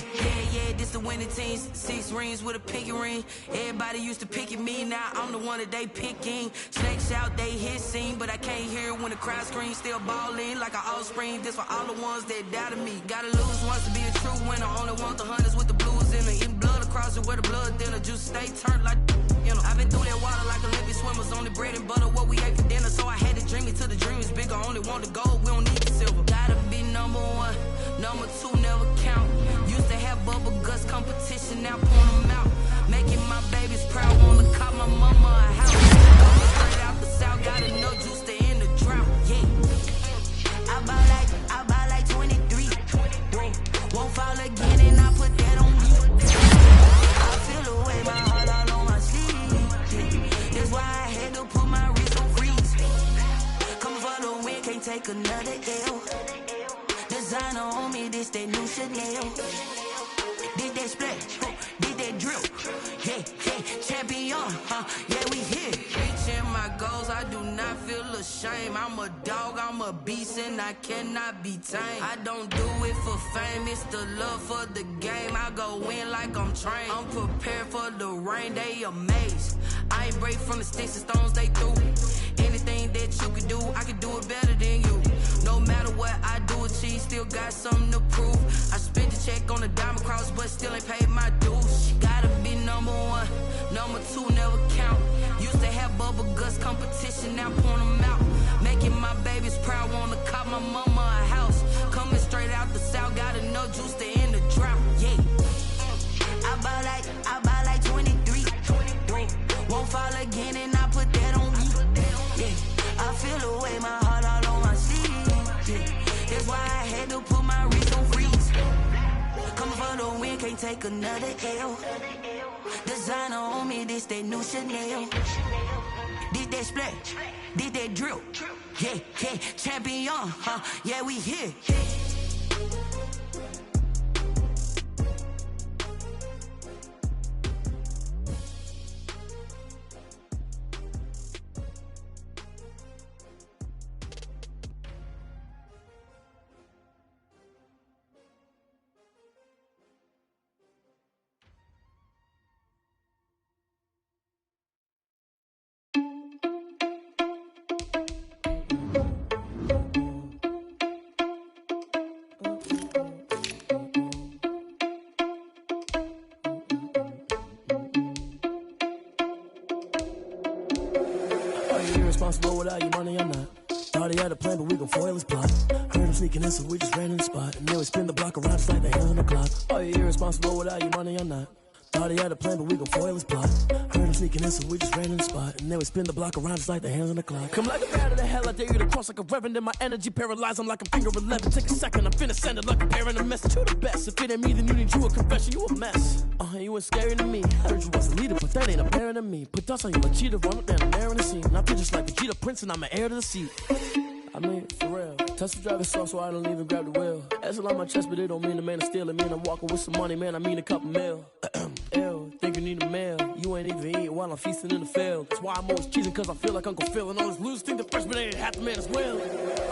Yeah, this the winning team. 6 rings with a pinky ring. Everybody used to picking me, now I'm the one that they picking. Snakes out, they hit scene, but I can't hear when the crowd screams. Still balling like an offspring. This for all the ones that doubted me. Gotta lose once to be a true winner. Only want the hunters with the blues in it. Eating blood across it where the blood dinner. Just stay turned like, you know. I've been through that water like Olympic swimmers. Only bread and butter, what we ate for dinner. So I had to dream it till the dream is bigger. Only want the gold, we don't need the silver. Gotta be number 1, number 2 never count. Used to have bubble guts competition, now point them out. Making my babies proud, wanna call my mama a house. Coming straight out the south, got enough juice to end the drought, yeah. I buy like 23. Whoa, won't fall again and I put that on me. I feel the way, my heart all on my sleeve. Yeah. That's why I had to put my wrist on freeze. Coming for the win, can't take another L. Designer on me, this that new Chanel. Did that splash, did that drill. Yeah, champion, yeah, we here. Reaching my goals, I do not feel ashamed. I'm a dog, I'm a beast, and I cannot be tamed. I don't do it for fame, it's the love for the game. I go in like I'm trained. I'm prepared for the rain, they amazed. I ain't break from the sticks and stones they threw. Anything that you can do, I can do it better than you. No matter what I do, achieve, still got something to prove. I spent the check on the diamond cross, but still ain't paid my dues. Gotta be number 1, number 2 never count. Used to have bubble guts competition, now point them out. Making my babies proud, wanna call my mama a house. Coming straight out the south, got enough juice to end the drought, yeah. I buy like 23. Won't fall again and I put that on me. Yeah, I feel the way, my heart all on my sleeve. Yeah, that's why I had to put my wrist on freeze. Coming for the win, can't take another L. Designer on me, this that new Chanel. Did that splash, did that drill. Yeah, champion, yeah, we here. Irresponsible without your money or not. Thought he had a plan, but we gon' foil his plot. Heard him sneaking in, so we just ran in the spot. And then we spin the block around just like the hands on the clock. Are you irresponsible without your money or not? Thought he had a plan, but we gon' foil his plot. Heard him sneaking in, so we just ran in the spot. And then we spin the block around just like the hands on the clock. Come like a bat of the hell, I dare you to cross like a reverend. In my energy paralyzed, I'm like a finger 11. Take a second, I'm finna send it like a parent a message to the best. If it ain't me, then you need you a confession, you a mess. You ain't scary to me. Heard you was a leader, but that ain't apparent to me. Put dust on you, a cheater, run up down the air in the scene. And I feel just like the Vegeta Prince, and I'm an heir to the seat. I mean, for real. Tesla driving soft, so I don't even grab the wheel. S on my chest, but it don't mean the man is stealing. Man, I'm walking with some money, man, I mean a couple mil. Ew, think you need a meal. You ain't even eating while I'm feasting in the field. That's why I'm always cheating, cause I feel like Uncle Phil. And all those losers think the freshman ain't half the man as well.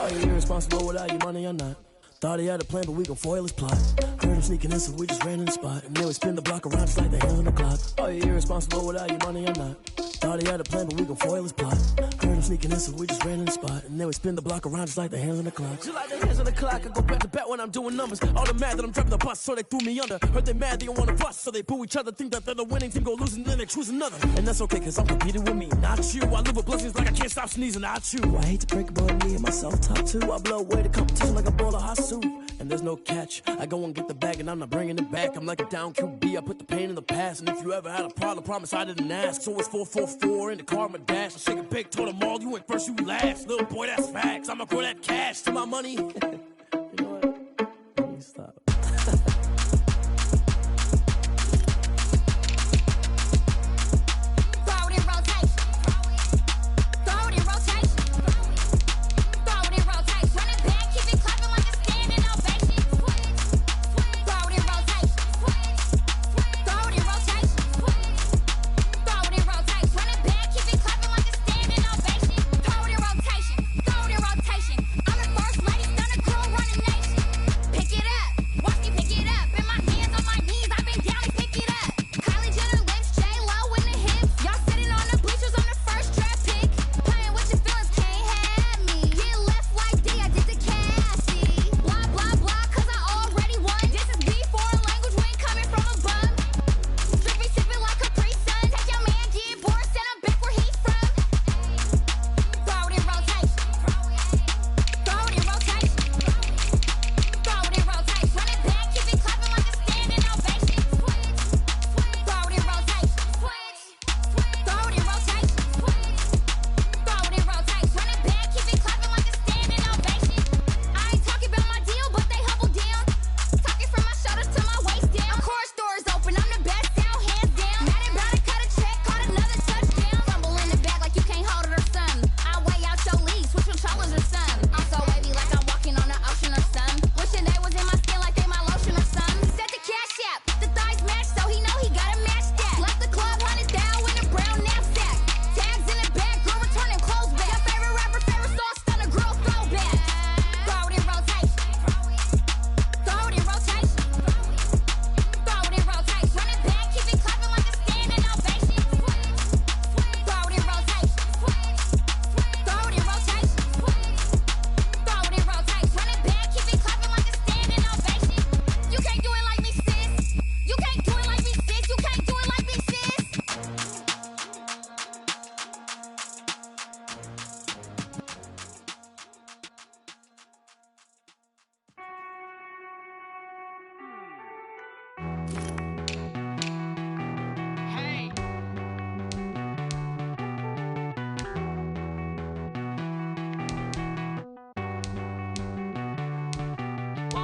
Are you irresponsible without your money or not? Thought he had a plan, but we gon' foil his plot. Heard him sneaking in, so we just ran in the spot. And then we spin the block around just like the hands on the clock. Are you irresponsible without your money or not? Thought he had a plan, but we gon' foil his plot. Heard him sneaking in, so we just ran in the spot. And then we spin the block around just like the hands on the clock. Just like the hands on the clock, I go back to back when I'm doing numbers. All the mad that I'm driving the bus, so they threw me under. Heard they mad, they don't wanna bust, so they boo each other. Think that they're the winning team, go losing, then they choose another. And that's okay, cause I'm competing with me, not you. I live with blessings like I can't stop sneezing, not you. I hate to break it, but me and myself top two. I blow away the competition like a bowl of hot soup. And there's no catch. I go and get the bag and I'm not bringing it back. I'm like a down QB, I put the pain in the past. And if you ever had a problem, promise I didn't ask. So it's 444 in the car, my dash. I shake a big, told them all, you ain't first, you last. Little boy, that's facts. I'ma grow that cash to my money. You know what? Let me stop.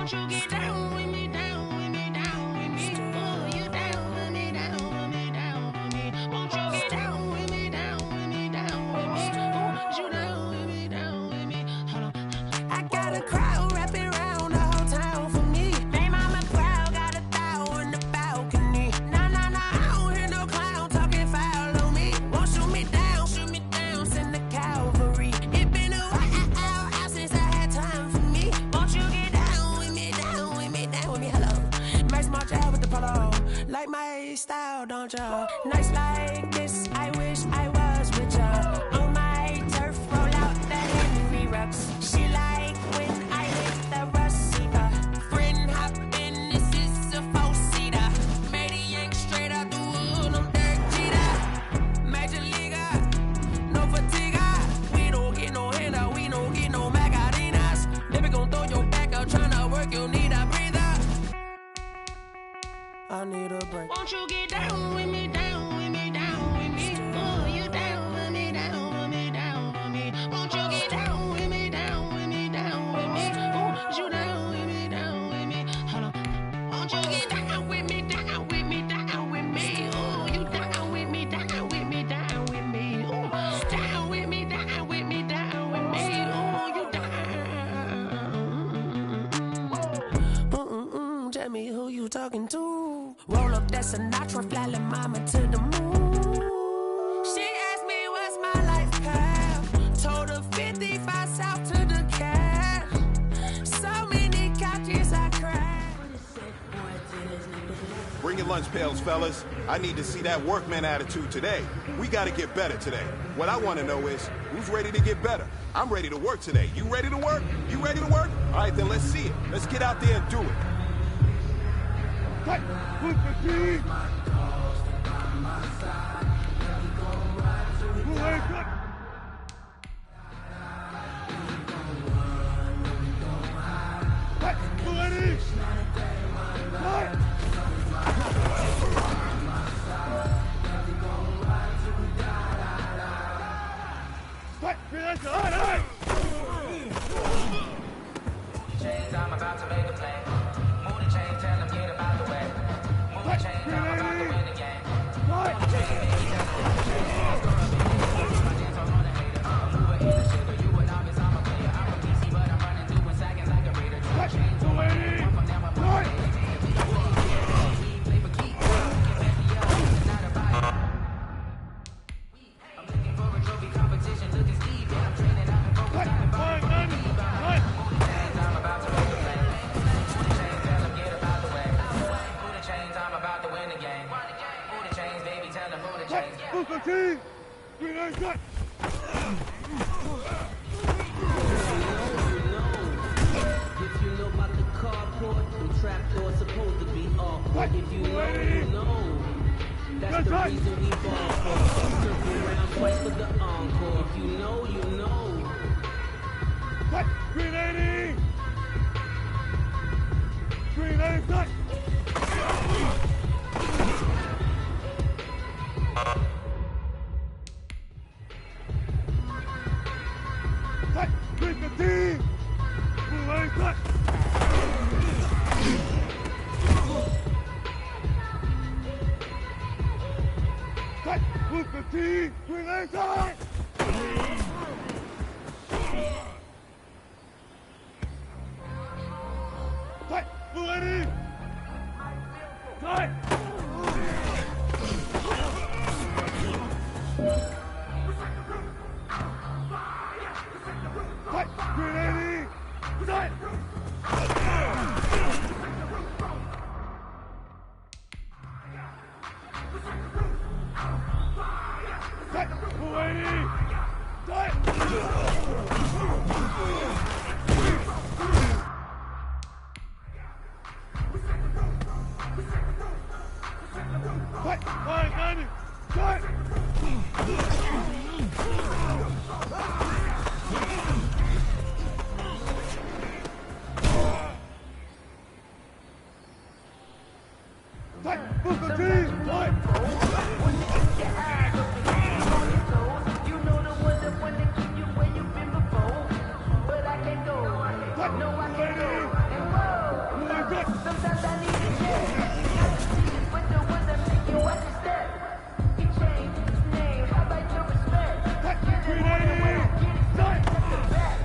Won't you get down with me, down with me, down with me? Oh, you down with me, down with me, down with me. Won't you get down with me, down with me, down with me? Oh, you down with me, down with me? Hold on. I got a crowd wrapping around the whole town for me. They mama crowd got 1,000 in the balcony. Nah, nah, nah, I don't hear no clown talking foul on me. Won't shoot me down, send the cavalry. It been a while since I had time for me. Won't you get down with me, down with me, down with me? Hello. Nice march out with the polo. Like my style, don't ya? Nice like this, I wish I was with ya. On my turf, roll out the Henry Rux. She like when I hit the receiver. Friend hop in, this is a four-seater. Made a yank straight out the wood, I'm Derek Jeter. Major leaguer, no fatigue. We don't get no handout, we don't get no Macarinas. Never gon' throw your back out, tryna work, you need a breather. I need a break. Won't you get down with me, down with me, down with me? Oh, you down with me, down with me, down with me? Won't you get down with me, down with me, down with me? Oh, you down with me, down with me? Hold on. Won't you get down with me, down with me, down with me? Oh, you down with me, down with me, down with me? Oh, down with me, down with me, down with me? Oh, you down. Tell me who you talking to. Roll up that Sinatra, fly la mama to the moon. She asked me what's my life path. Told her 55 south to the cash. So many couches I cried. Bring your lunch pails, fellas. I need to see that workman attitude today. We got to get better today. What I want to know is, who's ready to get better? I'm ready to work today. You ready to work? You ready to work? All right, then let's see it. Let's get out there and do it. Cut! Move the team! Move away, cut! Cut! Move ready! Cut! Cut! Relax, all right! Chains, I'm about to make a play. Move the chain, tell them get about the way. Move the chain, I'm about to win the game. Move the chain, baby, tell them move the chain. My dance on the hater. Move it in the sugar, you a novice, I'm a player. I'm a PC, but I'm running through in seconds like a raider. Two chains, one from them, I'm play for keeps. Not a fight. I'm looking for a trophy competition, looking Steve, and I'm training out and focused on the body. Move the team! Relax, cut! If you know about the carport, the trapdoor supposed to be awkward. If you know, you know. That's the reason we ball for. Circle around twice for the encore. If you know, you know. Cut! 380! 380, cut! Cut! With the team! Move away, cut! Cut! With the team! Relay time! Cut! Move ready! Cut! Cut! 380! Cut! Cut! 480! Cut! Cut! 590! Cut! Move the team! Cut! No, I can't go. No, I can't go. With the ones that make you understand. He changed his name. How about your respect? Get it when it starts at the back.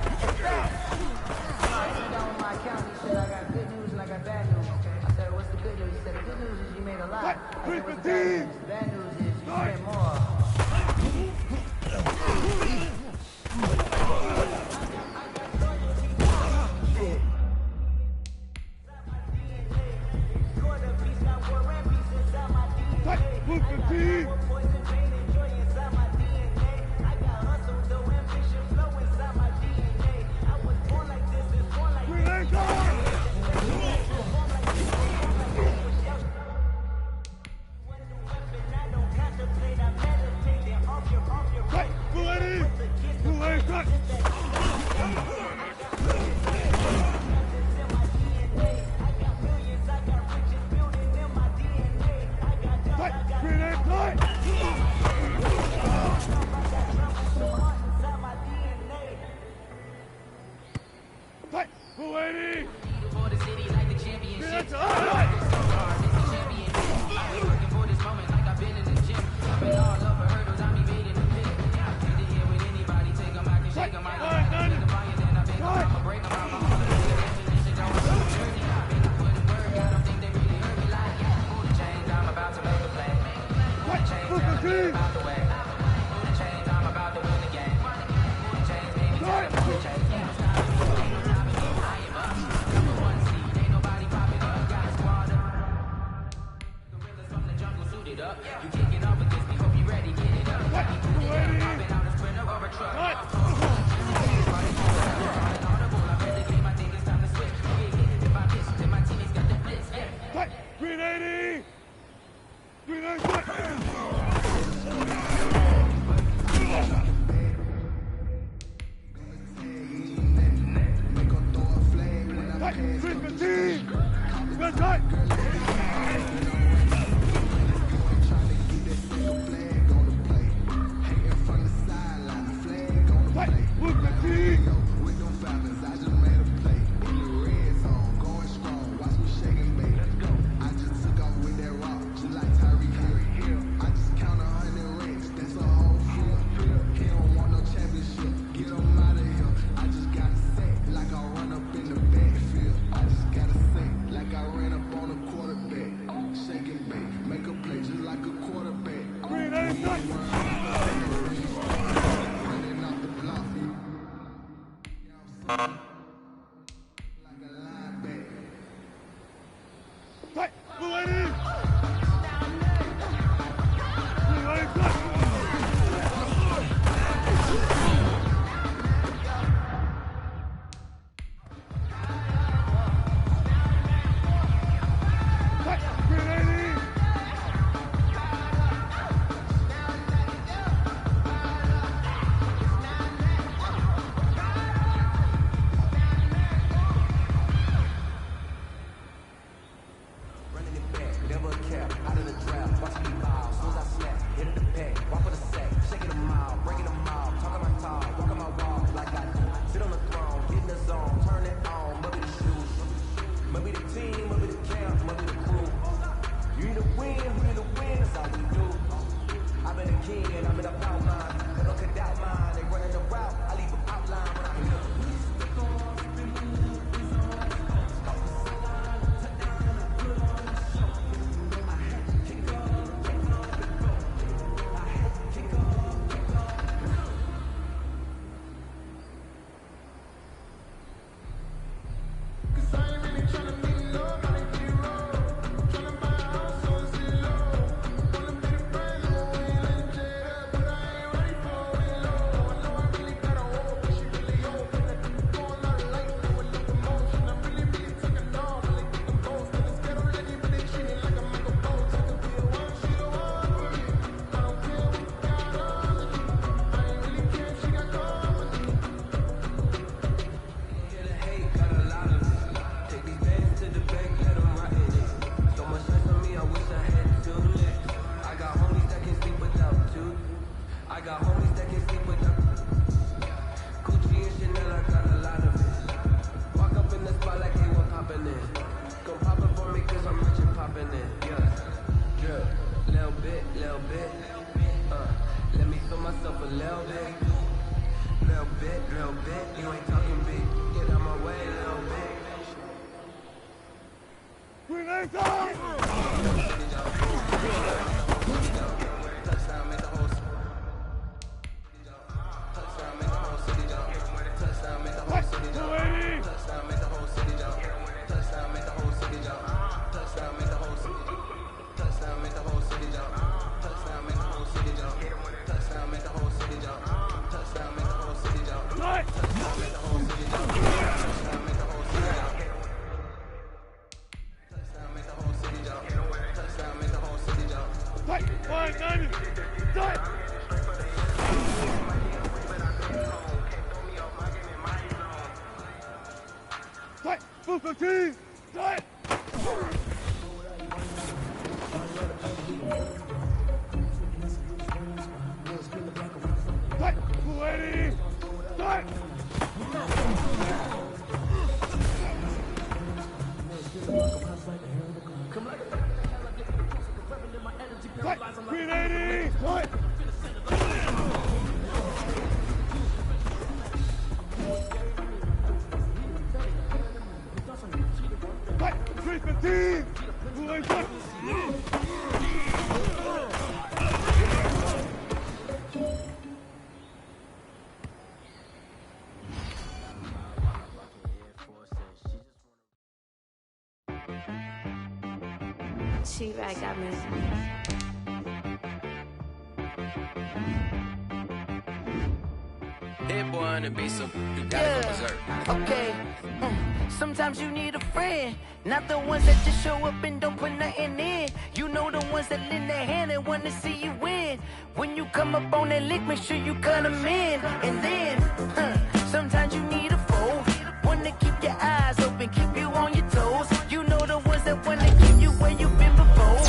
Down my account, he said I got good news and I got bad news. I said, what's the good news? He said, the good news is you made a lot. I said, what's the bad news? The bad news is you spent more. Little bit. Let me feel myself a little bit. Little bit. You ain't talking big. Get out my way, little bit. Grenade time! Touchdown, make the whole city. Touchdown, make the whole city jump. Touchdown, make the whole city jump. Touchdown, make the whole city jump. Touchdown, make the whole city jump. Touchdown, make the whole city jump. Touchdown, make the whole city jump. Touchdown, make the whole city jump. Touchdown, make the whole city jump. Touchdown, make the whole city jump. Touchdown, make the whole city jump. Touchdown, make the whole city jump. Touchdown, make the whole city jump. Touchdown, make the whole city jump. Fight! 190! Fight! Fight! Booker team! Fight! Fight! 280! Fight! Fight! 380! Fight! Fight! 315! 285! T-Rag got me. Hit boy on the beat, so you gotta go berserk. Okay. Sometimes you need a friend, not the ones that just show up and don't put nothing in. You know the ones that lend their hand and want to see you win. When you come up on that lick, make sure you cut them in. And then, sometimes you need a foe, one to keep your eyes open, keep you on your toes. You know the ones that want to keep you where you've been before.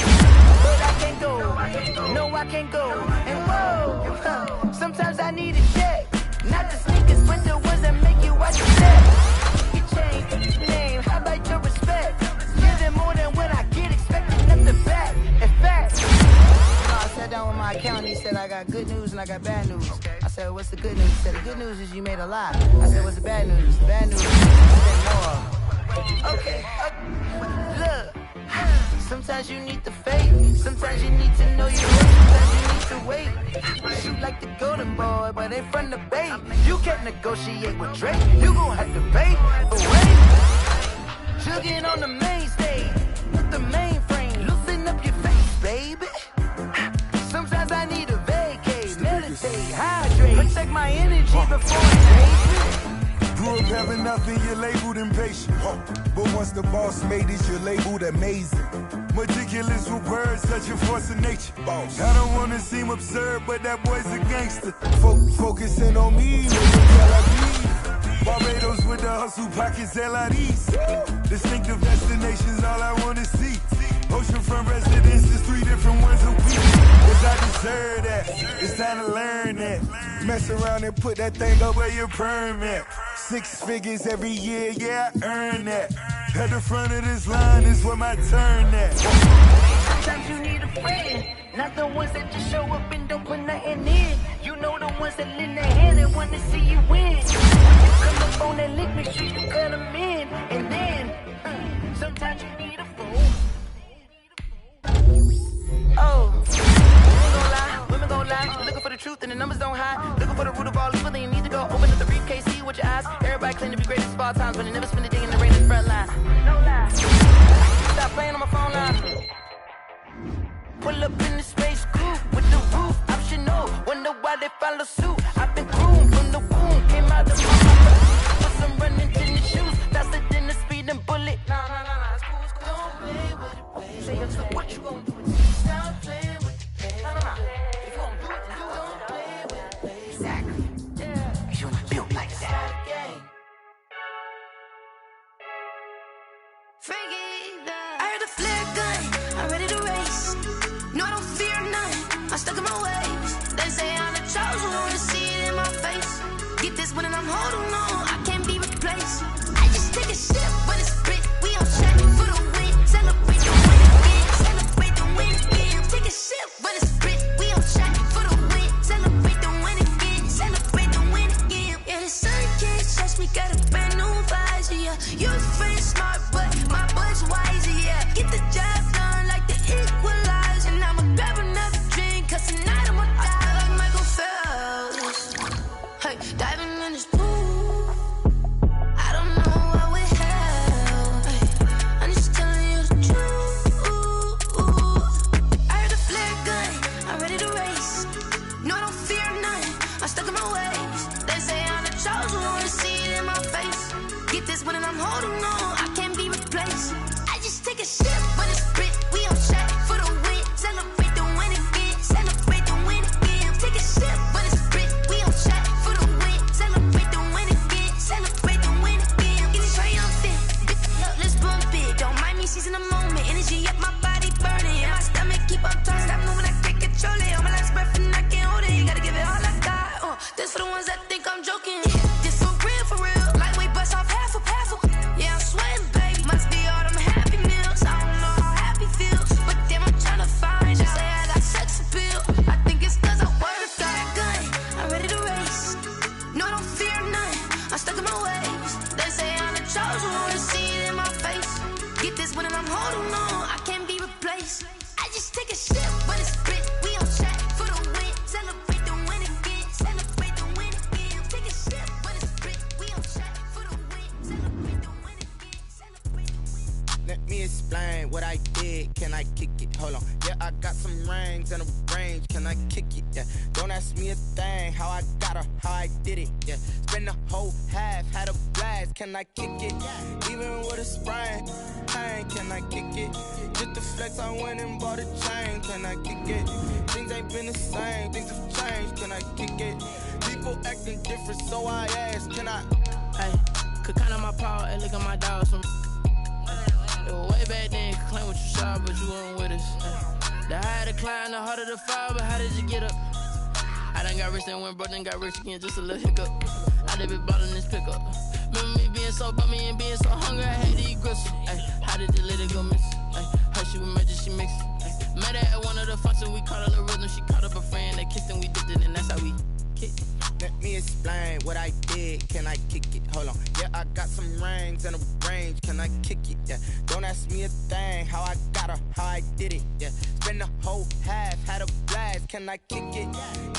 But I can't go, no I can't go. And whoa, sometimes I need a check. Not the sneakers, but the ones that make you watch your step. You change your name, how about your respect? Give them more than what I get, expecting nothing back. In fact, I sat down with my accountant, he said I got good news and I got bad news. I said, what's the good news? He said, the good news is you made a lot. I said, what's the bad news? The bad news is you spent more. Okay, look. Sometimes you need the faith, sometimes you need to know your worth, sometimes you need to wait. Shoot like the golden boy, but they from the bay. You can't negotiate with Drake, you gon' have to pay for wait. Jugging on the main stage, with the mainframe, loosen up your face, baby. Sometimes I need a vacate, meditate, hydrate, protect my energy before I take it. Grew up having nothing, you're labeled impatient. But once the boss made it, you're labeled amazing. Meticulous with words, such a force of nature. Boss. I don't wanna seem absurd, but that boy's a gangster. Focusing on me with the LIB. Barbados with the hustle pockets, LIDs. Distinctive destinations, all I wanna see. Oceanfront residences, 3 different ones a week. Cause I deserve that, it's time to learn that. Mess around and put that thing up where your perm at. 6 figures every year, yeah, I earn that. At the front of this line is where my turn at. Sometimes you need a friend, not the ones that just show up and don't put nothing in. You know the ones that lend their hand and want to see you win. When you come up on that lick, make sure you cut them in. And then, sometimes you need a fool. Oh, women gon' lie, looking for the truth and the numbers don't hide. Looking for the root of all evil, then you need to go open up the briefcase, see with your eyes. Everybody claim to be greatest of all times, but they never spend a day in the rain in the front line. No lie. Stop playing on my phone line. Pull up in the space coupe with the roof optional. Wonder why they follow suit. I've been groomed from the womb, came out of my mama. Put some running tennis shoes, faster than the speeding bullet. Nah, it's cool, Don't play with it, baby. Say so what you gon' do? Stop playing with it, baby. Nah. If you gon' do it, then you don't play with it, baby. Exactly. Yeah. You built like that. I heard a flare gun, I'm ready to race. No, I don't fear nothing, I'm stuck in my ways. They say I'm the chosen one, see it in my face. Get this one and I'm holding on, I can't be replaced. I just take a sip when it's spit, we on check for the win. Celebrate the win again, celebrate the win again. Take a sip I kick it? Hold on. Yeah, I got some rings and a range. Can I kick it? Yeah. Don't ask me a thing. How I got her, how I did it. Yeah. Spend the whole half, had a blast. Can I kick it? Even with a sprain, pain. Can I kick it? Just the flex, I went and bought a chain. Can I kick it? Things ain't been the same. Things have changed. Can I kick it? People acting different, so I ask. Can I? Hey, could count on my power and look at my dogs from. It was way back then, could claim what you saw, but you weren't with us. The higher the climb, the harder the fall, but how did you get up? I done got rich and went broke, then got rich again, just a little hiccup. I done been ballin' this pickup. Remember me being so bummy and being so hungry, I had to eat gristle. How did the lady go miss? Her she was magic, she mixed. Met her at one of the functions, we caught her the rhythm, she caught up a friend, they kissed and we dipped it, and that's how we kicked. Let me explain what I did. Can I kick it? Hold on. Yeah, I got some rings and a range. Can I kick it? Yeah. Don't ask me a thing. How I got her, how I did it. Yeah. Spend the whole half, had a blast. Can I kick it?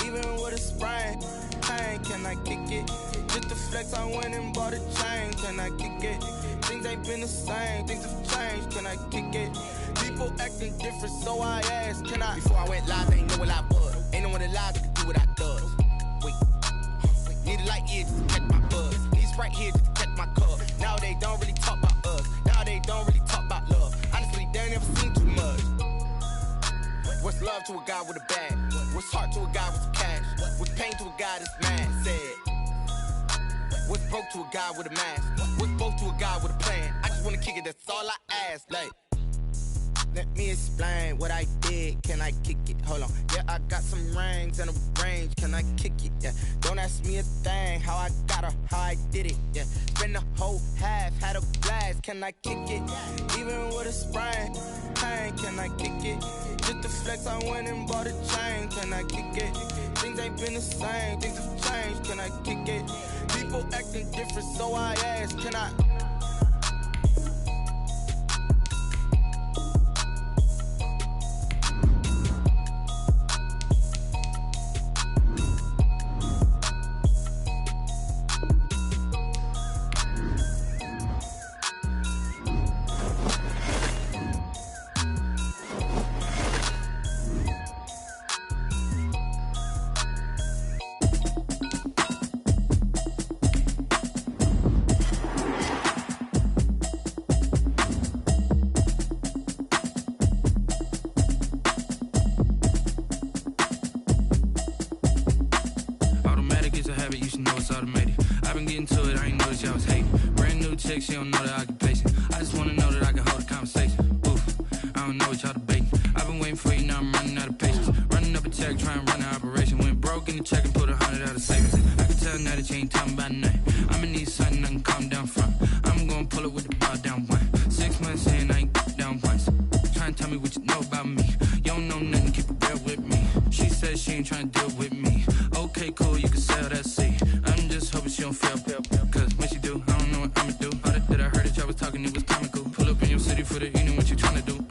Even with a sprain, pain. Can I kick it? Just the flex, I went and bought a chain. Can I kick it? Things ain't been the same. Things have changed. Can I kick it? People acting different, so I asked. Can I? Before I went live, ain't know what I was. Ain't no one alive that could do what I does. Wait. Need a light here just to catch my buzz. Need Sprite here just to catch my cup. Now they don't really talk about us. Now they don't really talk about love. Honestly, they ain't never seen too much. What's love to a guy with a bag? What's heart to a guy with some cash? What's pain to a guy that's mad? Said. What's broke to a guy with a mask? What's both to a guy with a plan? I just wanna kick it, that's all I ask. Like, let me explain what I did. Can I kick it? Hold on. Yeah, I got some rings and a range. Can I kick it? Yeah. Don't ask me a thing. How I got her, how I did it. Yeah. Spend the whole half, had a blast. Can I kick it? Even with a sprain, pain. Can I kick it? Just the flex, I went and bought a chain. Can I kick it? Things ain't been the same. Things have changed. Can I kick it? People acting different, so I ask. Can I? She don't know the occupation. I just wanna know that I can hold a conversation. Oof, I don't know what y'all debating. I've been waiting for you, now I'm running out of patience. Running up a check, trying to run an operation. Went broke in the check and put 100 out of savings. I can tell now that you ain't talking about nothing. I'ma need something I can calm down from. I'm gonna pull it with the bar down one. 6 months in, I ain't down once. Trying to tell me what you know about me. You don't know nothing, keep it real with me. She says she ain't trying to deal with me. Okay, cool, you can sell that seat. I'm just hoping she don't fail. Cause when she do, I don't know what I'ma do. That I heard that y'all was talking, it was comical. Pull up in your city for the evening, what you tryna do?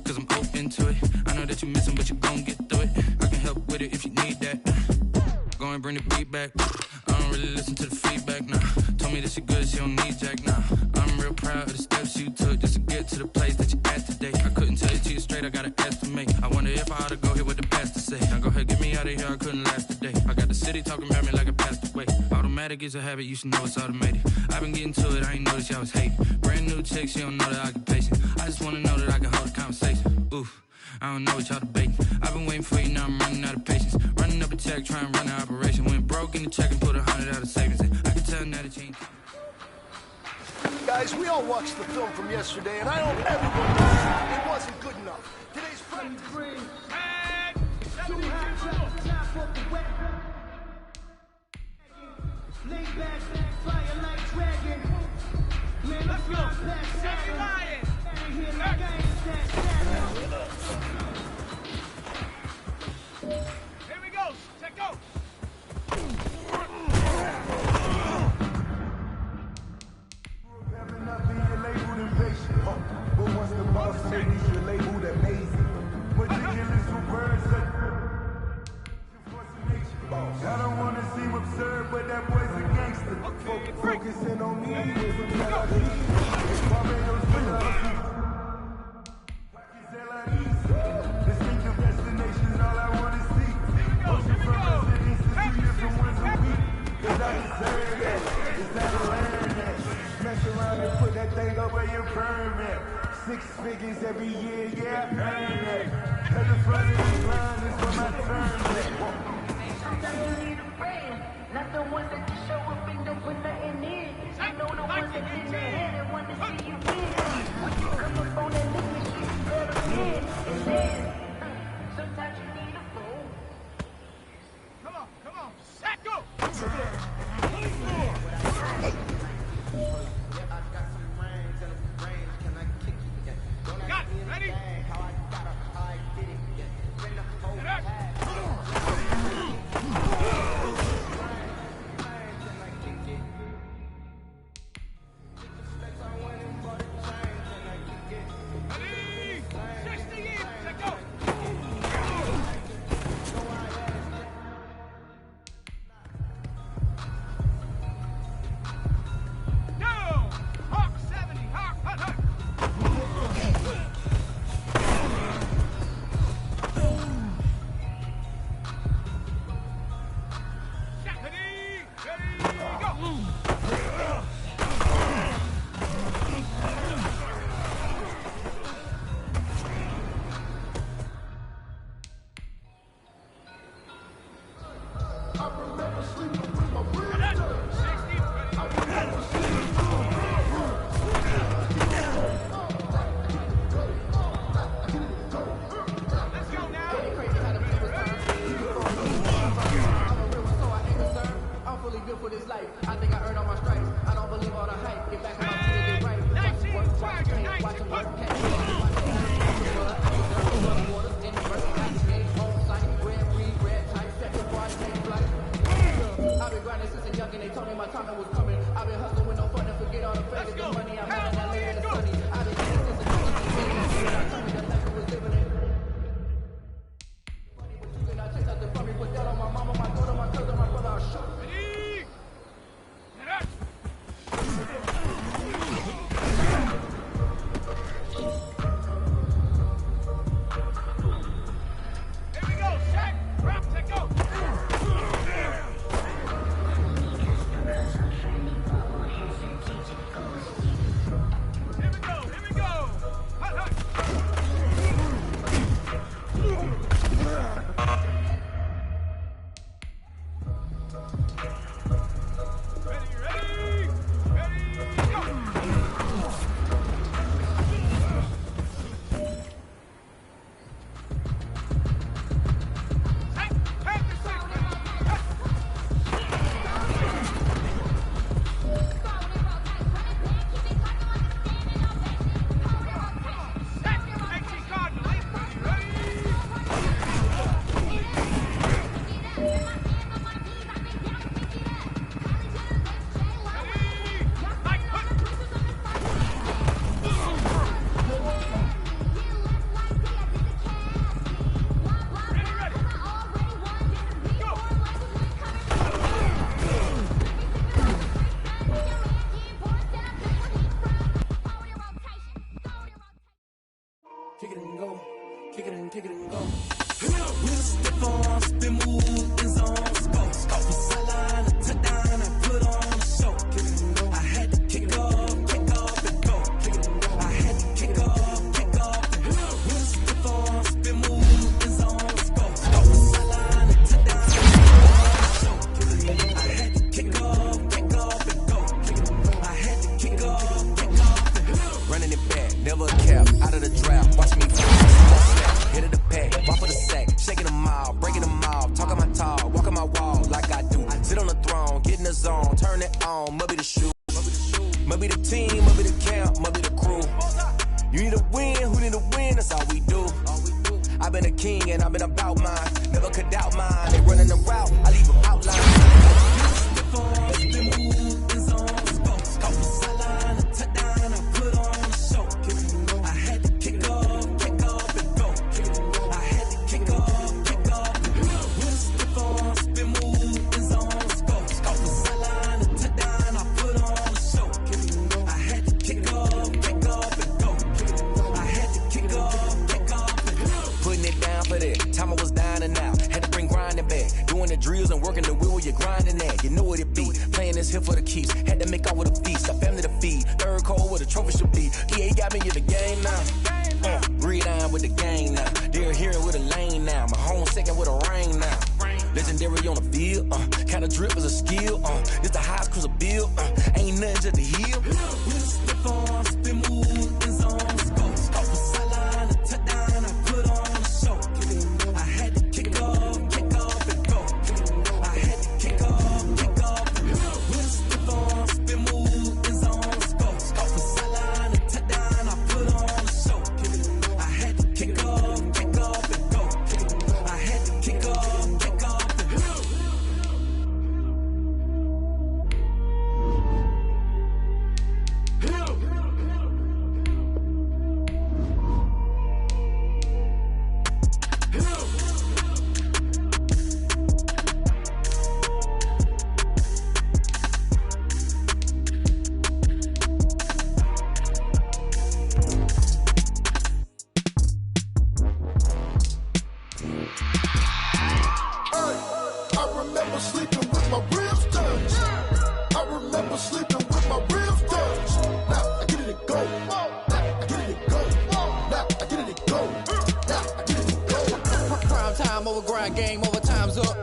Cause I'm open to it. I know that you missing, but you gon' get through it. I can help with it if you need that. Go and bring the beat back. I don't really listen to the feedback, nah. Told me that she good, she don't need jack, nah. I'm real proud of the steps you took just to get to the place that you at today. I couldn't tell you to you straight, I gotta estimate. I wonder if I ought to go here with the pastor say. Now go ahead, get me out of here, I couldn't last a day. I got the city talking about me like I passed away. Automatic is a habit, you should know it's automated. I've been getting to it, I ain't noticed y'all was hating. Brand new chick, she don't know the occupation. I just wanna know that I can hold a conversation. Oof, I don't know what y'all debating. I've been waiting for you, now I'm running out of patience. Running up a check, trying to run an operation. Went broke in the check and put 100 out of savings. I can tell now that you ain't. Guys, we all watched the film from yesterday, and I hope everyone knows it wasn't good enough. Today's practice. Lay back, fire like dragon. Man, let's go. Here like I ain't that. Here we go. Check out. Nothing you're labeled impatient. But once the boss ladies, you're labeled amazing. Meticulous with words I don't wanna seem absurd, but that boy's a gangster. Focusing on me, with Barbados with the hustle. 6 figures every year, yeah, I earn that. At the front of the line is where my turn is. Sometimes you need a friend, not the ones that just show up and don't put nothing in. You know the ones that in their head and want to see you win. When you come up on that liquid, you better win. And then, sometimes you need a fool. Come on, Sack, go! Got it, ready? Time I was down and out, had to bring grind grinding back. Doing the drills and working the wheel where you're grinding at. You know what it be. Playing this here for the keeps. Had to make off with a feast. Got family to feed. Third cold where the trophy should be. EA got me in the game now. Breed on with the gang now. They're here with a lane now. My home second with a ring now. Legendary on the field. Kinda drip is a skill. It's the highest cruiser bill. Ain't nothing just to heal. Slip on, spin move, in zone, scope. Off the sideline, a touchdown, I put on a show. I had to kick off and go. I had to kick off and go. Slip on, spin move, in zone, scope. Off the sideline, a touchdown, I put on a show. I had to kick off and go. I had to kick off and go. Game over, time's up.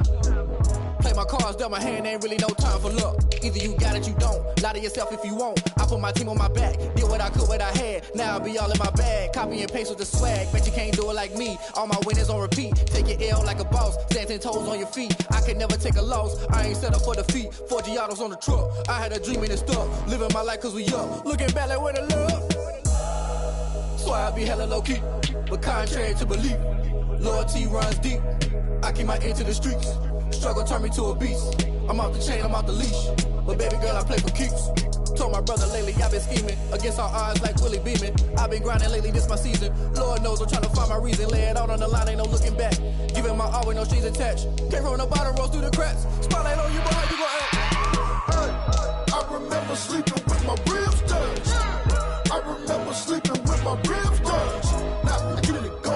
Play my cards, dealt my hand, ain't really no time for luck. Either you got it, you don't. Lie to yourself if you won't. I put my team on my back, did what I could, what I had. Now I'll be all in my bag. Copy and paste with the swag. Bet you can't do it like me. All my winners on repeat. Take your L like a boss. Stand 10 toes on your feet. I can never take a loss. I ain't set up for defeat. 4 Giottos on the truck. I had a dream and it's stuck. Living my life cause we up. Looking back like where the love. So I be hella low key. But contrary to belief, loyalty runs deep. I keep my ear to the streets. Struggle turned me to a beast. I'm off the chain, I'm off the leash. But baby girl, I play for keeps. Told my brother lately, I've been scheming. Against all odds like Willie Beeman. I've been grinding lately, this my season. Lord knows I'm trying to find my reason. Lay it out on the line, ain't no looking back. Giving my all with no strings attached. Came from the bottom, rose through the cracks. Spotlight on you, but how you gon' act? Hey, I remember sleeping with my ribs touched. I remember sleeping with my ribs touched. Now I get it and go.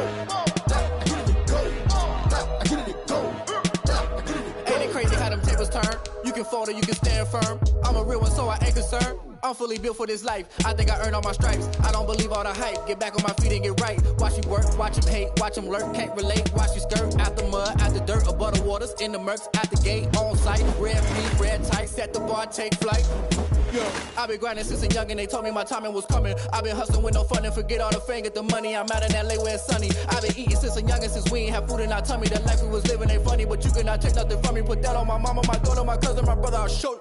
Turn. You can fold or you can stand firm. I'm a real one, so I ain't concerned. I'm fully built for this life. I think I earned all my stripes. I don't believe all the hype. Get back on my feet and get right. Watch you work, watch him hate, watch him lurk. Can't relate, watch you skirt. Out the mud, out the dirt, above the waters, in the murks, out the gate, on site. Red fleet, red tight, set the bar, take flight. Yeah, I've been grinding since a young and they told me my timing was coming. I've been hustling with no fun and forget all the fame, get the money. I'm out in LA where it's sunny. I've been eating since a youngin', since we ain't have food in our tummy. The life we was living ain't funny, but you cannot take nothing from me. Put that on my mama, my daughter, my cousin, my brother, I'll show you.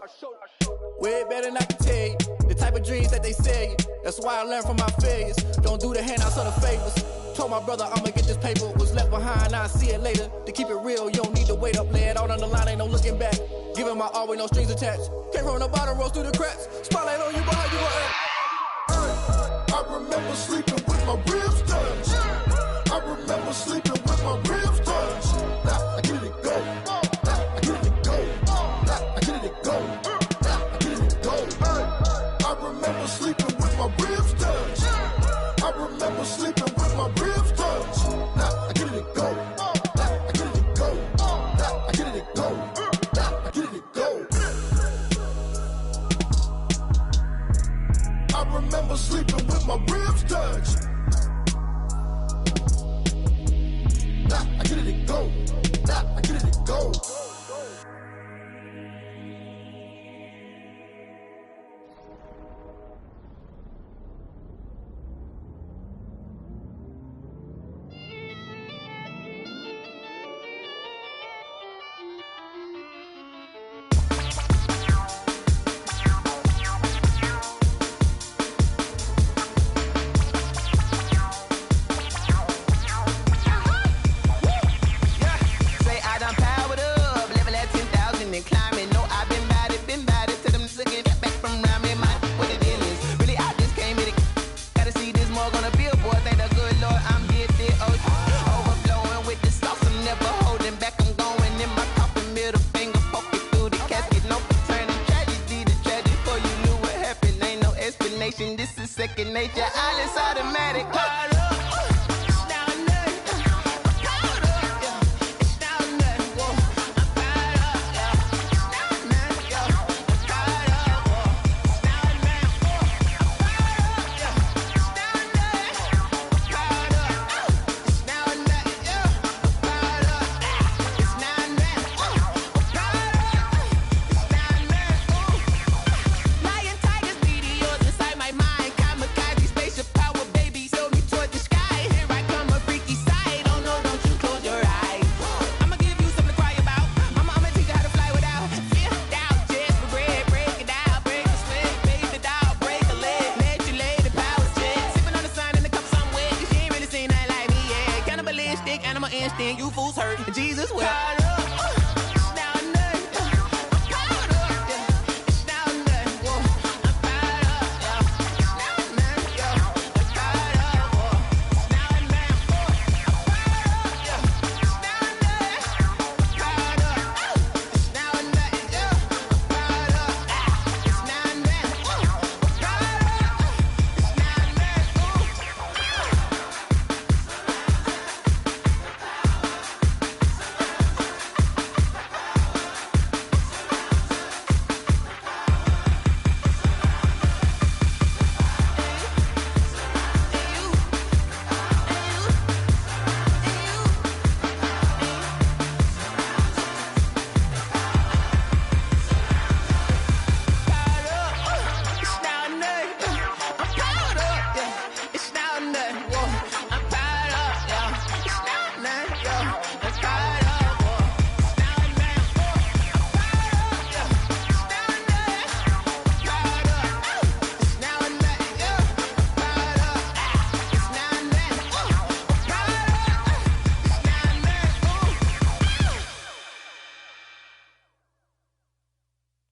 Way better than I can tell you. The type of dreams that they sell you. That's why I learned from my failures. Don't do the handouts or the favors. Told my brother I'ma get this paper. Was left behind, I'll see it later. To keep it real, you don't need to wait up. Lay it out on the line, ain't no looking back. Giving my all with no strings attached. Came from the bottom, rose through the cracks. Spotlight on you, but how you gon' act? I remember sleeping with my ribs touched. I remember sleeping with my ribs touched. Now I get it and go. Now I get it and go. Now I get it and go. Now I get it and go. I remember sleeping with my ribs touched. I remember sleeping with my ribs touched. Now I get it and go. Now I get it and go. Now I get it and go. Now I get it and go. I remember sleeping with my ribs touched. Now I get it and go. Now I get it and go. This is second nature, all is automatic. handstand, you fools hurt. Jesus will.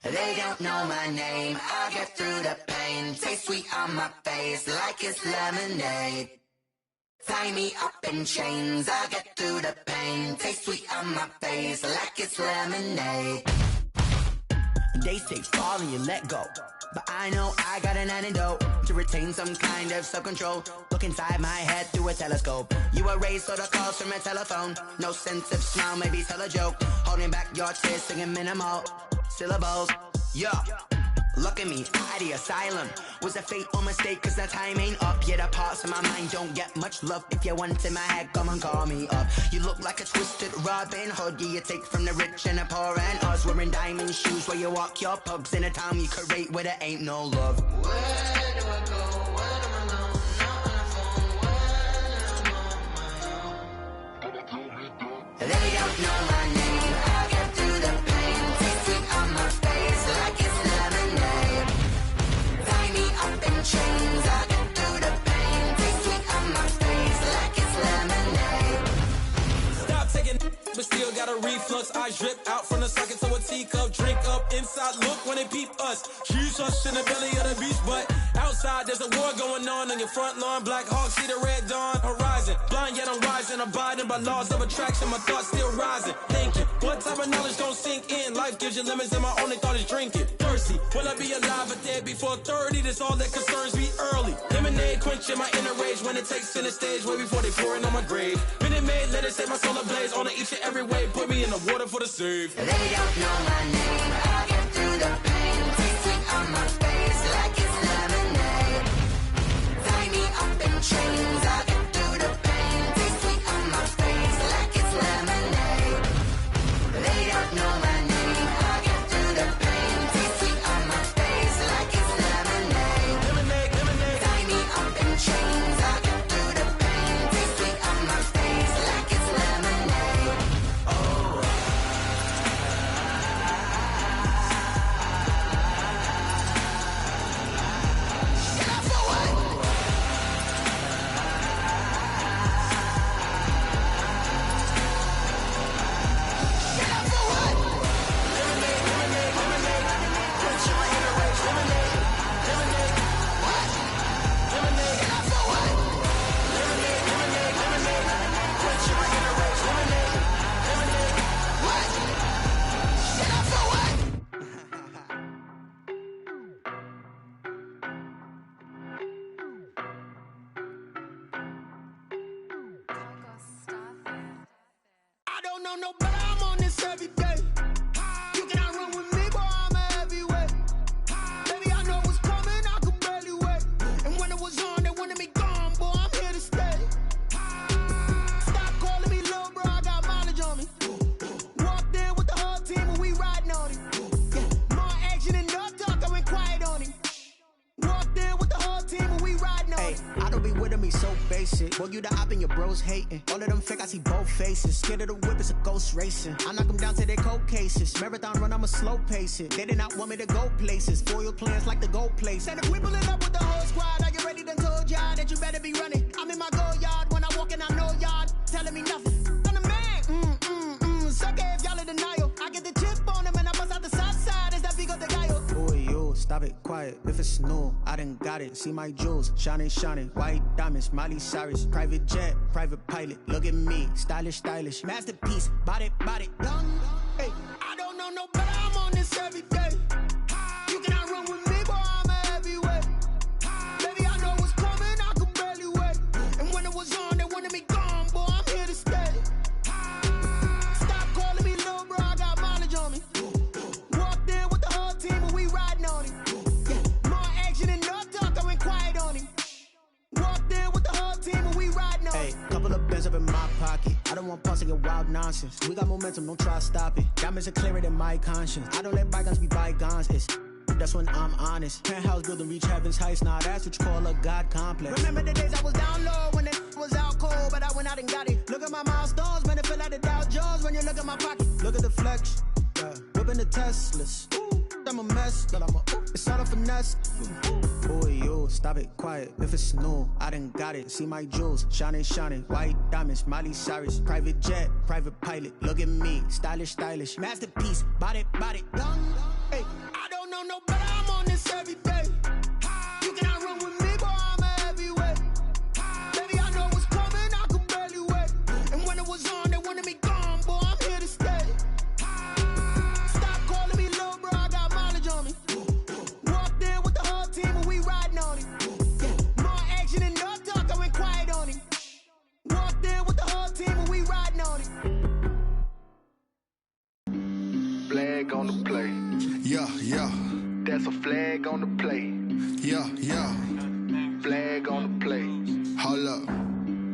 They don't know my name, I get through the pain. Taste sweet on my face like it's lemonade. Tie me up in chains, I get through the pain. Taste sweet on my face like it's lemonade. They say fall and you let go, but I know I got an antidote to retain some kind of self-control. Look inside my head through a telescope. You erase all the calls from a telephone. No sense of smile, maybe tell a joke. Holding back your tears, singing minimal syllables. Yeah, look at me, out of the asylum. Was a fate or mistake, cause the time ain't up. Yet the parts of my mind don't get much love. If you want in my head, come and call me up. You look like a twisted Robin Hood. Yeah, you take from the rich and the poor and us. Wearing diamond shoes where you walk your pugs. In a town you create where there ain't no love. Where do I go? Where do I know? Not on the phone when I'm on my own. They don't know my name, I get through the pain. Taste sweet on my face like it's lemonade. Tie me up in chains, I get through the pain. Taste sweet on my face like it's lemonade. Stop taking but still got a reflux. Eyes drip out from the socket to a teacup. Drink up inside, look when they peep us. Huge us in the belly of the beast, but outside there's a war going on your front lawn. Black Hawk, see the red dawn horizon. Blind yet I'm rising, abiding by laws of attraction. My thoughts still rising, thinking what type of knowledge gon' sink in? Life gives you limits and my only thought is drinking. Thirsty, will I be alive or dead before 30? That's all that concerns me early. Lemonade quenching my inner rage when it takes center stage way before they pour it on my grave. Minute Maid, let it set my soul ablaze on each and every way. Put me in the water for the save. They don't know my name, I get through the pain. Taste sweet on my face like it's lemonade. Tie me up in chains, I get through the pain. Taste sweet on my face like it's lemonade. They don't know my name, I get through the pain. Taste sweet on my face like it's lemonade. Lemonade, lemonade. Tie me up in chains, I get through the pain. Taste sweet on my face like it's lemonade. Oh. I don't know no better, I'm on this every day. You cannot run with me, boy, I'm a heavyweight. Baby, I know what's coming, I could barely wait. And when it was on, they wanted me gone, boy, I'm here to stay. Stop calling me little bro, I got mileage on me. Walked in with the whole team and we riding on him. Yeah, more action and no talk, I went quiet on him. Walked in with the whole team and we riding on him. I don't be with me so basic. Boy, you the op and your bros hating. All of them fake, I see both faces. Scared of the whip, it's a ghost racing. I knock them down to their cold cases. Marathon run, I'ma slow pace it. They did not want me to go places. Foil plans like the gold place. And if we pulling up with the whole squad, are you ready? Done told y'all that you better be running. I'm in my go yard when I walk in, I know y'all telling me nothing. Gonna stop it, quiet. If it's new, I done got it. See my jewels, shining, shining. White diamonds, Miley Cyrus. Private jet, private pilot. Look at me, stylish, stylish. Masterpiece, body, body, young. Hey, I don't know no better. I'm on this every day. You cannot run with me, boy. I'm a heavyweight. Baby, I know what's coming. I could barely wait. And when it was on, they wanted me gone, boy. I'm here to stay. Stop calling me little bro. I got mileage on me. Walked in with the whole team and we riding on him. Yeah, more action and no talk. I went quiet on him. Walked in with the whole team and we riding on him. Hey, couple of bands up in my pocket. I don't want pause to get wild nonsense. We got momentum, don't try to stop it. Diamonds are clearer than my conscience. I don't let bygones be bygones. That's when I'm honest. Penthouse building, reach heaven's heights. Nah, that's what you call a God complex. Remember the days I was down low when it was out cold, but I went out and got it. Look at my milestones, man, it feel like the Dow Jones when you look at my pocket. Look at the flex, yeah. Whipping the Teslas. I'm a mess, but it's all a finesse. Boy, you, stop it, quiet. If it's new, I done got it. See my jewels, shining, shining. White diamonds, Miley Cyrus. Private jet, private pilot. Look at me, stylish, stylish. Masterpiece, body, body, young. Hey, I don't know no better. I'm on this every day. You cannot run with me, boy. I'm a heavyweight. Baby, I know what's coming. I could barely wait. And when it was on, they wanted me gone, boy. I'm here to stay. Stop calling me little bro. I got mileage on me. Walked in with the whole team and we riding on him. Yeah, more action and no talk. I went quiet on him. Walked in with the whole team and we riding on him. Flag on the play. Yeah, yeah. That's a flag on the play. Yeah, yeah. Flag on the play. Hold up.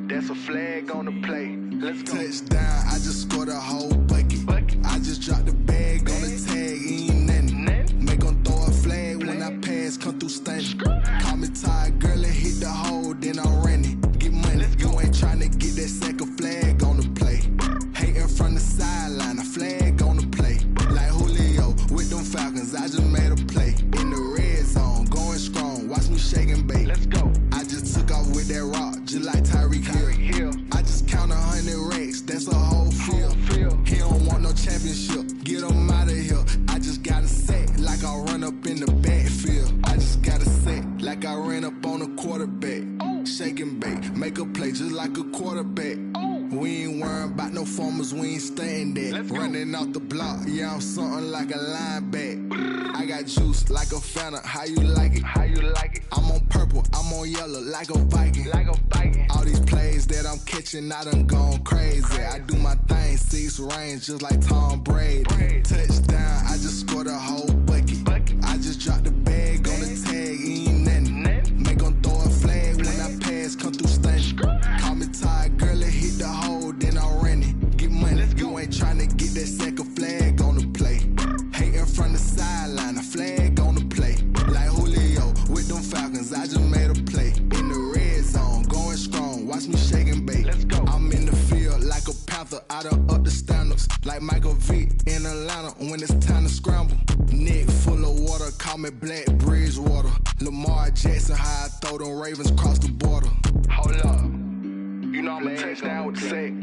That's a flag on the play. Let's go. Touchdown, I just scored a whole bucket. I just dropped the bag on the tag, ain't nothing. Make 'em throw a flag when I pass, come through stunning. Call me tired, girl, and hit the hole, then I'm running. Get money, you ain't tryna get that second flag on the play. Hating from the sideline, a flag on the play. Like Julio with them Falcons, I just made a play. In the red zone, going strong, watch me shake and bake. Let's go. I just took off with that rock, just like Tyreek Hill. I just count 100 racks, that's a whole field. He don't want no championship, get him out of here. I just got a set, like I run up in the backfield. I just got a set, like I ran up on a quarterback. Shake and bake, make a play just like a quarterback. We ain't worrying about no formers, we ain't staying there. Running off the block, yeah, I'm something like a linebacker. I got juice like a Fanta, how you like it? How you like it? I'm on purple, I'm on yellow, like a Viking. Like a Viking. All these plays that I'm catching, I done gone crazy. I do my thing, 6 range, just like Tom Brady. Touchdown, I just scored a whole bucket. I just dropped the bag on the tag, ain't nothing. Make 'em throw a flag when I pass, come through stunning. Call me tired, girl, and hit the hole, then I'm running. Get money, you ain't tryna get that second flag on the play. Hating from the sideline, a flag on the play. Like Julio with them Falcons, I just made a play. In the red zone, going strong, watch me shake and bake. Let's go. I'm in the field like a panther, I done up the standards. Like Michael Vick in Atlanta when it's time to scramble. Neck full of water, call me Black Bridgewater. Lamar Jackson, how I throw them Ravens across the border. Hold up. You know I'm a touchdown with the sack.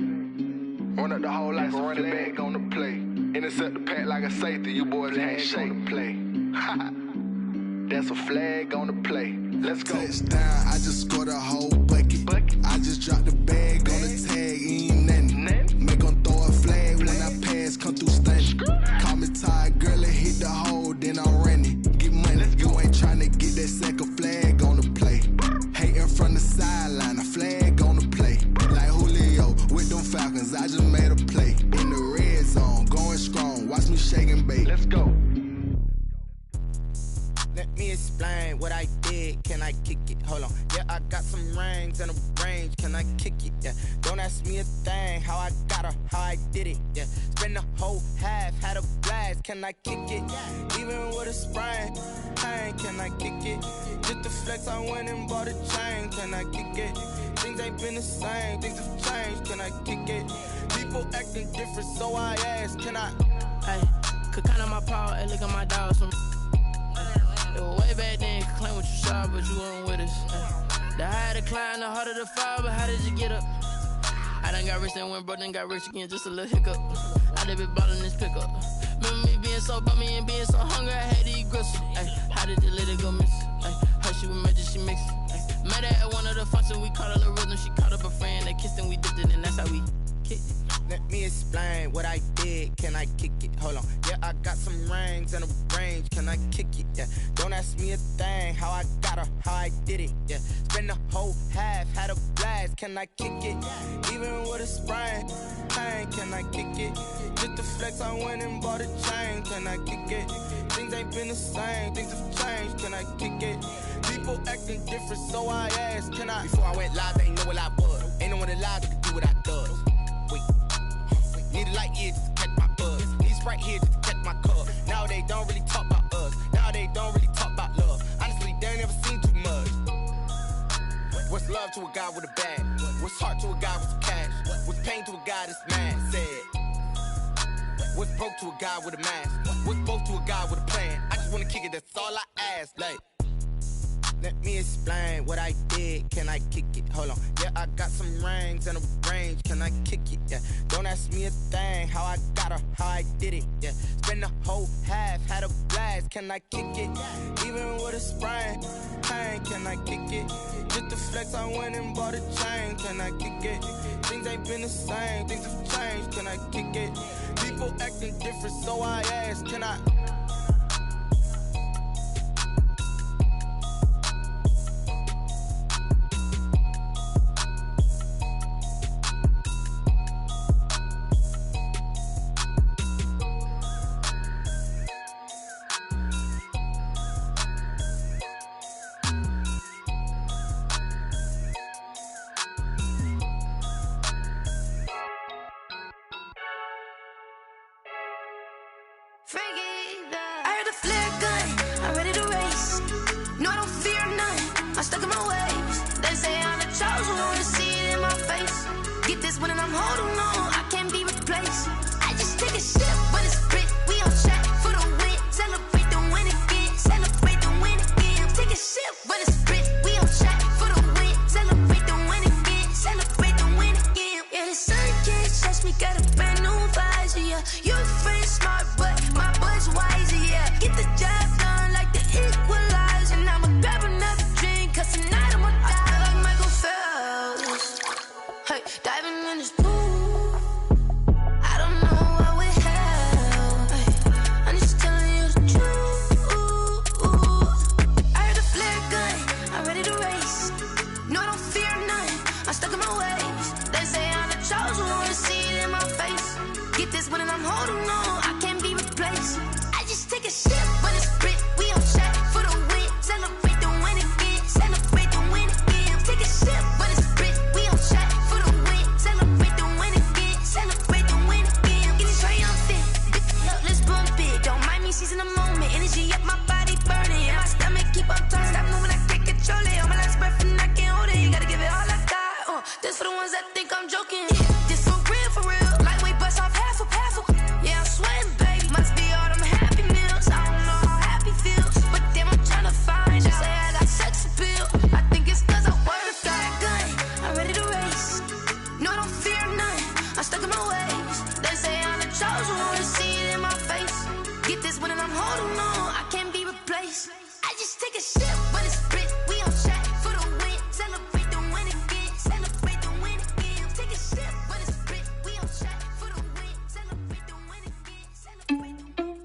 Run up the whole like a running back on the play. Intercept the pack like a safety. You boys can't shake the play. That's a flag on the play. Let's go. Touchdown, I just scored a whole bucket. I just dropped the bag on the tag, ain't nothing. Make 'em throw a flag when I pass, come through stunning. Call me tired, girl, and hit the hole, then I'm running. Get money, you ain't tryna get that second flag on the play. Hating from the sideline, a flag on the play. Like Julio with them Falcons, I just made a play. In the red zone, going strong, watch me shake and bake. Let's go. Let me explain what I did. Can I kick it? Hold on. Yeah, I got some rings and a range. Can I kick it? Yeah. Don't ask me a thing. How I got her, how I did it. Yeah. Spend the whole half, had a blast. Can I kick it? Even with a sprain. Hey, can I kick it? Just the flex, I went and bought a chain. Can I kick it? Things ain't been the same. Things have changed. Can I kick it? People acting different, so I ask. Can I? Hey, could count on my power. Hey, look at my dogs. It was way back then, you could claim what you saw, but you weren't with us. The higher the climb, the harder the fall, but how did you get up? I done got rich and went broke, then got rich again, just a little hiccup. I done been ballin' this pickup. Remember me being so bummy and being so hungry, I had to eat gristle. Ay, how did the lady go miss? Ay, her she was magic, she mixed. Met her at one of the functions, we caught a little rhythm. She caught up a friend, they kissed and we dipped it, and that's how we kicked it. Let me explain what I did. Can I kick it? Hold on. Yeah, I got some rings and a range. Can I kick it? Yeah. Don't ask me a thing. How I got her, how I did it. Yeah. Spend the whole half, had a blast. Can I kick it? Even with a sprain, pain. Can I kick it? Just to flex, I went and bought a chain. Can I kick it? Things ain't been the same. Things have changed. Can I kick it? People acting different, so I asked. Can I? Before I went live, they ain't know what I was. Ain't no one alive that could do what I does. Need a light here just to catch my buzz. Need Sprite here just to catch my cup. Now they don't really talk about us. Now they don't really talk about love. Honestly, they ain't never seen too much. What's love to a guy with a bag? What's heart to a guy with some cash? What's pain to a guy that's mad? Said. What's broke to a guy with a mask? What's both to a guy with a plan? I just wanna kick it, that's all I ask. Like, let me explain what I did. Can I kick it? Hold on. Yeah, I got some rings and a range. Can I kick it? Yeah. Don't ask me a thing. How I got her, how I did it. Yeah. Spend the whole half, had a blast. Can I kick it? Even with a sprain, pain. Can I kick it? Just to flex, I went and bought a chain. Can I kick it? Things ain't been the same. Things have changed. Can I kick it? People acting different, so I asked. Can I? I heard a flare gun, I'm ready to race. No, I don't fear none, I'm stuck in my ways. They say I'm the chosen one, to see it in my face. Get this one and I'm holding on, I can't be replaced. I just take a sip, but it's Brit, we on track for the win. Celebrate the win again, celebrate the win again. Take a sip, but it's Brit, we on track for the win. Celebrate the win again, celebrate the win again. Yeah, the sun can't touch me, got a brand new visor, yeah. You're friend smart, but my boy's wiser, yeah. Get the job done like the equalizer. Now I'ma grab another drink, cause tonight I'ma die like Michael Phelps. Hey, diving in this pool, I don't know what we have. Hey, I'm just telling you the truth. I heard a flare gun, I'm ready to race. No, I don't fear none, I'm stuck in my ways. They say I'm the chosen one, to see it in my face. Get this one and I'm holding on, I can't be replaced. I just take a sip, but it's Brit, we on track for the win. Celebrate the win again, celebrate the win again. Take a sip, but it's Brit, we on track for the win. Celebrate the win again, celebrate the win again. Get it triumphant, up, let's bump it. Don't mind me seizing the moment, energy up, my body burning. And my stomach keep on turning, stop moving, I can't control it. On my last breath and I can't hold it, you gotta give it all I got. This for the ones that think I'm joking. This for real, lightweight bust off half a. Yeah, I'm sweating, baby. Must be all them happy meals. I don't know how happy feels, but damn, I'm tryna find out. Say I got sex appeal. I think it's cause I wear a flat gun. I'm ready to race. No, I don't fear none. I'm stuck in my ways. They say I'm the chosen one, to see it in my face. Get this one and I'm holding on, I can't be replaced. I just take a sip, but it's Brit. We on track for the win. Celebrate the win again. Celebrate the win again. Take a sip, but it's Brit. We on track for the win. Celebrate the win again. Celebrate the win.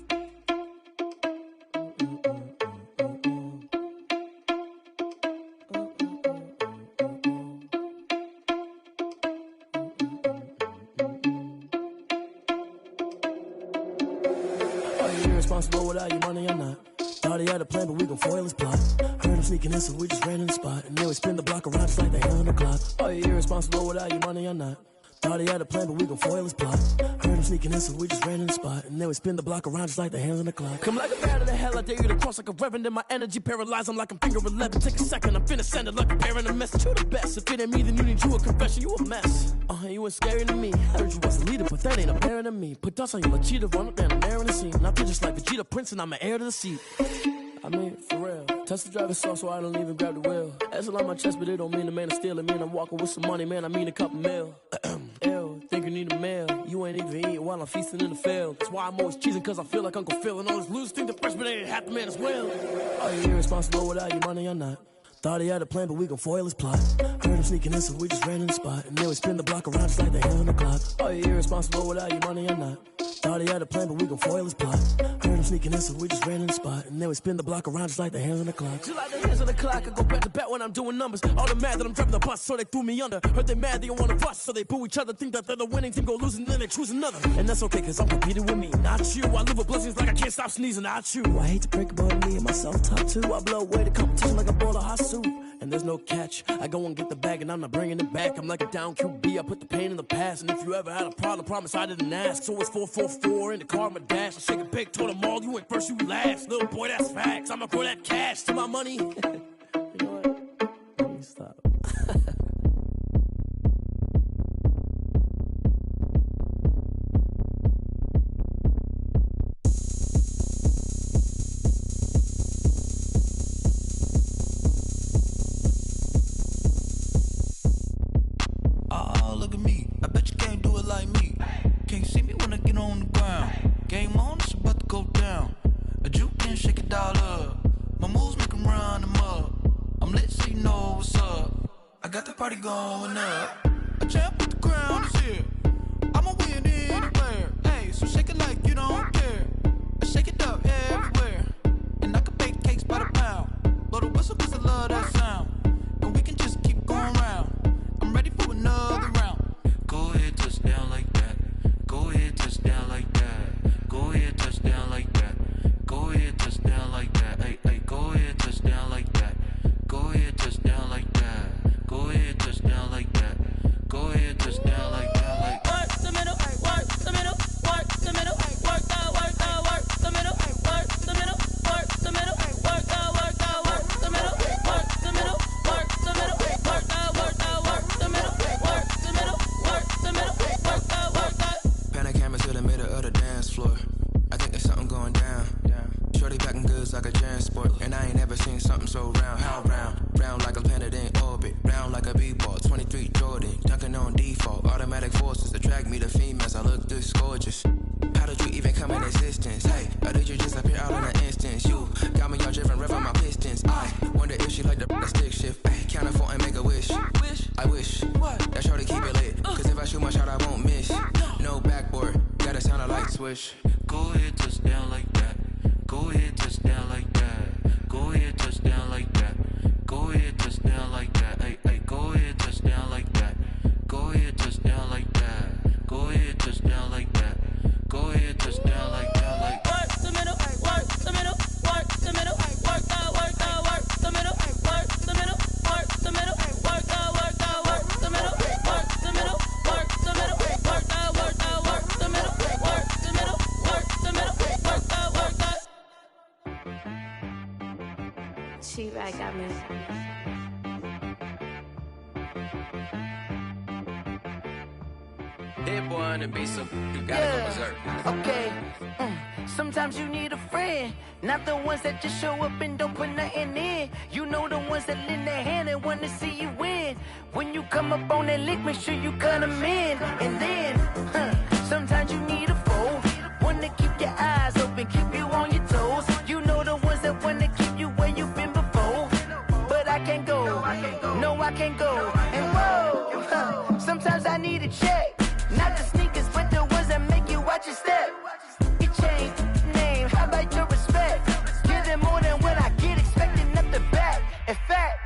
Are you irresponsible without your money or not? Thought he had a plan, but we gon' foil his plot. Heard him sneaking in, so we just ran in the spot. And then we spin the block around just like the hand on the clock. Are you irresponsible without your money or not? Thought he had a plan, but we gon' foil his plot. Heard him sneaking in, so we just ran in the spot. And then we spin the block around just like the hands on the clock. Come like a bat of the hell, I dare you to cross like a reverend. In my energy paralyzed, I'm like I'm finger 11. Take a second, I'm finna send it like a parent a message. You the best, if it ain't me, then you need you a confession. You a mess, you ain't scary to me. Heard you was a leader, but that ain't apparent to me. Put dust on you like cheetah, run up down the air in the scene. Now I feel just like Vegeta Prince and I'm an heir to the seat. I mean, for real. Touch the driver's sauce so I don't even grab the wheel. That's a lot on my chest, but it don't mean the man is stealing. Man, I'm walking with some money, man, I mean a couple mil. Ew, think you need a meal. You ain't even eating while I'm feasting in the field. That's why I'm always cheesing, cause I feel like Uncle Phil. And all those losers think the freshman ain't half the man as well. Are you irresponsible without your money or not? Thought he had a plan, but we gon' foil his plot. Heard him sneaking in, so we just ran in the spot. And then we spin the block around just like the hand on the clock. Are you irresponsible without your money or not? Thought he had a plan, but we gon' foil his plot. Heard him sneaking in, so we just ran in the spot. And then we spin the block around just like the hands on the clock. Just like the hands on the clock, I go back to back when I'm doing numbers. All the mad that I'm driving the bus, so they threw me under. Heard they mad, they don't wanna bust, so they boo each other. Think that they're the winning team, go losing, then they choose another. And that's okay, cause I'm competing with me, not you. I live with blessings like I can't stop sneezing, not you. I hate to break about me and myself top two. I blow away the competition like a bowl of hot soup. And there's no catch. I go and get the bag and I'm not bringing it back. I'm like a down QB, I put the pain in the past. And if you ever had a problem, promise I didn't ask. So it's 444 in the car, my dash. I shake a big, told them all, you ain't first, you last. Little boy, that's facts. I'ma throw that cash to my money. You know what? Let me stop. Look at me, I bet you can't do it like me. Can't see me when I get on the ground. Game on, it's about to go down. A juke and shake it all up. My moves make them run them up. I'm lit so you know what's up. I got the party going up. A champ with the crown is here. I'ma win anywhere. Hey, so shake it like you don't care. I shake it up everywhere. And I can bake cakes by the pound. Blow the whistle cause I love that sound. And we can just keep going round. I'm ready for another round. Go ahead, touchdown like that. Go ahead, touchdown like that. Go ahead, touchdown like that. Go ahead, touchdown like that. Hey, hey, go ahead, touchdown like that. Go ahead, touchdown like that. Go ahead, touchdown like that. Go ahead, touchdown like that. Like work the middle, work the middle, work the middle, work that, work the middle, work the middle, work the middle, work that, work the middle, work the middle, work the middle, work that, work the middle, work the middle, work the middle, work that, work that. Pan a camera to the middle of the dance floor. I think there's something going down. Shorty backing goods like a transport. And I ain't never seen something so round. How round? Round like a planet in orbit. Round like a b-ball. 23 Jordan. Dunking on default. Automatic forces attract me to females. I look this gorgeous. How did you even come in existence? Hey, or did you just appear out in an instance? You got me all driven, revving my pistons. I wonder if she like the stick shift. Ay, count a four and make a wish. I wish that shorty keep it lit. Cause if I shoot my shot, I won't miss. No backboard. Gotta sound a light switch. Go ahead, touchdown like that. Go ahead, touchdown like that. Go ahead, touchdown like that. Go ahead, touchdown like that. Hey, hey, go ahead, touchdown like that. Go ahead, touchdown like that. Go ahead, touchdown like that. Go ahead, touchdown like that. Like work the middle, work the middle, work the middle, work that, work the middle, work the middle, work the middle, work that, work the middle, work the middle, work the middle, work that, work the middle, work the middle, work the middle, work that, work that. T-Rag got me. Hit boy on the beat, so you gotta go berserk. Okay. Sometimes you need a friend, not the ones that just show up and don't put nothing in. You know the ones that lend their hand and want to see you win. When you come up on that lick, make sure you cut them in. And then, sometimes you need a foe, one to keep your eyes open, keep you on your toes. You know the ones that want to keep you where you've been before. But I can't go, no I can't go. And whoa, sometimes I need a check. Not the sneakers, but the ones that make you watch your step. Your chain, name, how about your respect? Give them more than what I get, expecting up the back. In fact,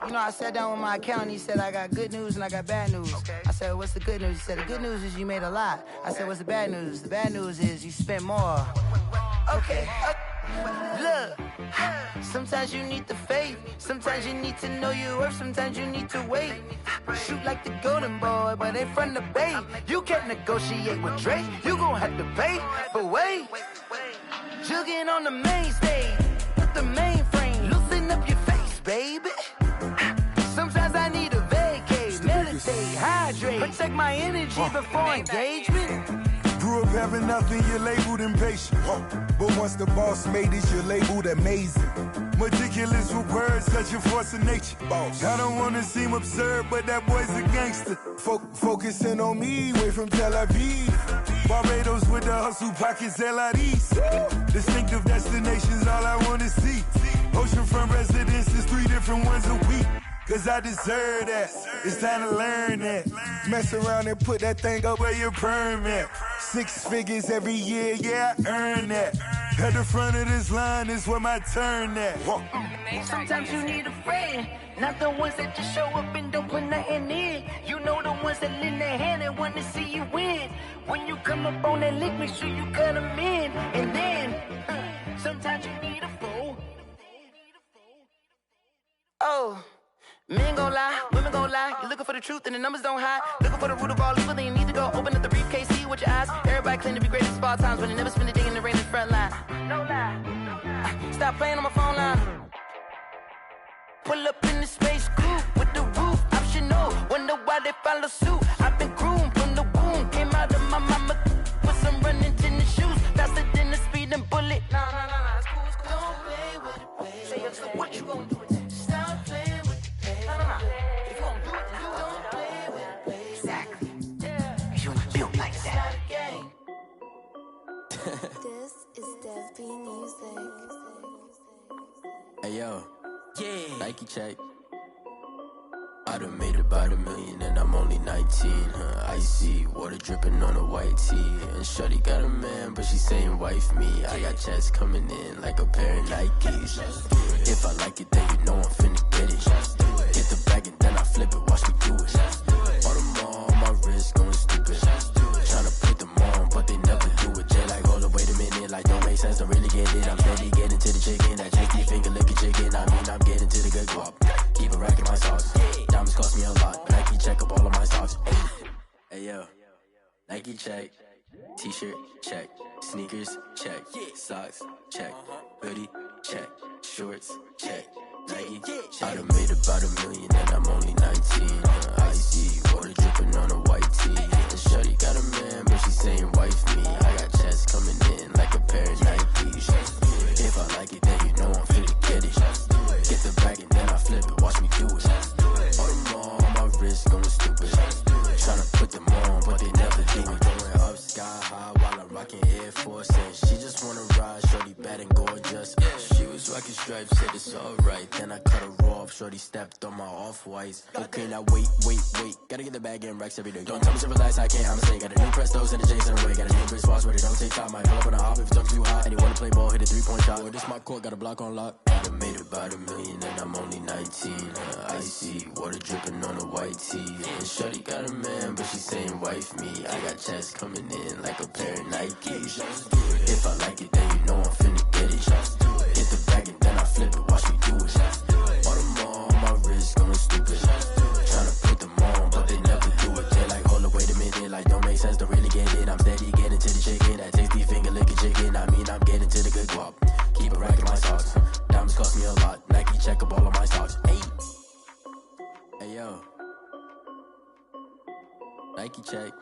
you know, I sat down with my accountant, he said, I got good news and I got bad news. I said, what's the good news? He said, the good news is you made a lot. I said, what's the bad news? The bad news is you spent more. Okay, look, sometimes you need the faith, sometimes you need to know your worth, sometimes you need to wait. Shoot like the golden boy, but they from the bay. You can't negotiate with Drake, you gon' have to pay. But wait, jugging on the main stage, with the mainframe, loosen up your face, baby. Sometimes I need a vacate, meditate, hydrate, protect my energy before engagement. Grew up having nothing, you're labeled impatient. But once the boss made it, you're labeled amazing. Meticulous with words, such a force of nature. I don't wanna seem absurd, but that boy's a gangster. Focusing on me, way from Tel Aviv. Barbados with the hustle pockets, LIDs. Distinctive destinations, all I wanna see. Oceanfront residences, 3 different ones a week. Cause I deserve that, it's time to learn that. Mess around and put that thing up where your permit. 6 figures every year, yeah, I earn that. At the front of this line is where my turn at. Sometimes you need a friend, not the ones that just show up and don't put nothing in. You know the ones that lend their hand and want to see you win. When you come up on that lick, make sure you cut them in. And then, sometimes you need a fool. Oh. Men gon' lie, women gon' lie. You're looking for the truth and the numbers don't hide. Looking for the root of all evil, then you need to go open up the briefcase, see with your eyes. Everybody claim to be greatest of all times, but they never spend a day in the rain in the front line. No lie, stop playing on my phone line. Pull up in the space coupe with the roof optional. Wonder why they follow suit. I've been groomed from the womb, came out of my mama with some running tennis shoes, faster than the speeding bullet. Nah, it's cool, it's cool. Don't play with it, baby. Say so what you gon' do? Stop playing. If you gon' do it, you don't play with it, baby. Exactly. Cause you ain't built like that. This is Dev B Music. Hey yo, yeah. Nike check. I done made about $1 million and I'm only 19. Icy water dripping on a white tee. And shorty got a man, but she saying wife me. I got checks coming in like a pair of Nikes. If I like it, then you know I'm finna get it. Get the bag and then I flip it, watch me do it. All them on my wrist going stupid. Tryna put them on, but they never do it. Jay like, hold up, wait a minute, like don't make sense, don't really get it. I'm steady getting to the chicken, that cheeky finger licking chicken. I mean, I'm getting to the good guap. Keep a rack in my sauce. Diamonds cost me a lot. Nike check up all of my socks. Hey yo, Nike check. T-shirt check. Sneakers check. Socks check. Hoodie check. Shorts check. Nike check. I done made about $1 million and I'm only 19. Icy water dripping on a white tee. And shorty got a man, but she saying wife me. I got checks coming in like a pair of Nikes. If I like it, then you know I'm finna get it. Get the bag and then I flip it, watch me do it. All them on my wrist going stupid. Tryna put them on, but they never do it. Going up sky high while I'm rocking Air Force. And she just wanna ride, shorty bad and gorgeous. She was rocking stripes, said it's alright. Then I cut her off, shorty stepped on my off-whites. Okay, now wait. Gotta get the bag in racks every day. Don't tell me to relax, I can't, I'ma say. Got a new Prestos and a Jason away. Got a new Chris Foss where they don't take time. Might pull up on a hop if it's talking too hot. And you wanna play ball, hit a 3-point shot. Well, this my court, got a block on lock. I done made about $1 million and I'm only 19. Icy water dripping on a white tee. And shorty got a man, but she saying wife me. I got checks coming in like a pair of Nikes. If I like it, then you know I'm finna get it. Hit the bag and then I flip it, watch me do it. All them on my wrist going stupid. Tryna put them on, but they never do it. They're like, hold up, wait a minute, like don't make sense, don't really get it. I'm steady getting to the chicken, that tasty finger licking chicken. I mean, I'm getting to the good guap. Keep a rack in my socks. Diamonds cost me a lot. Nike check up all of my socks. Hey yo, Nike check.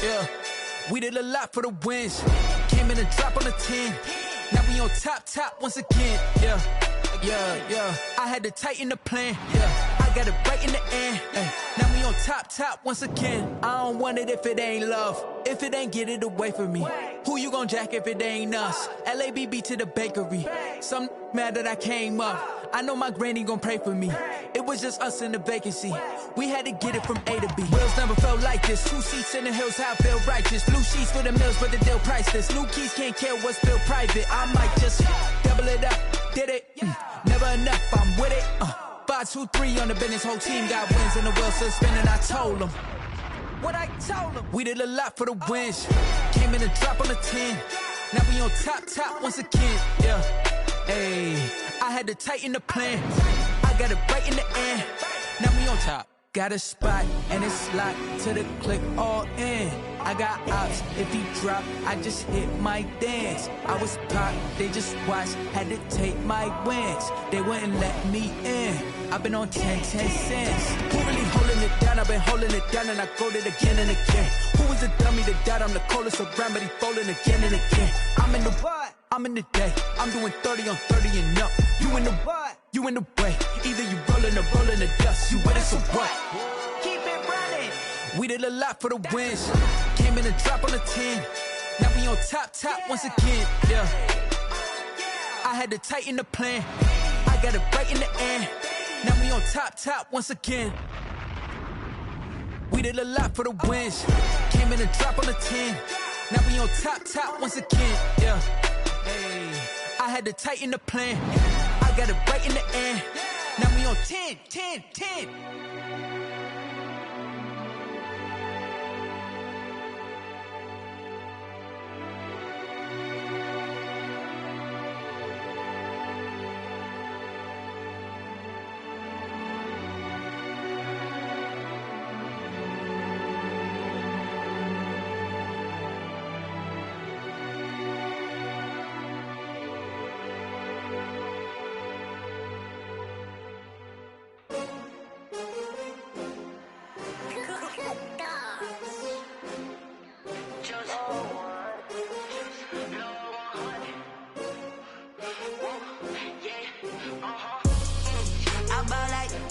Yeah, we did a lot for the wins. Came in and drop on the 10. Now we on top once again. Yeah. I had to tighten the plan. Yeah, I got it right in the end. Now we on top once again. I don't want it if it ain't love. If it ain't, get it away from me. Who you gon' jack if it ain't us? LABB to the bakery. Some mad that I came up. I know my granny gon' pray for me. It was just us in the vacancy. We had to get it from A to B. Wheels never felt like this. 2 seats in the hills, how I feel righteous. Blue sheets for the mills, but the deal priceless. New keys can't care what's still private. I might just double it up. Did it? Never enough, I'm with it. 5, 2, 3 on the business. Whole team got wins and the wheels still spinning. I told them what I told them. We did a lot for the wins. Came in and drop on the 10. Now we on top once again, yeah. Ayy, I had to tighten the plan. I got it right in the end. Now we on top. Got a spot and it's locked to the click all in. I got ops, if he drop, I just hit my dance. I was pop, they just watched, had to take my wins. They wouldn't let me in. I've been on 10 cents. Who really holding it down? I've been holding it down and I go it again and again. Who was the dummy that died? I'm the coldest around, but he folding again and again. I'm in the what? I'm in the day. I'm doing 30 on 30 and up. You in the what? You in the way. Either you rolling or rolling the dust. You with us or what? Keep it running. We did a lot for the wins. Came in and drop on the 10. Now we on top once again, yeah. I had to tighten the plan. I got it right in the end. Now we on top once again. We did a lot for the wins. Came in and drop on the 10. Now we on top once again, yeah. Hey, I had to tighten the plan. I got it right in the end. Now we on 10.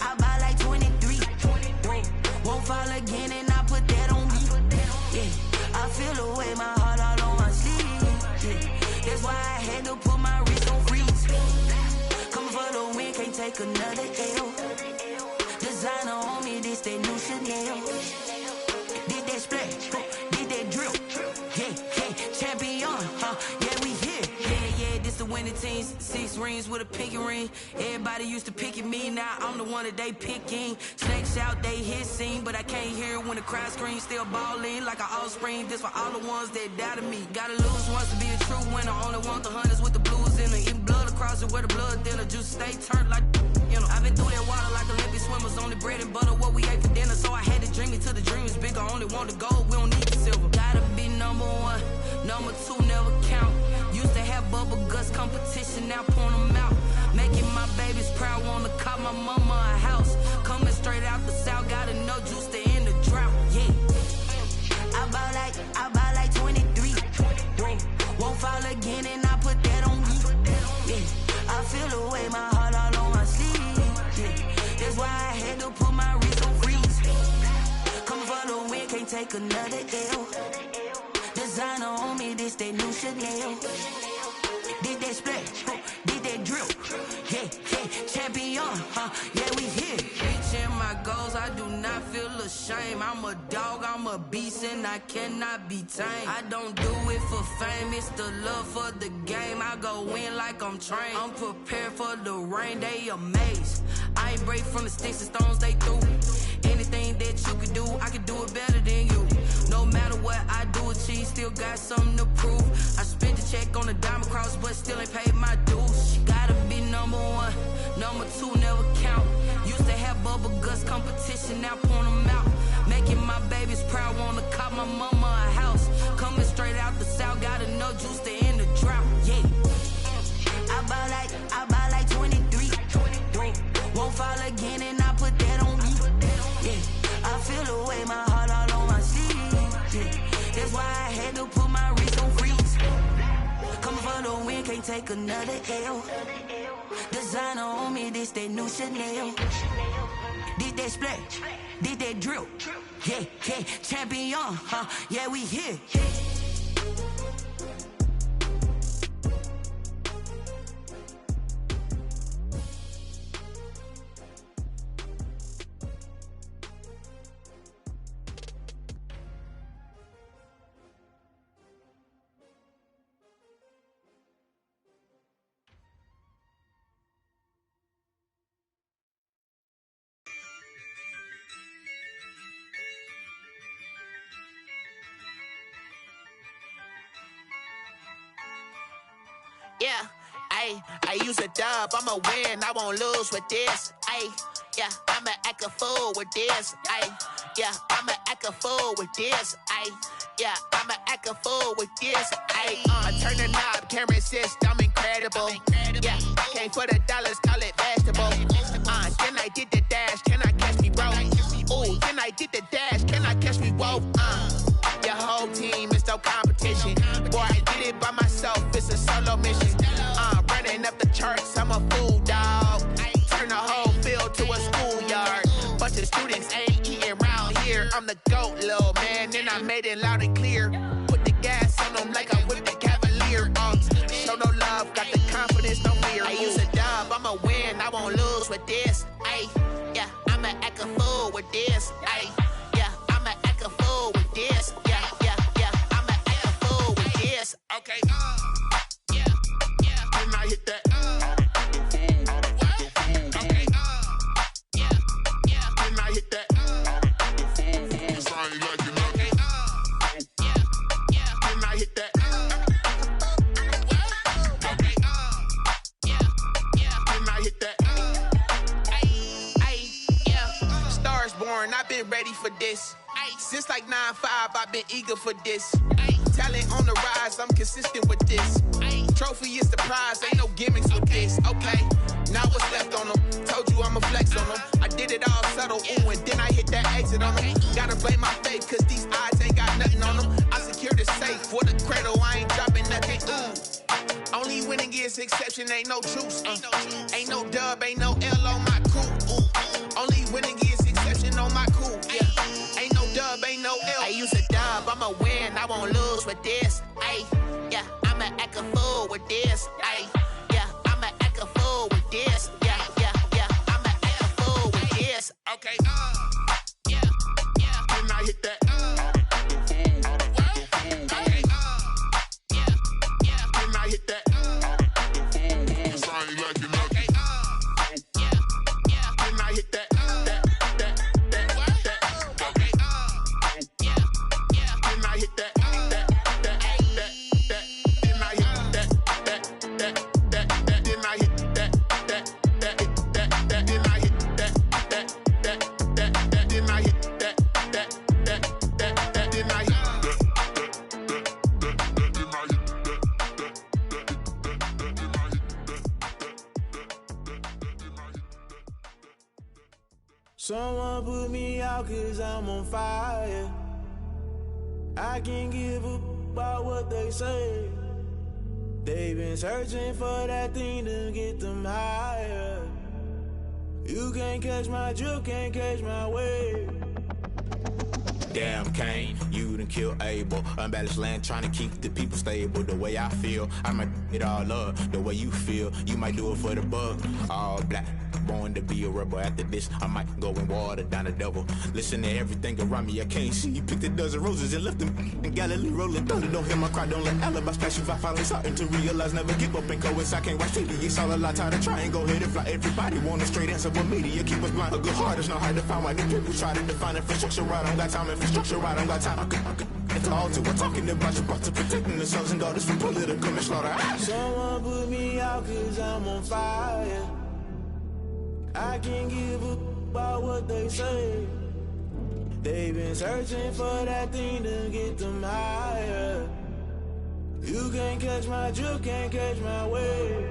I buy like 23. Won't fall again and I put that on me. Yeah, I feel the way, my heart all on my sleeve. Yeah, that's why I had to put my wrist on freeze. Coming for the win, can't take another L. Designer on me, this that new Chanel. Did that splash, did that drill. Yeah, champion, yeah, we here. Yeah, this the winning team. 6 rings with a pinky ring. Everybody used to pick at me, now I'm the one that they picking. Snakes out, they hit scene, but I can't hear it when the crowd screams. Still balling like an offspring. This for all the ones that doubted me. Gotta lose once to be a true winner. Only want the hunters with the blues in it. Eating blood across it where the blood dinner. Juice stay turned like, you know. I've been through that water like Olympic swimmers. Only bread and butter, what we ate for dinner. So I had to dream it till the dream is bigger. Only want the gold, we don't need the silver. Gotta be number 1, number 2 never count. Used to have bubble guts competition, now point them out. Making my babies proud, wanna call my mama a house. Coming straight out the south, gotta know juice to end the drought. Yeah, I buy like 23. Won't fall again and I put that on me. Yeah, I feel the way, my heart all on my sleeve. Yeah, that's why I had to put my wrist on freeze. Coming for the win, can't take another L. Designer on me, this that new Chanel. Did that splash, did that drill. Yeah, champion, yeah, we here. Reaching my goals, I do not feel ashamed. I'm a dog, I'm a beast, and I cannot be tamed. I don't do it for fame, it's the love for the game. I go in like I'm trained. I'm prepared for the rain, they amazed. I ain't break from the sticks and stones they threw. Anything that you could do, I could do it better than you. No matter what I do, achieve, still got something to prove. I spent the check on the diamond cross, but still ain't paid my dues. Gotta be number 1, number 2 never count. Used to have bubble guts competition, now point them out. Making my babies proud, wanna call my mama a house. Coming straight out the south, gotta know juice to end the drought. Yeah, I buy like 23. Won't fall again and I put that on me. Yeah, I feel the way, my heart all on my sleeve. Yeah, that's why I had to put my wrist on freeze. Coming for the win, can't take another L. Designer on me, this that new Chanel. Did that splash, did that drill. Yeah, champion, yeah, we here. Yeah, I use a dub, I'ma win, I won't lose with this. Yeah, I'ma act a fool with this. Yeah, I'ma act a fool with this. Yeah, I'ma act a fool with this. Turn the knob, camera assist, I'm incredible. Yeah, came for the dollars, call it vegetable. Then I did the dash, can I catch me, bro? Ooh, then I did the dash, can I catch me, whoa? Your whole team is no competition. Boy, I did it by myself, it's a solo mission. Running up the charts, I'm a fool, dog. Turn the whole field to a schoolyard. Bunch of students ain't eating round here. I'm the GOAT, little man, and I made it loud and clear. Put the gas on them like I whipped the Cavalier. Show no love, got the confidence, no fear. I use a dub, I'ma win, I won't lose with this. Yeah, I'ma act a fool with this. Yeah, I'ma act a fool with this. Yeah, I'ma act a fool with this. Okay, yeah, and I hit that. Okay, yeah, and I hit that. Cause I ain't like it. Okay, yeah, and I hit that. Okay, yeah, and I hit that. Yeah, stars born, I've been ready for this. Since like 9-5, I've been eager for this. Talent on the rise, I'm consistent with this. Trophy is the prize, ain't no gimmicks with this. Okay, now what's left on them? Told you I'ma flex on them. I did it all subtle, ooh, and then I hit that exit on them. Gotta blame my faith, cause these odds ain't got nothing on them. I secured the safe for the cradle, I ain't dropping nothing, ooh. Only winning is exception, ain't no truce. Ain't no dub, ain't no L on my crew, ooh. Only winning is exception on my crew, yeah. Ain't no dub, ain't no L. I use a dub, I'ma win, I won't lose with this. Yeah, I'ma act a fool with this. Yeah, I'ma act a fool with this. Yeah, I'ma act a fool with this. Okay, yeah, and I hit that. Okay, yeah, and I hit that. Cause I ain't like it. Okay, yeah, and I hit that. Someone put me out cause I'm on fire. I can't give up about what they say. They've been searching for that thing to get them higher. You can't catch my drift, can't catch my wave. Damn, Kane, you done killed Abel. Unbalanced land, trying to keep the people stable. The way I feel, I might it all up. The way you feel, you might do it for the bug. All black, born to be a rebel. After this, I might go and water down the devil. Listen to everything around me, I can't see. You picked a dozen roses and left them in Galilee rolling thunder. Don't hear my cry, don't let alibis pass you by. Finally starting to realize, never give up and coincide. Can't watch TV, it's all a lot. Time to try and go ahead and fly. Everybody want a straight answer, but media keep us blind. A good heart is not hard to find. Why do people try to define infrastructure right? I don't got time, infrastructure right, I don't got time. It's all to we're talking about you, brought to protecting the sons and daughters from political manslaughter. Someone put me out cause I'm on fire. I can't give up about what they say. They've been searching for that thing to get them higher. You can't catch my drift, can't catch my wave.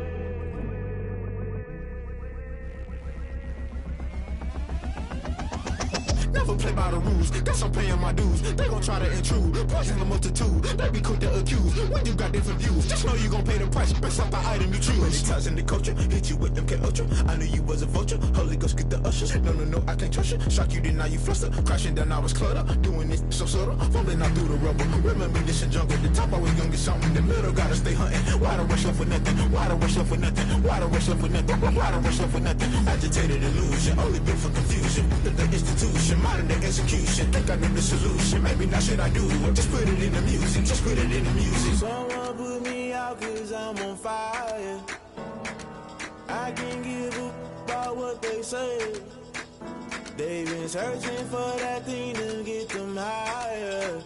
Never play by the rules, guess I'm paying my dues. They gon' try to intrude, poison the multitude. They be quick to accuse when you got different views. Just know you gon' pay the price based off the item you choose. Many ties in the culture, hit you with them K-Ultra. I knew you was a vulture, Holy Ghost get the ushers. No, I can't trust you. Shock you, then now you fluster. Crashing down, I was cluttered. Doing this so subtle, falling out through the rubble. Remember this in jungle, the top I was young and something. The middle gotta stay hunting. Why the rush left for nothing? Why the rush left for nothing? Why the rush left for nothing? Why the rush left for nothing? Agitated illusion, only built for confusion. The institution, modern day execution. Think I know the solution. Maybe not should I do it? Just put it in the music. Just put it in the music. Someone put me out cause I'm on fire. I can't give up about what they say. They've been searching for that thing to get them higher.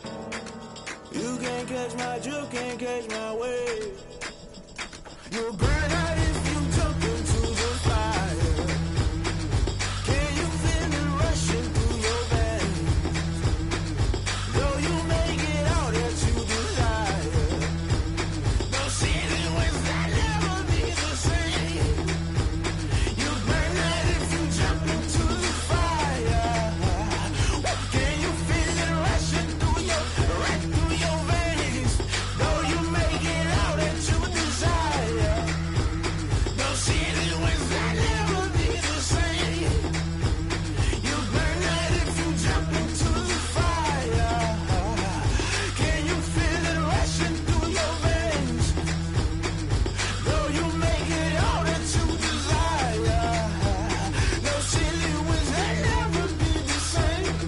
You can't catch my drift, can't catch my wave. You'll burn out if you jump into the fire. Can you feel it rushing through your veins? Though you may get all that you desire, no city was that never be the same. You'll burn out if you jump into the fire. Can you feel it rushing through your veins? Though you may get all that you desire, no city was that never be the same. You burn out if you jump into the fire. Can you feel it rushing through your veins? Though you may get all that you desire, no city was that never be the same.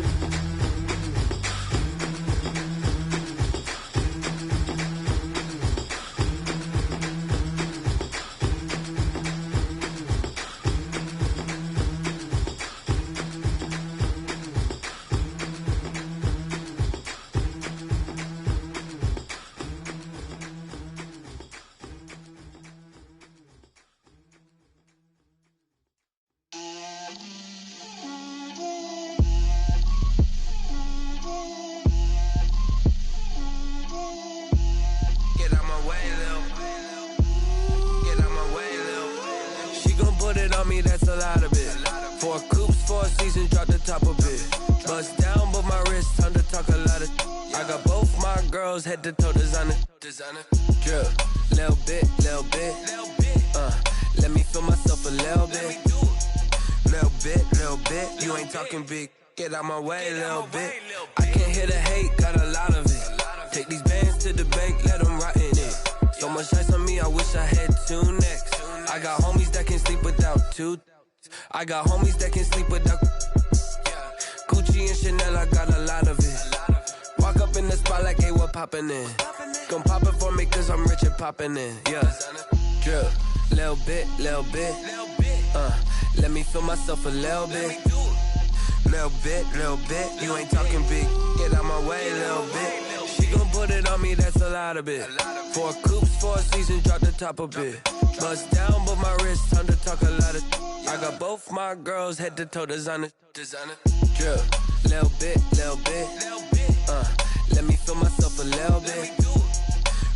Get out my way, Lil. Get out my way, Lil. She gon' put it on me, that's a lot of it. 4 coops, 4 seasons, drop the top a bit. Bust down, but my wrist, time to talk a lot of. I got both my girls head to toe designer. Drip, little bit, little bit. Let me feel myself a little bit. Little bit. You ain't talking big. Get out my way, little bit. I can't hear the hate, got a lot of it. Take these bands to the bank, let them rot in it. So much ice on me, I wish I had 2 necks. I got homies that can sleep without 2. I got homies that can sleep without Gucci and Chanel, I got a lot of it. Walk up in the spot like, hey, what poppin' in? Gon' pop it for me cause I'm rich and poppin' in, yeah. Drip, little bit. Let me feel myself a little bit. Little bit. You ain't talking big. Get out my way, little bit. She gon' put it on me, that's a lot of it. 4 coops, 4 seasons, drop the top a bit. Bust down, but my wrist, time to talk a lot of. I got both my girls head to toe designer. Drip, little bit. Let me feel myself a little bit.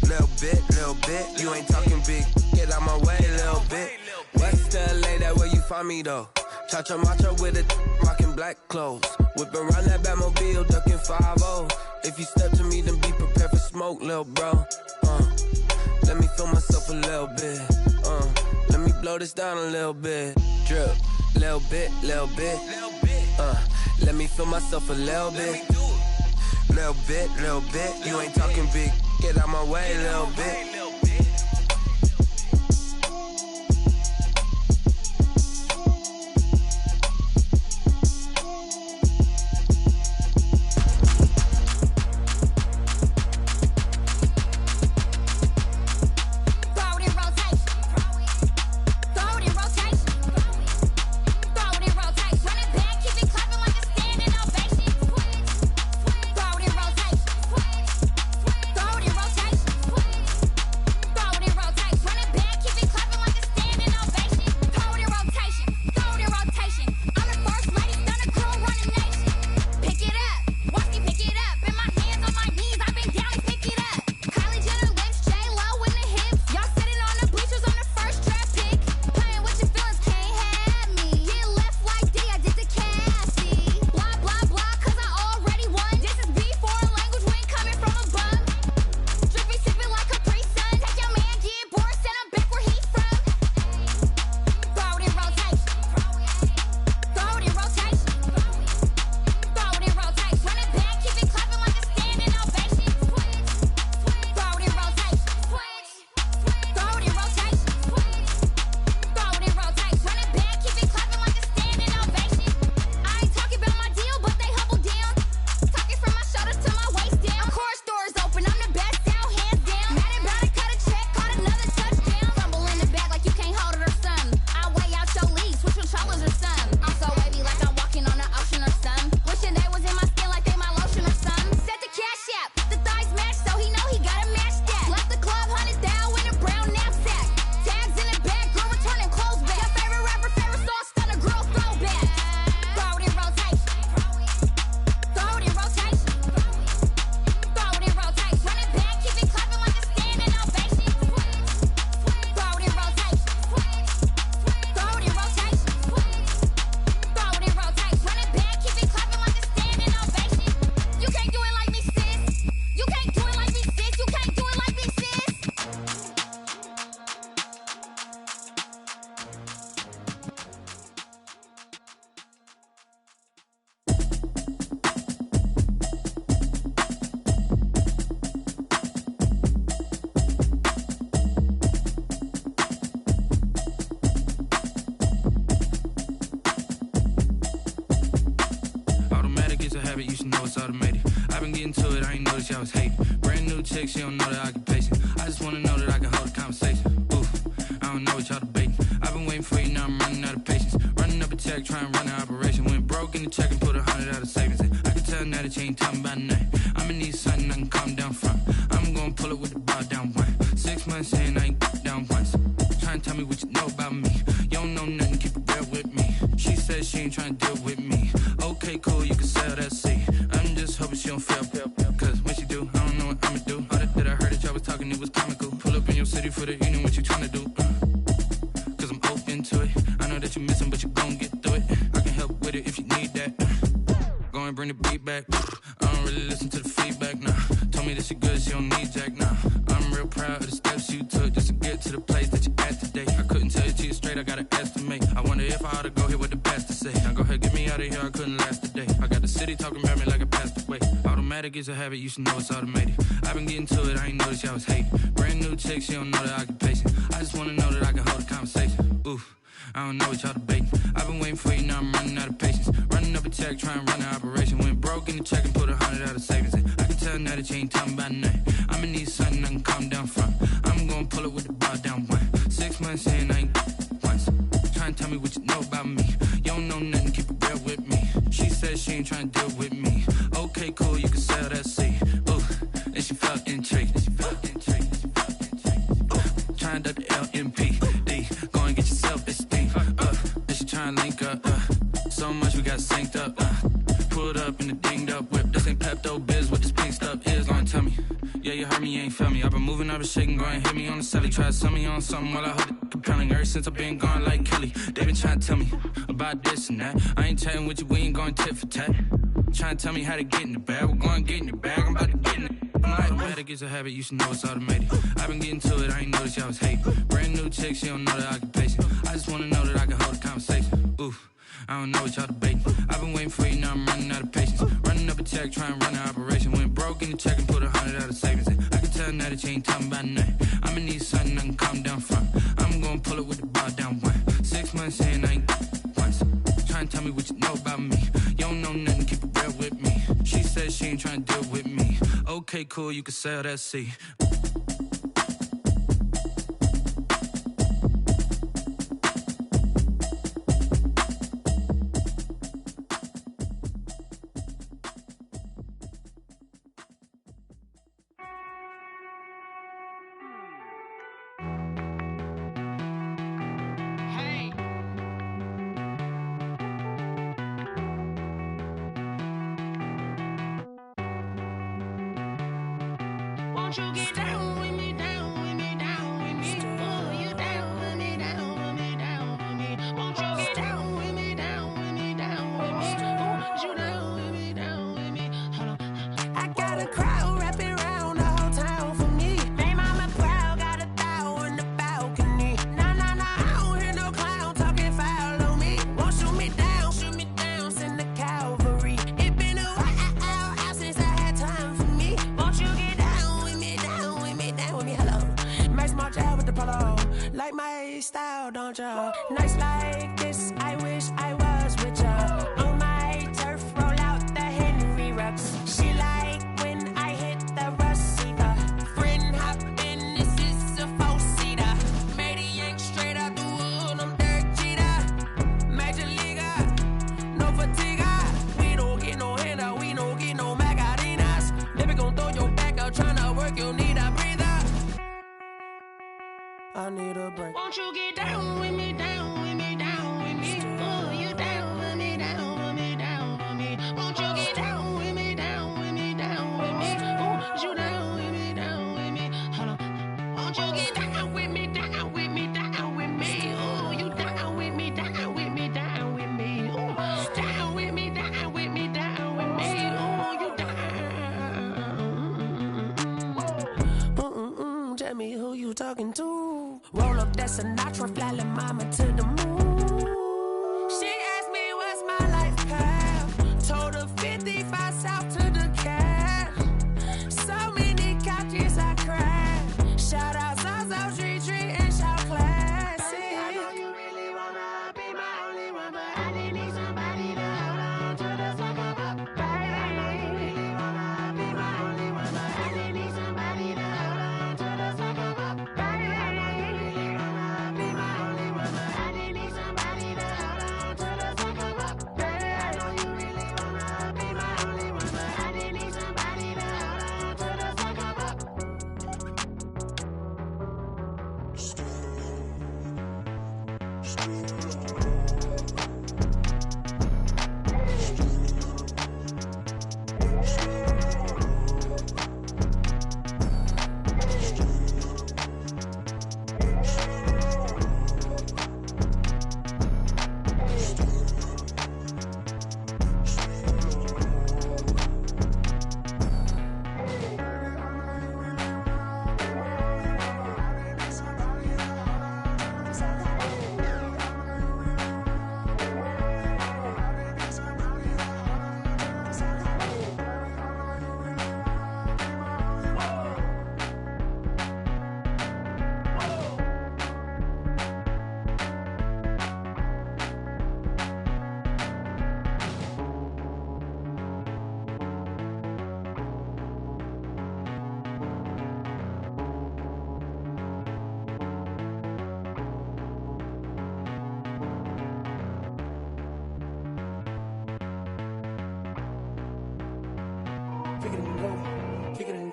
Little bit. You ain't talking big. Get out my way, little bit. West LA, that where you find me though. Cha-cha macha with a rockin' black clothes. Whip around that Batmobile, duckin' 5-0. If you step to me, then be prepared for smoke, lil' bro. Let me feel myself a little bit. Let me blow this down a little bit. Drip, little bit. Let me feel myself a little bit. Little bit. You ain't talking big. Get out my way, little bit. I was hating. Brand new chick, she don't know the occupation. I just wanna know that I can hold a conversation. Oof, I don't know what y'all debating. I've been waiting for you, now I'm running out of patience. Running up a check, trying to run an operation. Went broke in the check and put 100 out of savings in. I can tell now that you ain't talking about nothing. I'ma need something I can calm down from. I'm gonna pull it with the bar down one. 6 months in, I ain't down once. Trying to tell me what you know about me. You don't know nothing, keep it real with me. She says she ain't trying to deal with me. Okay, cool, you can sell that seat. I'm just hoping she don't fail. Cause when she do, I don't know what I'ma do. All that I heard that y'all was talking, it was comical. Pull up in your city for the evening, what you trying to do? Cause I'm open to it. I know that you're missing, but you gon' get through it. I can help with it if you need that. Go and bring the beat back. I don't really listen to the feedback, nah. Told me that she good, she don't need Jack, nah. I'm real proud of the steps you took just to get to the place that you at today. I couldn't tell you to you straight, I gotta estimate. I wonder if I ought to go here with the best to say. Now go ahead, get me out of here, I couldn't last a day. I got the city talking about me like I passed away. Automatic is a habit, you should know it's automated. I've been getting to it, I ain't noticed y'all was hating. Brand new chick, she don't know the occupation. I just wanna know that I can hold a conversation. Oof, I don't know what y'all debating. I've been waiting for you, now I'm running out of patience. Running up a check, trying to run an operation. Went broke in the check and put 100 out of savings in. I can tell now that you ain't talking about nothing. I'ma need something I can calm down from. I'm gonna pull it with the bar down one. 6 months in, I ain't once. Trying to tell me what you know about me. You don't know nothing, keep it real with me. She says she ain't trying to deal with me. Okay, cool, you can sell that seat. Ooh, and she felt intrigued. Trying to duck the LMP. Go and get your self-esteem. And she trying to link up. So much we got synced up. Pulled up in the dinged up whip. This ain't Pepto-Biz, what this pink stuff is. Gonna tell me. Yeah, you heard me, you ain't feel me. I've been moving, I've been shaking, go and hit me on the celly. Try to sell me on something while I hold it compelling. Ever since I've been gone like Kelly, they been trying to tell me about this and that. I ain't chatting with you, we ain't going tit for tat. Trying to tell me how to get in the bag. We're going to get in the bag, I'm about to get in it. Automatic is a habit, you should know it's automated. I've been getting to it, I ain't noticed y'all was hating. Brand new chick, she don't know the occupation. I just wanna know that I can hold a conversation. Oof, I don't know what y'all debating. I've been waiting for you, now I'm running out of patience. Running up a check, trying to run an operation. Went broke in the check and put 100 out of savings in. I can tell now that you ain't talking about nothing. I'ma need something I can calm down from. I'm gonna pull it with the bar down one. 6 months in, I ain't once. Trying to tell me what you know about me. You don't know nothing, keep it real with me. She says she ain't trying to deal with me. Okay, cool, you can sell that seat. Won't you get down with me, down with me, down with me? Oh, you down with me, down with me, down with me. Won't you get down with me, down with me, down with me? Oh, you down with me, down with me? Hold on. I got a crowd wrapping around the whole town for me. They mama proud, got a thou on the balcony. Nah, nah, nah, I don't hear no clown talking foul on me. Won't shoot me down, send the cavalry. It been a while since I had time for me. Won't you get down with me, down with me, down with me? Hello. Max March out with the polo. Like my style, don't ya? Nights like this, I wish I was with ya. On my turf, roll out the Henry Rux. She like when I hit the receiver. Friend hop in, this is a four-seater. Made a yank straight out the wood, I'm Derek Jeter. Major leaguer, no fatigue. We don't get no handout, we don't get no Macarinas. Baby gon' throw your back out, tryna work, you need a breather. I need a break. Won't you get down with me, down with me, down with me? Oh, you down with me, down with me, down with me? Won't you get down with me, down with me, down with me? Oh, you down with me, down with me? Hold on. Won't you get down with me, down with me, down with me? Oh, you down with me, down with me, down with me? Oh, down with me, down with me, down with me? Oh, you down. Tell me who you talking to. Roll up that Sinatra, fly la mama to the moon. She asked me what's my life path. Told her 55 south to the cat. So many couches I cried. Shout out South Street Tree and shout classy. I know you really wanna be my only one, but I didn't need somebody to hold on to the sucker up. Baby, I know you really wanna be my only one, but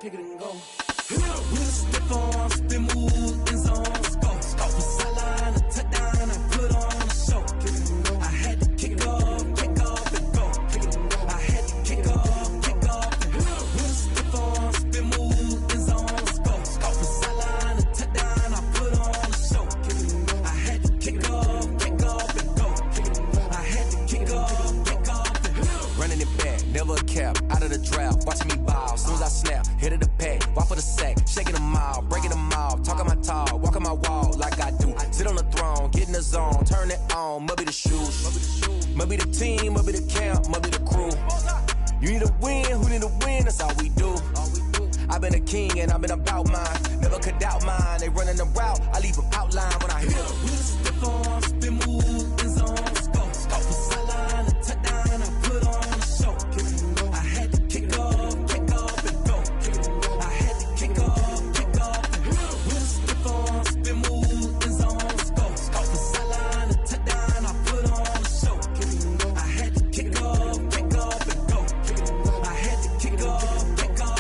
kick it and go. With a stiff arm, spin move, in zone, scope. Scope from sideline to touchdown, I put on a show. I had to kick off and go. I had to kick off and go. With a stiff arm, spin move, in zone, scope. Scope from sideline to touchdown, I put on a show. I had to kick off and go. I had to kick off and go. Running it back, never a cap, out of the drought, watching me ball. Soon as I snap, hit of the pack, walk for the sack, shaking them out, breaking them out, talking my talk, walking my wall like I do. Sit on the throne, get in the zone, turn it on, must be the shoes, must be the team, must be the camp, must be the crew. You need a win, who need a win, that's all we do. I've been a king and I've been about mine, never could doubt mine. They running the route, I leave them outline when I hit them. With a stiff arm, spin move, in zone, scope. Scope from sideline to touchdown, I put on a show. I had to kick off and go. I had to kick off and go. With a stiff arm, spin move, in zone, scope. Scope from sideline to touchdown, I put on a show. I had to kick off and go. I had to kick off and go.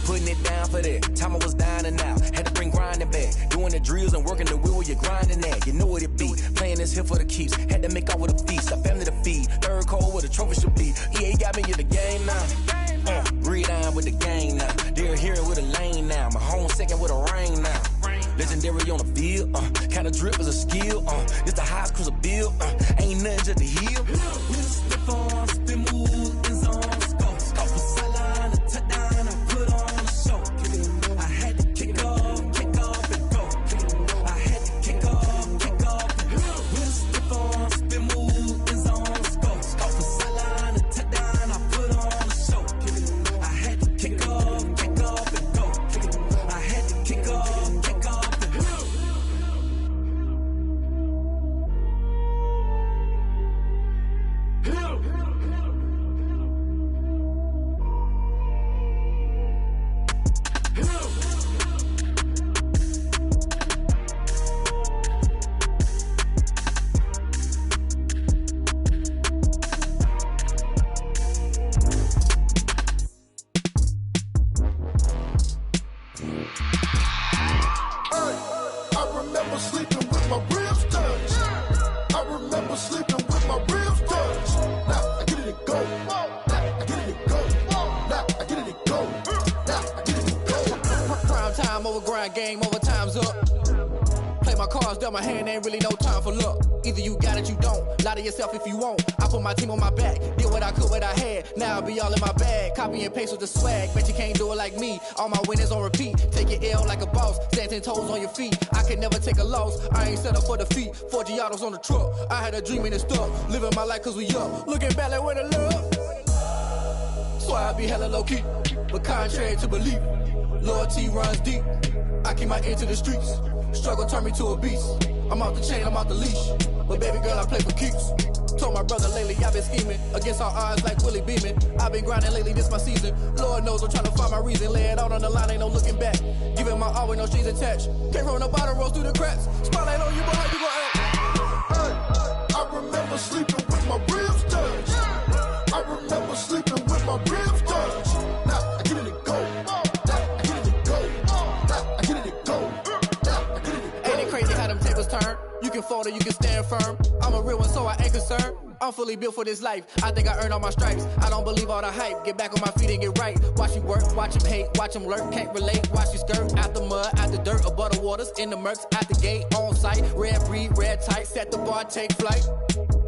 Putting it down for that, time I was down and out, had to bring grinding back, doing the drills and working the wheel where you're grinding at. You know what it be, playing this here for the keeps, had to make out with a feast, a family to feed, third cold where the trophy should be. EA got me in the game now, breathe on with the game now, they're here with a lane now, my home second with a rain now. Legendary on the field, kinda drip is a skill, this the highest cruiser bill, ain't nothing just to heal. With a stiff arm, spin move, in zone, scope. Scope from sideline to touchdown, I put on a show. I had to kick off and go. I had to kick off and go. With a stiff arm, spin move, in zone, scope. Scope from sideline to touchdown, I put on a show. I had to kick off and go. I had to kick off and go. I remember sleeping with my ribs touched. I remember sleeping with my ribs touched. Now I get it and go. Now I get it and go. Now I get it and go. Now I get it and go. Prime time over grind, game over, time's up. Play my cards, dealt my hand, ain't really no time for luck. Either you got it, you don't. Lie to yourself if you won't. I put my team on my back, did what I could, what I had. Now I'll be all in my bag, copy and paste with the swag. Bet you can't do it like me. All my winners on repeat. Take your L like a boss, stand 10 toes on your feet. I can never take a loss. I ain't set up for defeat. 4 Giottos on the truck. I had a dream and it stuck. Living my life cause we up. Looking back like where the love. So I be hella low key, but contrary to belief, loyalty runs deep. I keep my ear to the streets. Struggle turned me to a beast. I'm off the chain, I'm off the leash. But baby girl, I play for keeps. Told my brother lately, I've been scheming against all odds like Willie Beeman. I've been grinding lately, this my season. Lord knows I'm trying to find my reason. Lay it out on the line, ain't no looking back. Giving my all with no strings attached. Came from the bottom, rose through the cracks. Spotlight on you, boy, how you gon' act? I remember sleeping with my ribs touched. I remember sleeping with my ribs touched. Now I get it and go. Now I get it and go. Now I get it and go. Now I get it and go. turn. You can fold or you can stand firm. I'm a real one, so I ain't concerned. I'm fully built for this life. I think I earned all my stripes. I don't believe all the hype. Get back on my feet and get right. Watch you work, watch him hate, watch him lurk. Can't relate, watch you skirt. Out the mud, out the dirt, above the waters, in the murks, out the gate, on site. Red breed, red tight, set the bar, take flight.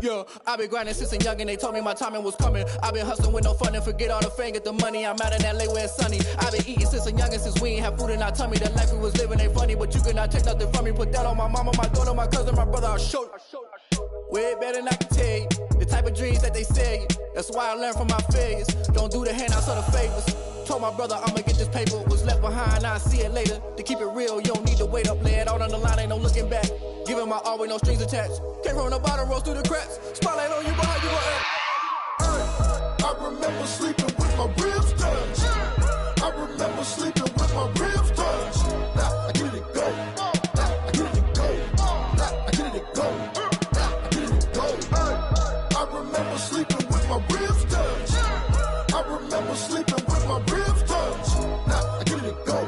Yeah, I been grinding since a youngin', they told me my timing was coming. I been hustling with no fun and forget all the fame, get the money. I'm out in LA where it's sunny. I been eating since a youngin', since we ain't have food in our tummy. The life we was living ain't funny, but you cannot take nothing from me. Put that on my mama, my daughter, my cousin, my brother, I'll show you. Way better than I can tell you. The type of dreams that they sell you. That's why I learned from my failures. Don't do the handouts or the favors. Told my brother I'ma get this paper. Was left behind, I'll see it later. To keep it real, you don't need to wait up. Lay it out on the line, ain't no looking back. Giving my all with no strings attached. Came from the bottom, rose through the cracks. Spotlight on you, but how you gon' act? I remember sleeping with my ribs touched. I remember sleeping with my ribs touched. Now I get it go. Now I get it go. Now I get it go. Now I get it go. I remember sleeping with my ribs touched. I remember sleeping with my ribs touched. Now I get it go.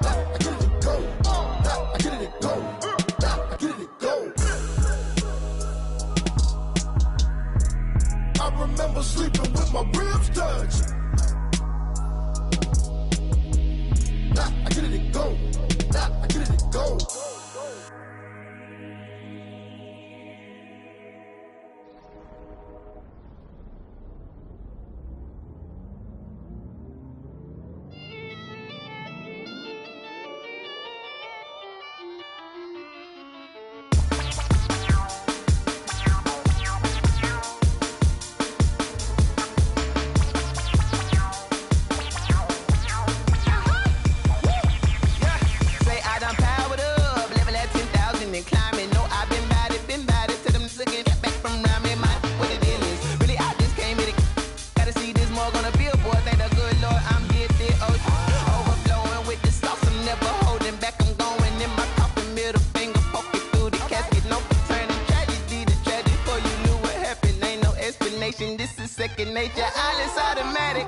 Now I get it go. Now I get it go. Now I get it go. I remember sleeping with my ribs touched. Now I get it go. Now I get it go. This is second nature, all is automatic.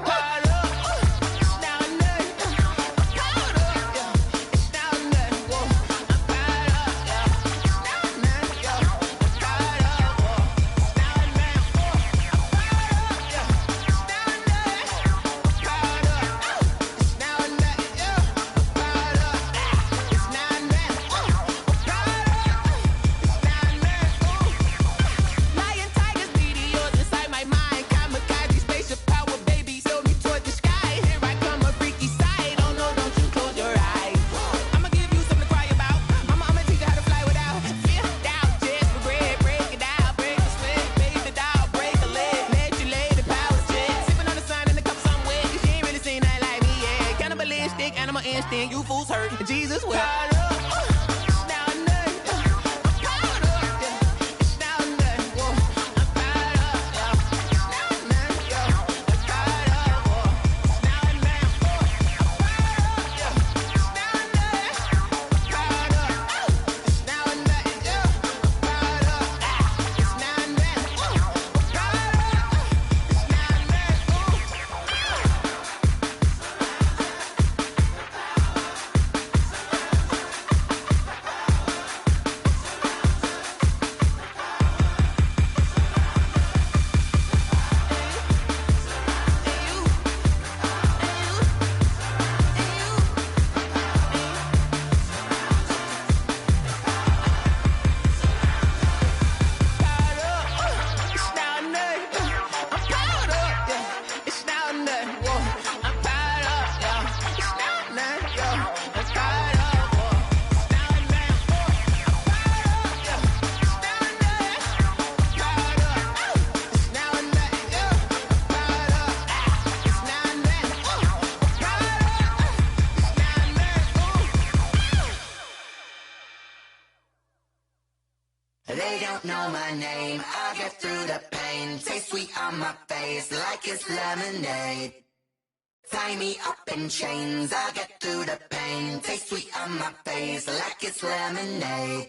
Animal instinct, you fools hurt. Jesus will. They don't know my name, I'll get through the pain. Taste sweet on my face like it's lemonade. Tie me up in chains, I'll get through the pain. Taste sweet on my face like it's lemonade.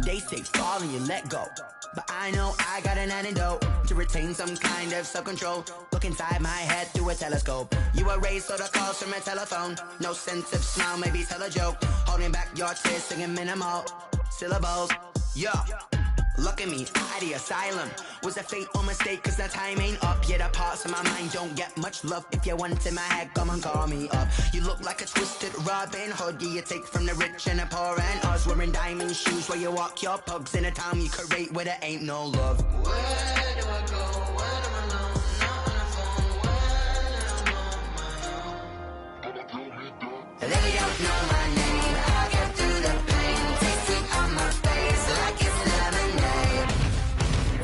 They say fall and you let go, but I know I got an antidote to retain some kind of self-control. Look inside my head through a telescope. You erase all the calls from a telephone. No sense of smile, maybe tell a joke. Holding back your tears, singing minimal. syllables. Yeah. Look at me, out of the asylum. Was a fate or mistake, cause the time ain't up. Yet the parts of my mind don't get much love. If you want in my head, come and call me up. You look like a twisted Robin Hood. You take from the rich and the poor and us. Wearing diamond shoes where you walk your pugs in a town you could rate where there ain't no love. Where do I go? When I'm alone? Not on the phone. When I'm on my own. They don't know my name. I get through the pain. Taste it on my face like it's lemonade.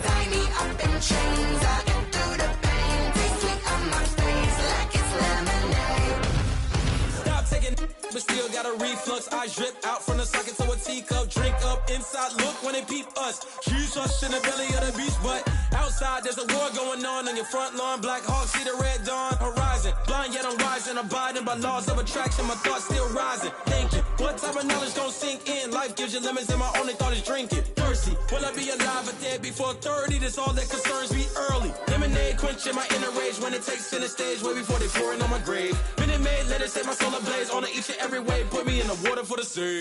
Tie me up in chains. I get through the pain. Taste it on my face like it's lemonade. Stop taking, but still got a reflux. I drip out from the socket to a teacup. Drink up inside, look when they peep us. She's us in the belly of the beach, but outside there's a war going on your front lawn. Black Hawk, see the red dawn horizon. Blind yet I'm rising, abiding by laws of attraction. My thoughts still rising, thinking what type of knowledge gon' sink in? Life gives you limits and my only thought is drinking. Thirsty, will I be alive or dead before 30? That's all that concerns me early. Lemonade quenching my inner rage when it takes center stage way before they pour it on my grave. Minute Maid, let it set my soul ablaze on each and every way. Put me in the water for the sea.